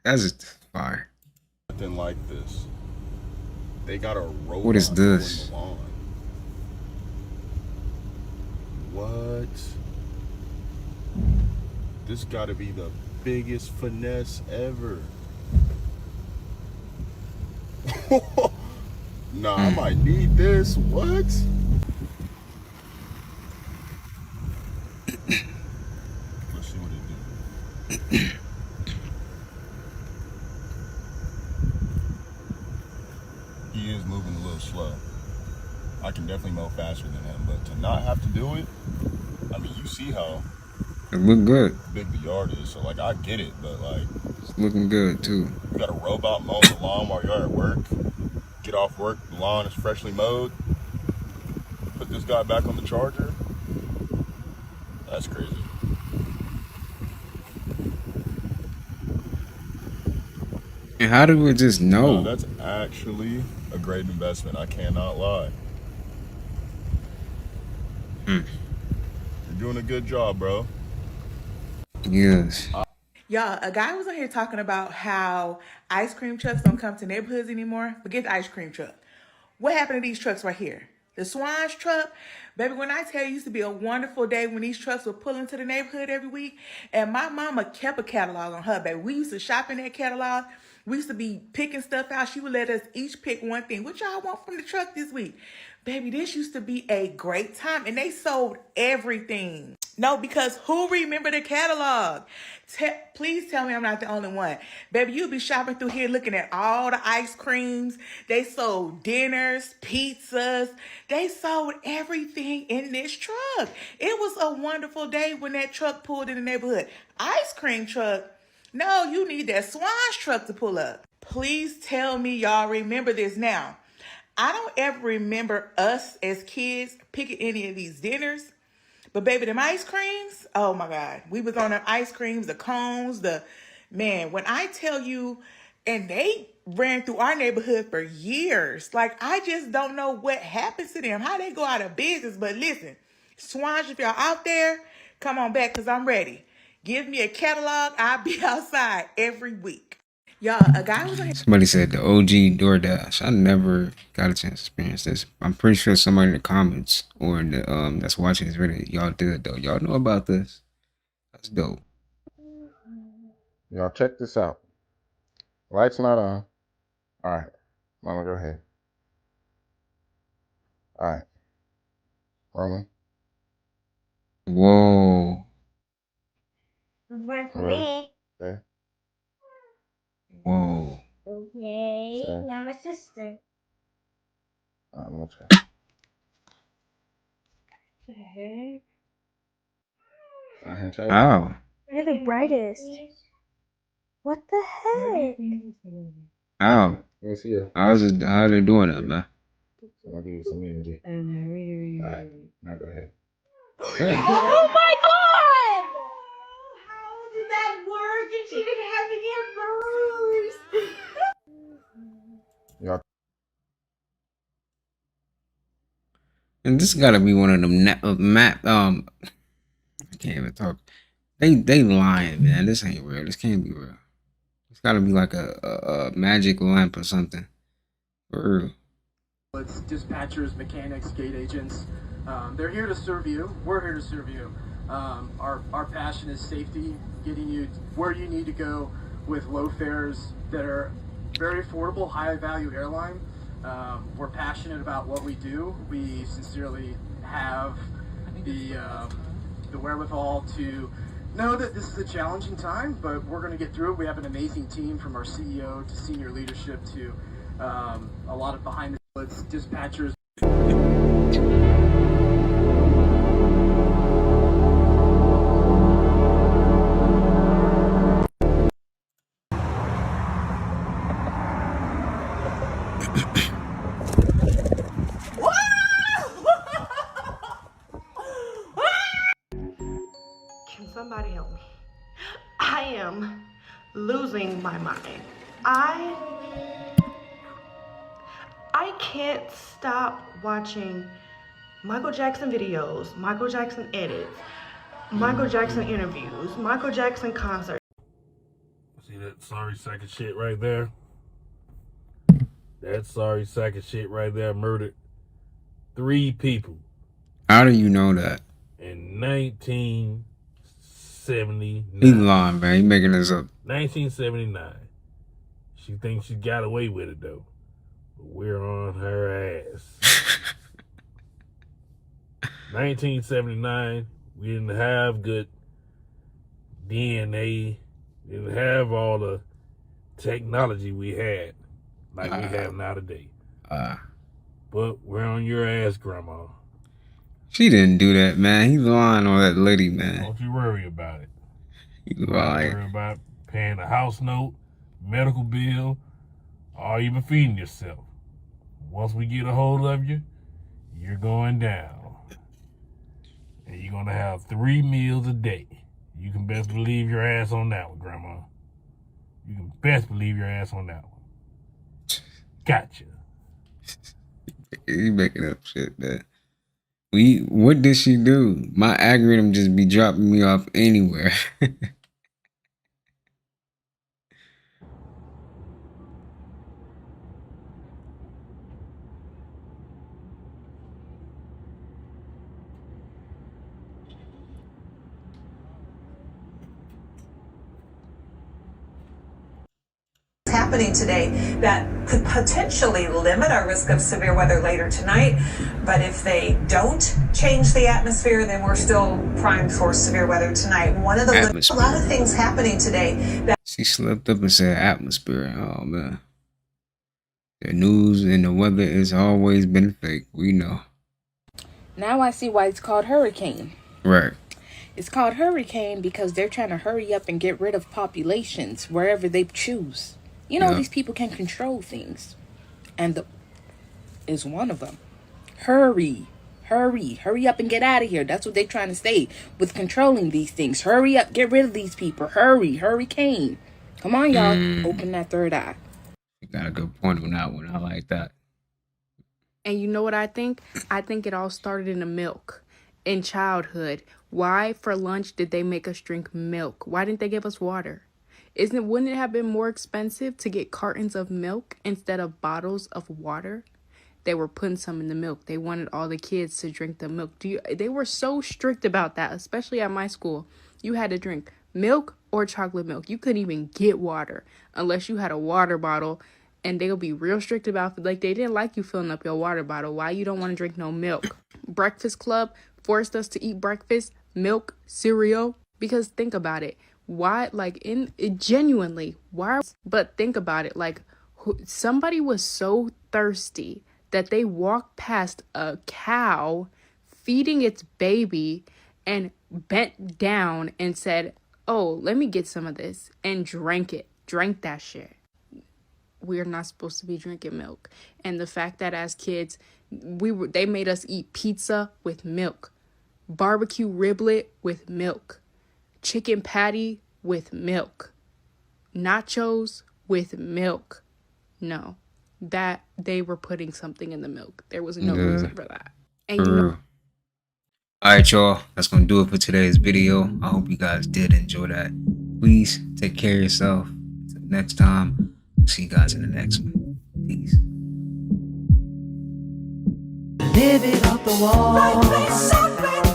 that's just fire. Nothing like this. They got a robot. What is this? What? This got to be the biggest finesse ever. Nah, I might need this. What? Let's see what it do. He is moving a little slow. I can definitely mow faster than him, but to not have to do it, I mean, you see how it look good. Big the yard is, so like I get it, but like it's looking good too. You got a robot mowing the lawn while you're at work. Get off work, the lawn is freshly mowed. Put this guy back on the charger. That's crazy. And how do we just know? No, that's actually a great investment. I cannot lie. You're doing a good job, bro. Yes. Y'all, a guy was on here talking about how ice cream trucks don't come to neighborhoods anymore. Forget the ice cream truck. What happened to these trucks right here? The Swan's truck, baby, when I tell you, it used to be a wonderful day when these trucks would pull into the neighborhood every week. And my mama kept a catalog on her, baby. We used to shop in that catalog. We used to be picking stuff out. She would let us each pick one thing. What y'all want from the truck this week? Baby, this used to be a great time. And they sold everything. No, because who remember the catalog? Please tell me I'm not the only one. Baby, you'll be shopping through here looking at all the ice creams. They sold dinners, pizzas. They sold everything in this truck. It was a wonderful day when that truck pulled in the neighborhood. Ice cream truck? No, you need that Swan's truck to pull up. Please tell me y'all remember this now. I don't ever remember us as kids picking any of these dinners. But baby, them ice creams, oh my God. We was on them ice creams, the cones, man, when I tell you, and they ran through our neighborhood for years. Like, I just don't know what happens to them, how they go out of business. But listen, Swans, if y'all out there, come on back because I'm ready. Give me a catalog. I'll be outside every week. Y'all, a guy was on here. Somebody said the OG DoorDash. I never got a chance to experience this. I'm pretty sure somebody in the comments or in the that's watching this video, y'all did though. Y'all know about this. That's dope. Y'all check this out. Light's not on. All right, Mama, go ahead. All right, Roman. Whoa. Work for me. Okay. Whoa. Okay, now my sister. I'm gonna try. The heck? Wow. You're the brightest. What the heck? Wow. Let's see you. How they doing that, man? I'll give you some energy. All right, now go ahead. Oh my God! How did that work? And she didn't have to get bruised. Y'all. And this gotta be one of them I can't even talk. They lying, man. This ain't real. This can't be real. It's gotta be like a magic lamp or something. For real. It's dispatchers, mechanics, gate agents. They're here to serve you. We're here to serve you. Our passion is safety, getting you where you need to go with low fares that are very affordable, high value airline. We're passionate about what we do. We sincerely have the wherewithal to know that this is a challenging time, but we're going to get through it. We have an amazing team, from our CEO to senior leadership to a lot of behind the scenes dispatchers. Can somebody help me? I am losing my mind. I can't stop watching Michael Jackson videos, Michael Jackson edits, Michael Jackson interviews, Michael Jackson concerts. See that sorry sack of shit right there? That sorry sack of shit right there murdered 3 people. How do you know that? In 1979. He lying, man. He making this up. 1979. She thinks she got away with it, though. But we're on her ass. 1979, we didn't have good DNA. Didn't have all the technology we had like we have now today. But we're on your ass, Grandma. She didn't do that, man. He lying on that lady, man. Don't you worry about it. He Don't lying. worry about paying a house note, medical bill, or even feeding yourself. Once we get a hold of you, you're going down. And you're going to have 3 meals a day. You can best believe your ass on that one, Grandma. You can best believe your ass on that one. Gotcha. He making up shit, man. What did she do? My algorithm just be dropping me off anywhere. Happening today that could potentially limit our risk of severe weather later tonight. But if they don't change the atmosphere, then we're still primed for severe weather tonight. A lot of things happening today. She slipped up and said atmosphere. Oh, man. The news and the weather has always been fake. We know. Now I see why it's called hurricane. Right. It's called hurricane because they're trying to hurry up and get rid of populations wherever they choose. You know, these people can control things. And is one of them. Hurry up and get out of here. That's what they're trying to say with controlling these things. Hurry up, get rid of these people. Hurricane. Come on, y'all. Open that third eye. You got a good point on that one. I like that. And you know what I think? I think it all started in the milk. In childhood. Why for lunch did they make us drink milk? Why didn't they give us water? Wouldn't it have been more expensive to get cartons of milk instead of bottles of water? They were putting some in the milk. They wanted all the kids to drink the milk. They were so strict about that, especially at my school. You had to drink milk or chocolate milk. You couldn't even get water unless you had a water bottle. And they'll be real strict about it. Like, they didn't like you filling up your water bottle. Why you don't want to drink no milk? Breakfast Club forced us to eat breakfast, milk, cereal. Because think about it. Why, like, genuinely, why? But think about it, like, somebody was so thirsty that they walked past a cow feeding its baby and bent down and said, oh, let me get some of this, and drank that shit. We're not supposed to be drinking milk. And the fact that as kids, they made us eat pizza with milk, barbecue riblet with milk, chicken patty with milk, nachos with milk. No, that they were putting something in the milk. There was no reason for that. And you know, alright, y'all, that's gonna do it for today's video. I hope you guys did enjoy that. Please take care of yourself. Until next time, see you guys in the next one. Peace. live it off the wall. Like they said,